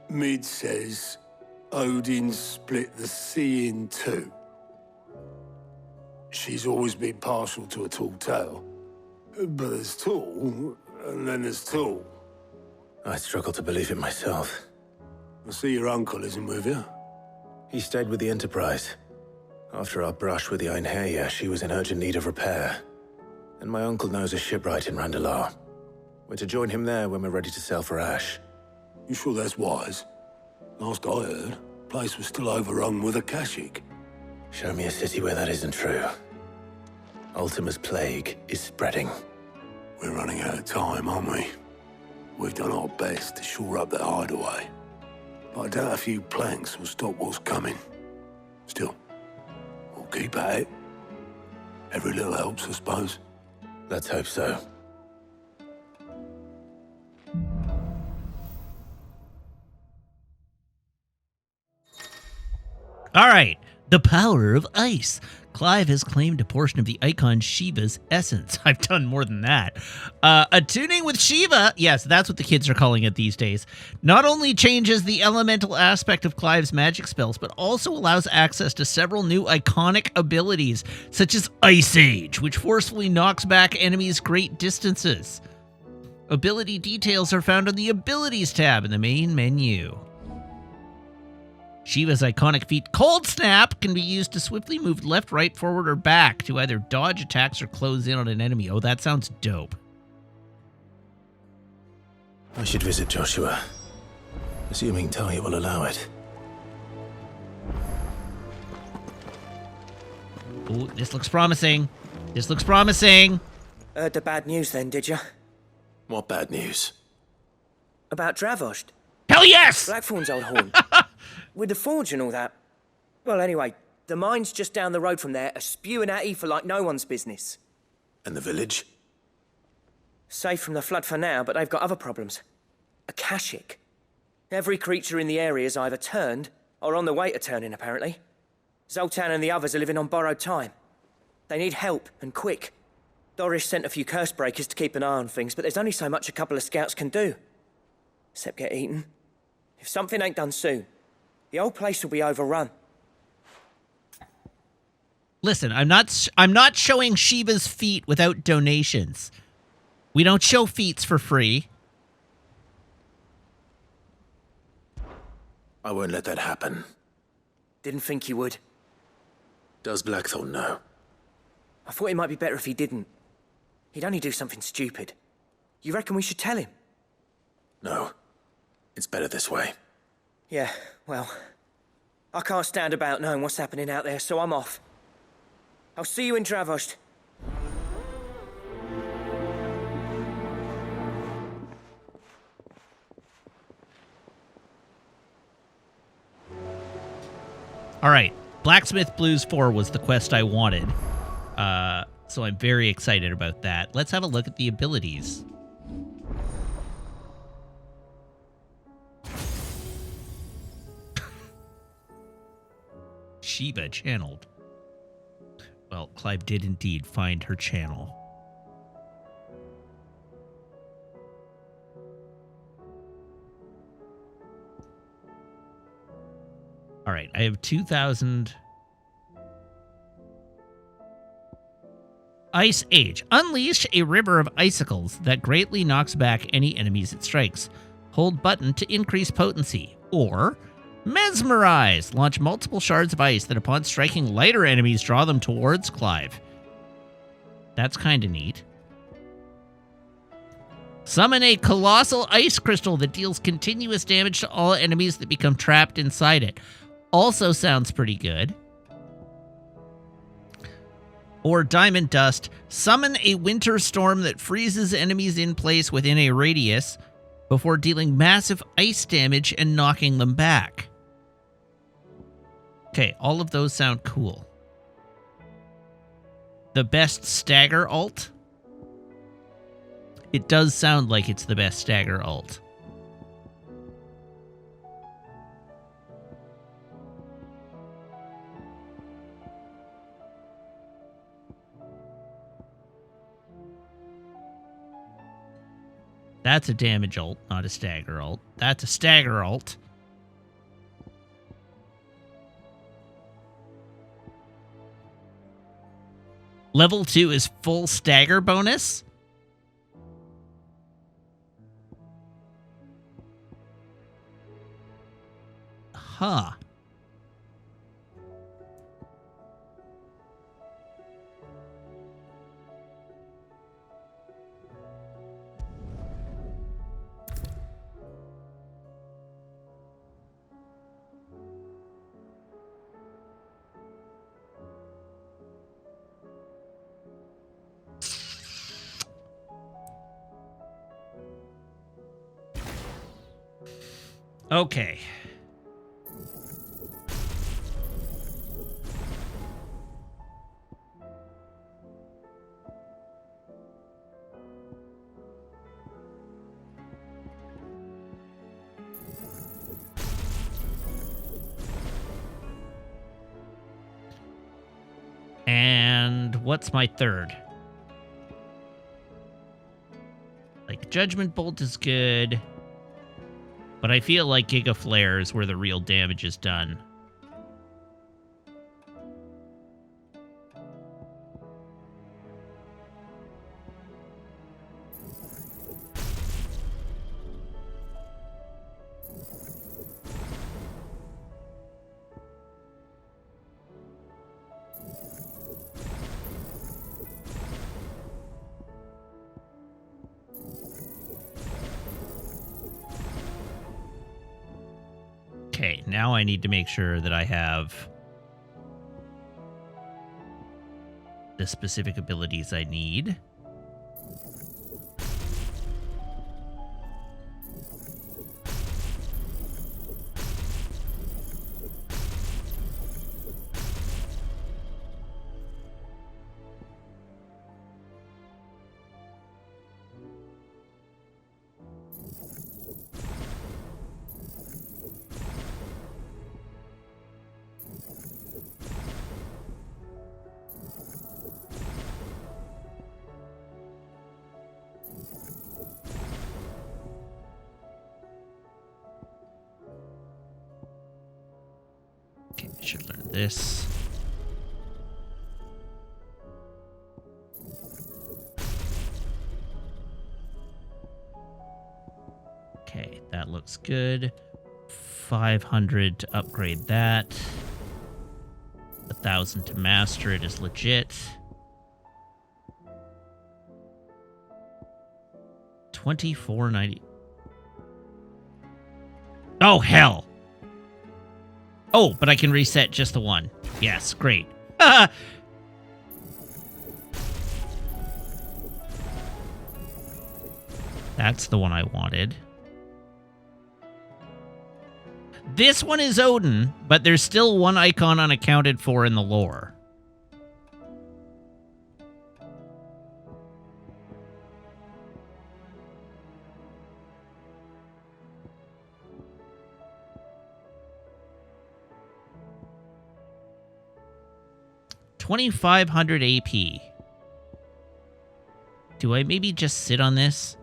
Mid says Odin split the sea in two. She's always been partial to a tall tale. But there's tall, and then there's tall. I struggle to believe it myself. I see your uncle isn't with you. He stayed with the Enterprise. After our brush with the Einherja, she was in urgent need of repair. And my uncle knows a shipwright in Randalar. We're to join him there when we're ready to sail for Ash. You sure that's wise? Last I heard, the place was still overrun with Akashic. Show me a city where that isn't true. Ultima's plague is spreading. We're running out of time, aren't we? We've done our best to shore up that hideaway. But I doubt a few planks will stop what's coming. Still, we'll keep at it. Every little helps, I suppose. Let's hope so. All right, the power of ice. Clive has claimed a portion of the icon Shiva's essence. I've done more than that. Attuning with Shiva, yes, that's what the kids are calling it these days, not only changes the elemental aspect of Clive's magic spells, but also allows access to several new iconic abilities, such as Ice Age, which forcefully knocks back enemies great distances. Ability details are found on the Abilities tab in the main menu. Shiva's iconic feat, Cold Snap, can be used to swiftly move left, right, forward, or back to either dodge attacks or close in on an enemy. Oh, that sounds dope. I should visit Joshua, assuming Talia will allow it. Oh, this looks promising. This looks promising. Heard the bad news then, did you? What bad news? About Dravost. Hell yes! Blackthorn's old horn. With the forge and all that. Well, anyway, the mines just down the road from there are spewing out ether like no one's business. And the village? Safe from the flood for now, but they've got other problems. Akashic. Every creature in the area is either turned or on the way to turning, apparently. Zoltan and the others are living on borrowed time. They need help, and quick. Doris sent a few curse breakers to keep an eye on things, but there's only so much a couple of scouts can do. Except get eaten. If something ain't done soon, the whole place will be overrun. Listen, I'm not showing Shiva's feet without donations. We don't show feats for free. I won't let that happen. Didn't think you would. Does Blackthorn know? I thought it might be better if he didn't. He'd only do something stupid. You reckon we should tell him? No. It's better this way. Yeah, well, I can't stand about knowing what's happening out there, so I'm off. I'll see you in Dravost. All right, Blacksmith Blues 4 was the quest I wanted, so I'm very excited about that. Let's have a look at the abilities. Shiva channeled. Well, Clive did indeed find her channel. All right, I have 2,000. Ice Age. Unleash a river of icicles that greatly knocks back any enemies it strikes. Hold button to increase potency. Or Mesmerize. Launch multiple shards of ice that upon striking lighter enemies draw them towards Clive. That's kind of neat. Summon a colossal ice crystal that deals continuous damage to all enemies that become trapped inside it. Also sounds pretty good. Or Diamond Dust. Summon a winter storm that freezes enemies in place within a radius before dealing massive ice damage and knocking them back. Okay, all of those sound cool. The best stagger ult? It does sound like it's the best stagger ult. That's a damage ult, not a stagger ult. That's a stagger ult. Level 2 is full stagger bonus. Huh. Okay. And what's my third? Like, Judgment Bolt is good. But I feel like Giga Flare is where the real damage is done. Okay, now I need to make sure that I have the specific abilities I need. Okay, I should learn this. Okay, that looks good. 2,500 to upgrade that. 1,000 to master it is legit. 2490. Oh, hell. Oh, but I can reset just the one. Yes, great. That's the one I wanted. This one is Odin, but there's still one icon unaccounted for in the lore. $2,500 AP. Do I maybe just sit on this?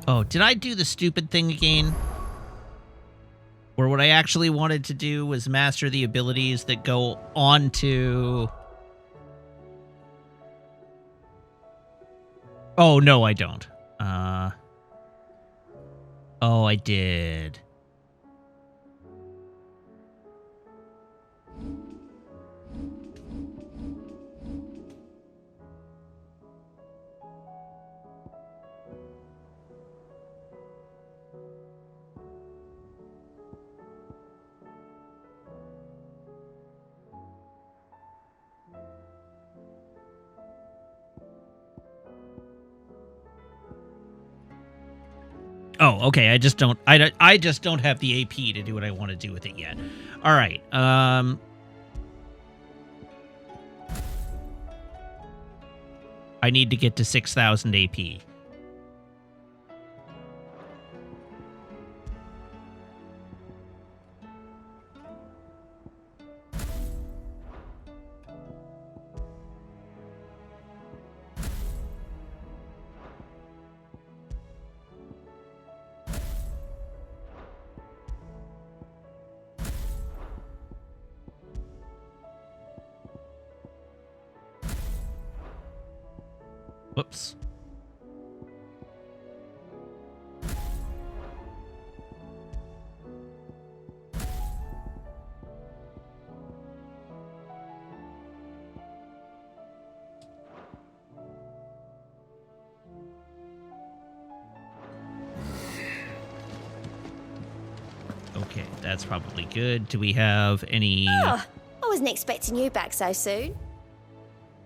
Oh, did I do the stupid thing again? Or what I actually wanted to do was master the abilities that go on to... Oh, no, I don't. Oh, I did. Oh, okay. I just don't have the AP to do what I want to do with it yet. All right. I need to get to 6,000 AP. Whoops. Okay, that's probably good. Do we have any... Oh, I wasn't expecting you back so soon.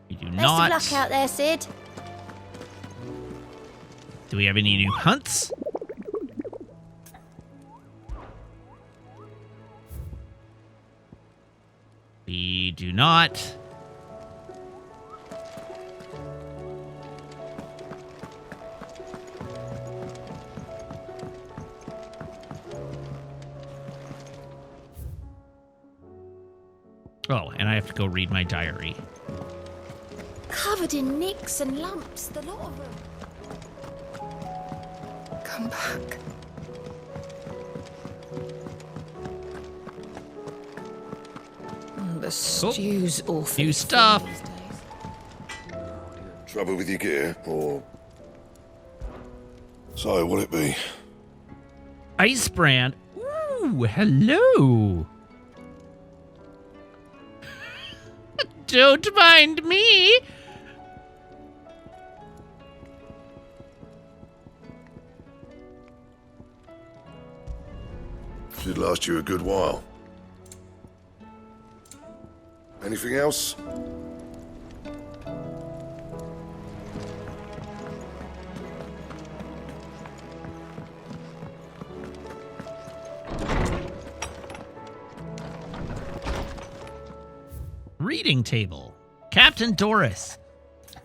We do Best not. of luck out there, Sid. Do we have any new hunts? We do not. Oh, and I have to go read my diary. Covered in nicks and lumps, the lot of them. Come back. The stew's awful. New stuff. Trouble with your gear, or... So, what'll it be? Ice brand. Ooh, hello. Don't mind me. Should last you a good while. Anything else? Reading table. Captain Doris.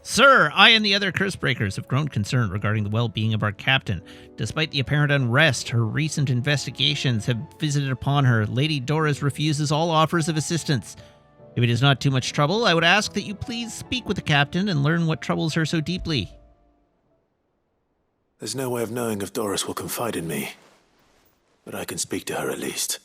Sir, I and the other Cursebreakers have grown concerned regarding the well-being of our captain. Despite the apparent unrest her recent investigations have visited upon her, Lady Doris refuses all offers of assistance. If it is not too much trouble, I would ask that you please speak with the captain and learn what troubles her so deeply. There's no way of knowing if Doris will confide in me, but I can speak to her at least.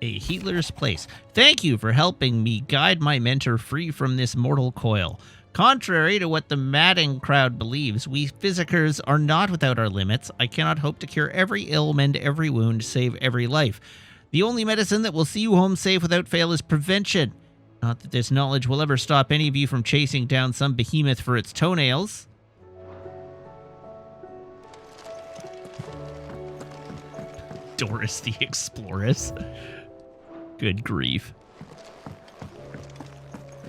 A healer's place. Thank you for helping me guide my mentor free from this mortal coil. Contrary to what the madding crowd believes, we physicers are not without our limits. I cannot hope to cure every ill, mend every wound, save every life. The only medicine that will see you home safe without fail is prevention. Not that this knowledge will ever stop any of you from chasing down some behemoth for its toenails. Doris the Explorers. Good grief.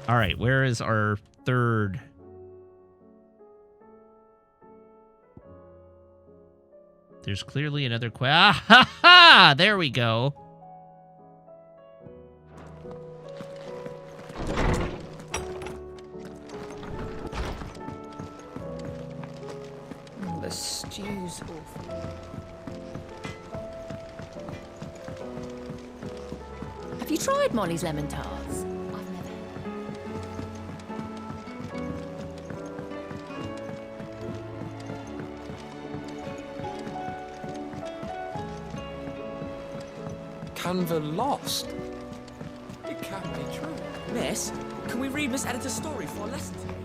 All right, where is our third? There's clearly another quest. Ah, ha, ha! There we go. The stew's awful. Have you tried Molly's lemon tarts? I've never. Canva lost? It can't be true. Miss, can we read Miss Editor's story for a lesson today?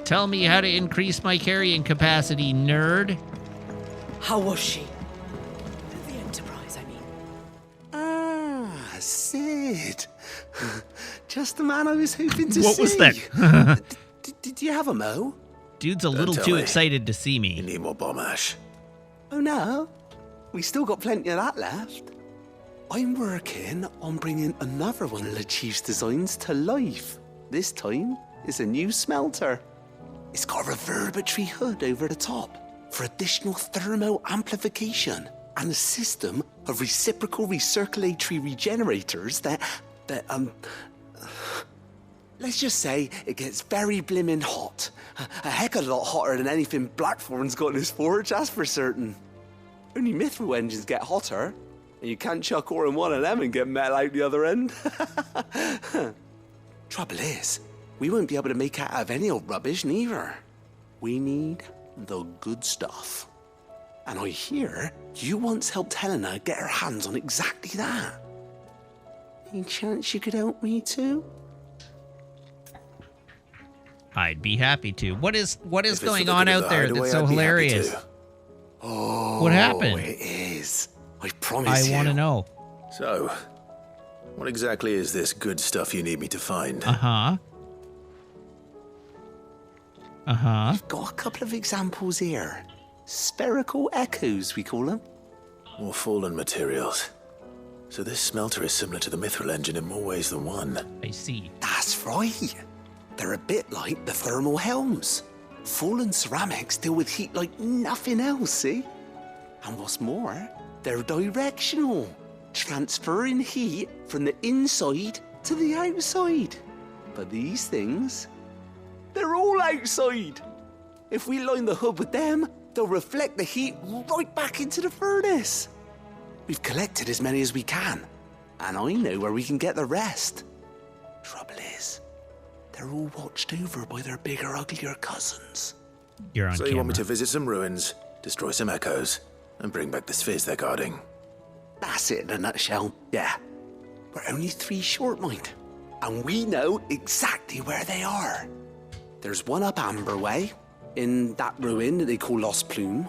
Tell me how to increase my carrying capacity, nerd. How was she? The Enterprise, I mean. Ah, Sid. Just the man I was hoping to see. What was that? Did you have a mo? Dude's a little too excited to see me. You need more bomb ash. Oh no, we still got plenty of that left. I'm working on bringing another one of the Chief's designs to life. This time, it's a new smelter. It's got a reverberatory hood over the top for additional thermo amplification and a system of reciprocal recirculatory regenerators that let's just say it gets very blimmin' hot. A heck of a lot hotter than anything Blackthorn's got in his forge, that's for certain. Only mithril engines get hotter, and you can't chuck ore in one of them and get metal out the other end. Trouble is, we won't be able to make it out of any old rubbish, neither. We need the good stuff. And I hear you once helped Helena get her hands on exactly that. Any chance you could help me too? I'd be happy to. What is going on out there that's so hilarious? Oh, what happened? It is. I promise I want to know. So, what exactly is this good stuff you need me to find? Uh-huh. We've got a couple of examples here. Spherical echoes, we call them. More fallen materials. So this smelter is similar to the mithril engine in more ways than one. I see. That's right. They're a bit like the thermal helms. Fallen ceramics deal with heat like nothing else, see? And what's more, they're directional, transferring heat from the inside to the outside. But these things, they're all outside. If we line the hood with them, they'll reflect the heat right back into the furnace. We've collected as many as we can, and I know where we can get the rest. Trouble is, they're all watched over by their bigger, uglier cousins. You're on So camera. you want me to visit some ruins, destroy some echoes, and bring back the spheres they're guarding? That's it in a nutshell, yeah. We're only 3 short, mind. And we know exactly where they are. There's one up Amber Way, in that ruin that they call Lost Plume,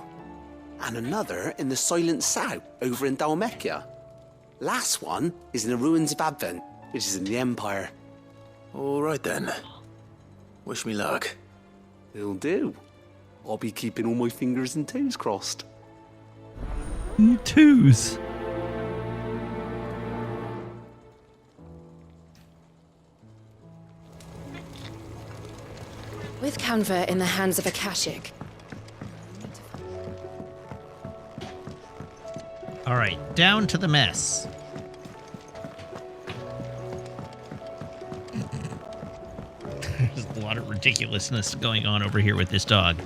and another in the Silent South, over in Dalmekia. Last one is in the ruins of Advent, which is in the Empire. All right then. Wish me luck. It'll do. I'll be keeping all my fingers and toes crossed. Twos. With Canva in the hands of Akashic, All right, down to the mess. There's a lot of ridiculousness going on over here with this dog.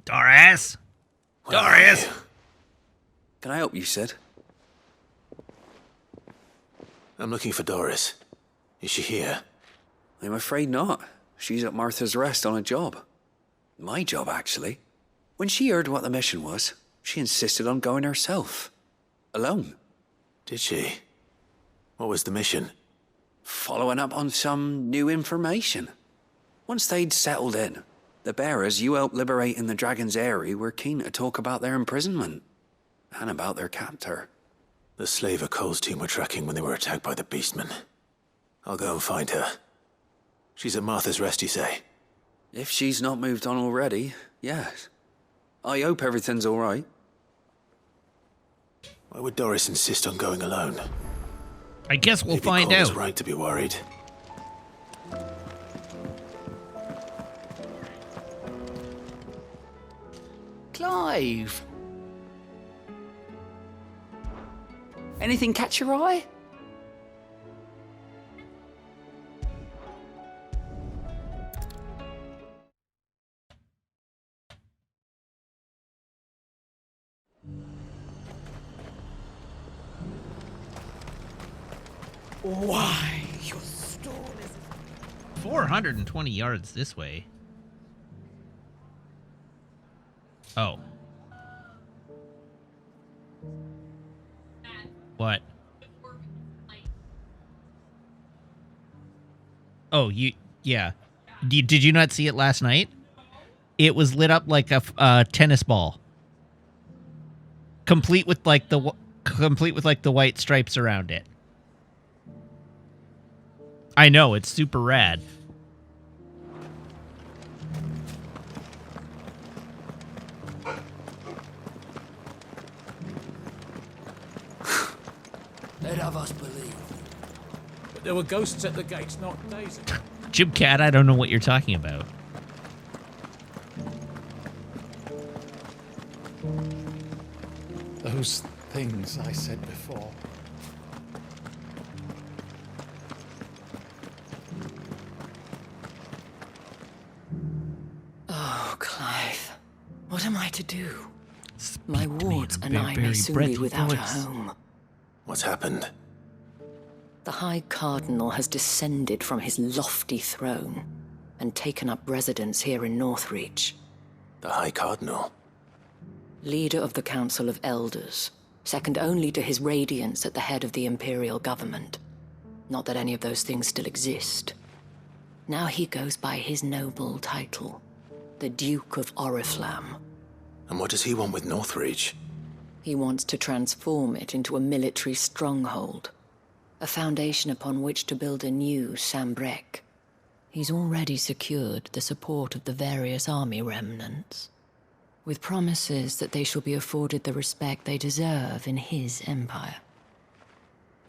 Doris! Doris! Can I help you, Sid? I'm looking for Doris. Is she here? I'm afraid not. She's at Martha's Rest on a job. My job, actually. When she heard what the mission was, she insisted on going herself. Alone. Did she? What was the mission? Following up on some new information. Once they'd settled in, the bearers you helped liberate in the Dragon's Eyrie were keen to talk about their imprisonment. And about their captor. The slaver Cole's team were tracking when they were attacked by the Beastmen. I'll go and find her. She's at Martha's Rest, you say? If she's not moved on already, yes. I hope everything's all right. Why would Doris insist on going alone? I guess we'll Maybe find Cole was out. right to be worried. Clive! Anything catch your eye? Why, your storm is... 420 yards this way. Oh. What? Oh, yeah. Did you not see it last night? It was lit up like a tennis ball. Complete with like the white stripes around it. I know, it's super rad. They'd have us believe. But there were ghosts at the gates, not Daisy. Jim Cat, I don't know what you're talking about. Those things I said before. Oh, Clive. What am I to do? My wards and I may soon be without a home. What's happened? The High Cardinal has descended from his lofty throne and taken up residence here in Northreach. The High Cardinal? Leader of the Council of Elders, second only to his Radiance at the head of the Imperial government. Not that any of those things still exist. Now he goes by his noble title, the Duke of Oriflamme. And what does he want with Northreach? He wants to transform it into a military stronghold, a foundation upon which to build a new Sambrec. He's already secured the support of the various army remnants, with promises that they shall be afforded the respect they deserve in his empire.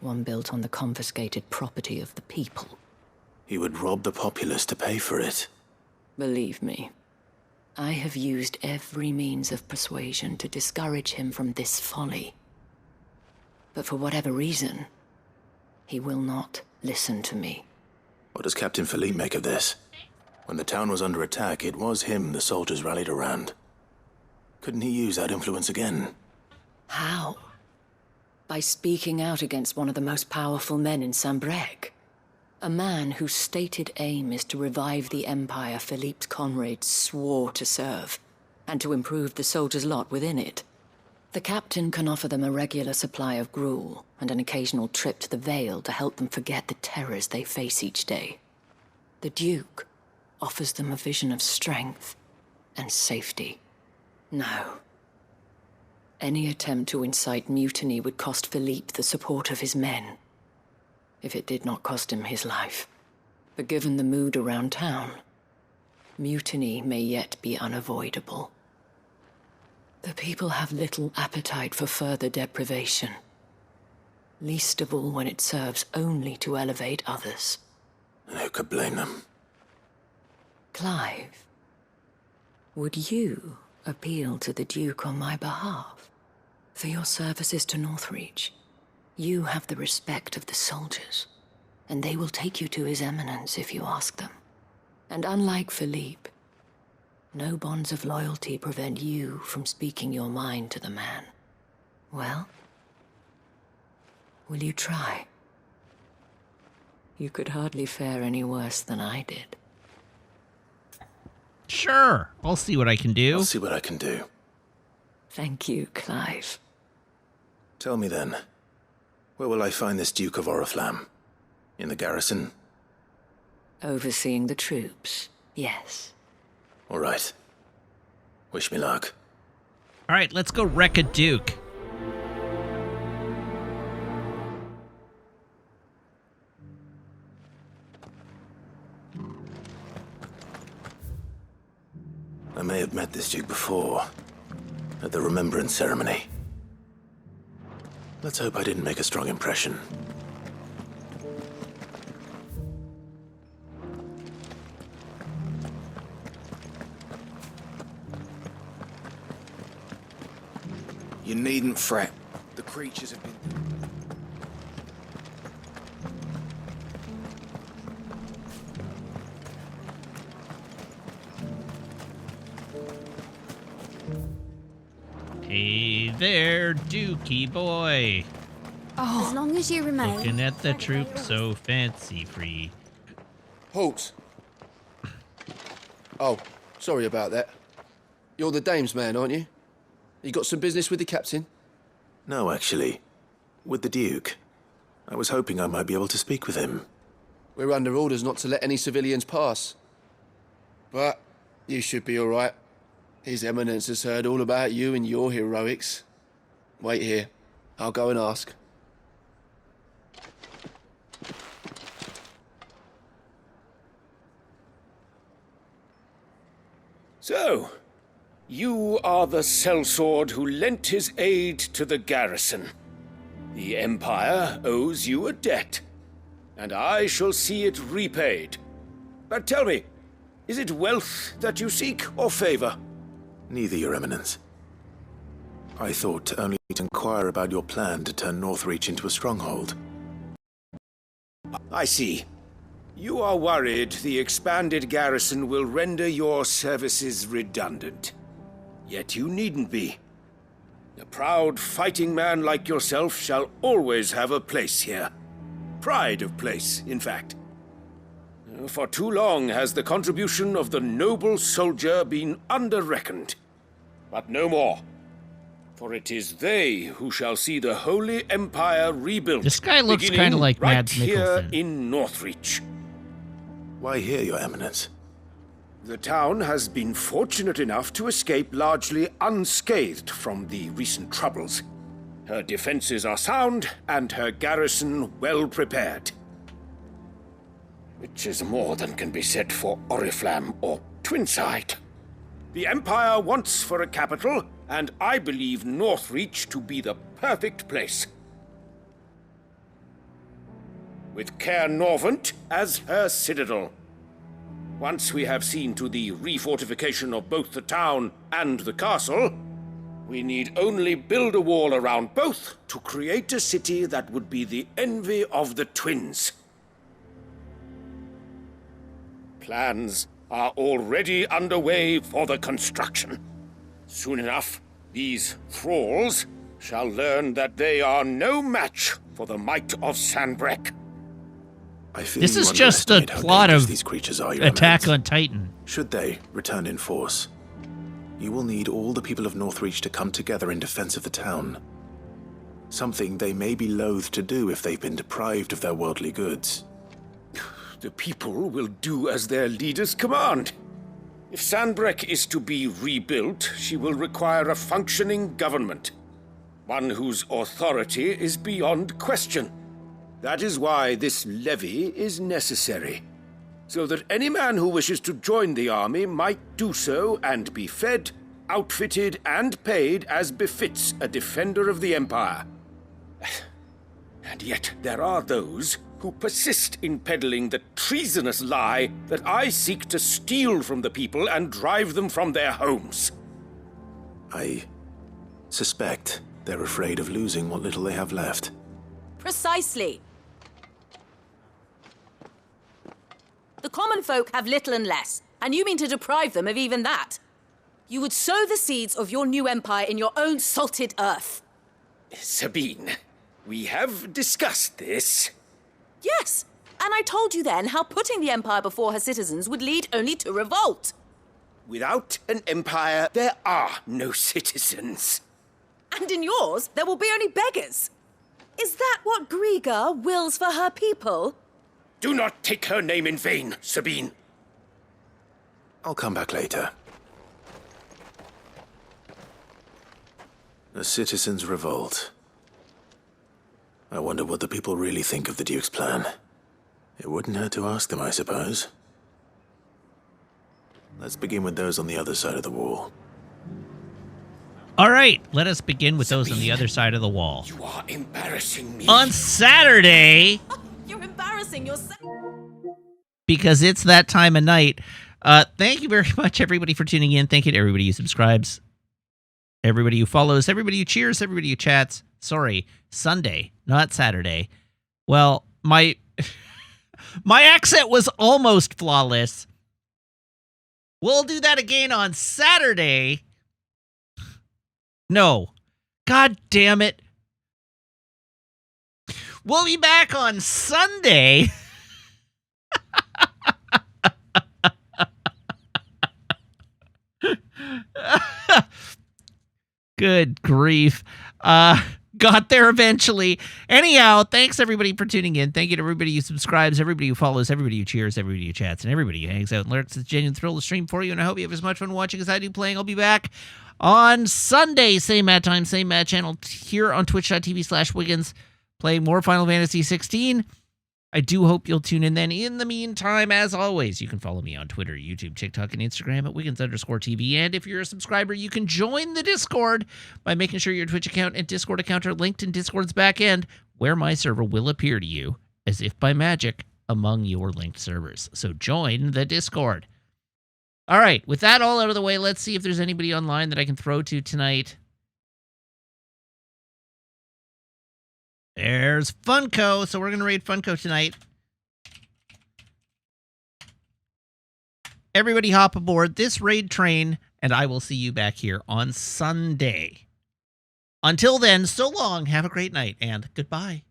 One built on the confiscated property of the people. He would rob the populace to pay for it. Believe me, I have used every means of persuasion to discourage him from this folly. But for whatever reason, he will not listen to me. What does Captain Philippe make of this? When the town was under attack, it was him the soldiers rallied around. Couldn't he use that influence again? How? By speaking out against one of the most powerful men in Sambrec. A man whose stated aim is to revive the empire Philippe's comrades swore to serve, and to improve the soldiers' lot within it. The captain can offer them a regular supply of gruel, and an occasional trip to the Vale to help them forget the terrors they face each day. The Duke offers them a vision of strength and safety. No. Any attempt to incite mutiny would cost Philippe the support of his men, if it did not cost him his life. But given the mood around town, mutiny may yet be unavoidable. The people have little appetite for further deprivation. least of all when it serves only to elevate others. And who could blame them? Clive, would you appeal to the Duke on my behalf? For your services to Northreach, you have the respect of the soldiers, and they will take you to His Eminence if you ask them. And unlike Philippe, no bonds of loyalty prevent you from speaking your mind to the man. Well, will you try? You could hardly fare any worse than I did. Sure, I'll see what I can do. I'll see what I can do. Thank you, Clive. Tell me then, where will I find this Duke of Oriflamme? In the garrison? Overseeing the troops, yes. All right. Wish me luck. All right, let's go wreck a Duke. I may have met this Duke before, at the Remembrance Ceremony. Let's hope I didn't make a strong impression. You needn't fret. The creatures have been... Hey there, Dookie boy. As long as you remain. Looking at the troops so fancy-free. Halt. Oh, sorry about that. You're the dame's man, aren't you? You got some business with the captain? No, actually. With the Duke. I was hoping I might be able to speak with him. We're under orders not to let any civilians pass. But you should be all right. His Eminence has heard all about you and your heroics. Wait here. I'll go and ask. So, you are the sellsword who lent his aid to the garrison. The Empire owes you a debt, and I shall see it repaid. But tell me, is it wealth that you seek, or favor? Neither, Your Eminence. I thought only to inquire about your plan to turn Northreach into a stronghold. I see. You are worried the expanded garrison will render your services redundant. Yet you needn't be. A proud fighting man like yourself shall always have a place here. Pride of place, in fact. For too long has the contribution of the noble soldier been under-reckoned. But no more. For it is they who shall see the Holy Empire rebuilt. This guy looks kind of like right Mads here Mikkelsen. in Northreach. Why here, Your Eminence? The town has been fortunate enough to escape largely unscathed from the recent troubles. Her defenses are sound, and her garrison well prepared. Which is more than can be said for Oriflamme or Twinside. The Empire wants for a capital, and I believe Northreach to be the perfect place. With Caer Norvent as her citadel. Once we have seen to the refortification of both the town and the castle, we need only build a wall around both to create a city that would be the envy of the twins. Plans are already underway for the construction. Soon enough, these thralls shall learn that they are no match for the might of Sanbreque. I fear This you is just the underestimate how plot dangerous of these creatures are, Your Attack Eminence. on Titan. Should they return in force, you will need all the people of Northreach to come together in defense of the town. Something they may be loath to do if they've been deprived of their worldly goods. The people will do as their leaders command. If Sanbreque is to be rebuilt, she will require a functioning government. One whose authority is beyond question. That is why this levy is necessary. So that any man who wishes to join the army might do so and be fed, outfitted, and paid as befits a defender of the Empire. And yet there are those who persist in peddling the treasonous lie that I seek to steal from the people and drive them from their homes. I suspect they're afraid of losing what little they have left. Precisely. The common folk have little and less, and you mean to deprive them of even that. You would sow the seeds of your new empire in your own salted earth. Sabine, we have discussed this. Yes, and I told you then how putting the empire before her citizens would lead only to revolt. Without an empire, there are no citizens. And in yours, there will be only beggars. Is that what Griga wills for her people? Do not take her name in vain, Sabine. I'll come back later. A citizens' revolt. I wonder what the people really think of the Duke's plan. It wouldn't hurt to ask them, I suppose. Let's begin with those on the other side of the wall. All right, let us begin with those on the other side of the wall. You are embarrassing me. On Saturday, You're embarrassing yourself. because it's that time of night. Thank you very much, everybody, for tuning in. Thank you to everybody who subscribes, everybody who follows, everybody who cheers, everybody who chats. Sorry, Sunday, not Saturday. Well, my accent was almost flawless. We'll do that again on Saturday. No. God damn it. We'll be back on Sunday. Good grief. Got there eventually. Anyhow, thanks everybody for tuning in. Thank you to everybody who subscribes, everybody who follows, everybody who cheers, everybody who chats, and everybody who hangs out and lurks. It's a genuine thrill to stream for you, and I hope you have as much fun watching as I do playing. I'll be back on Sunday, same Matt time, same Matt channel, here on twitch.tv/Wiggins, playing more Final Fantasy 16. I do hope you'll tune in then. In the meantime, as always, you can follow me on Twitter, YouTube, TikTok, and Instagram at Wiggins_TV. And if you're a subscriber, you can join the Discord by making sure your Twitch account and Discord account are linked in Discord's back end, where my server will appear to you, as if by magic, among your linked servers. So join the Discord. All right, with that all out of the way, let's see if there's anybody online that I can throw to tonight. There's Funko, so we're going to raid Funko tonight. Everybody hop aboard this raid train, and I will see you back here on Sunday. Until then, so long, have a great night, and goodbye.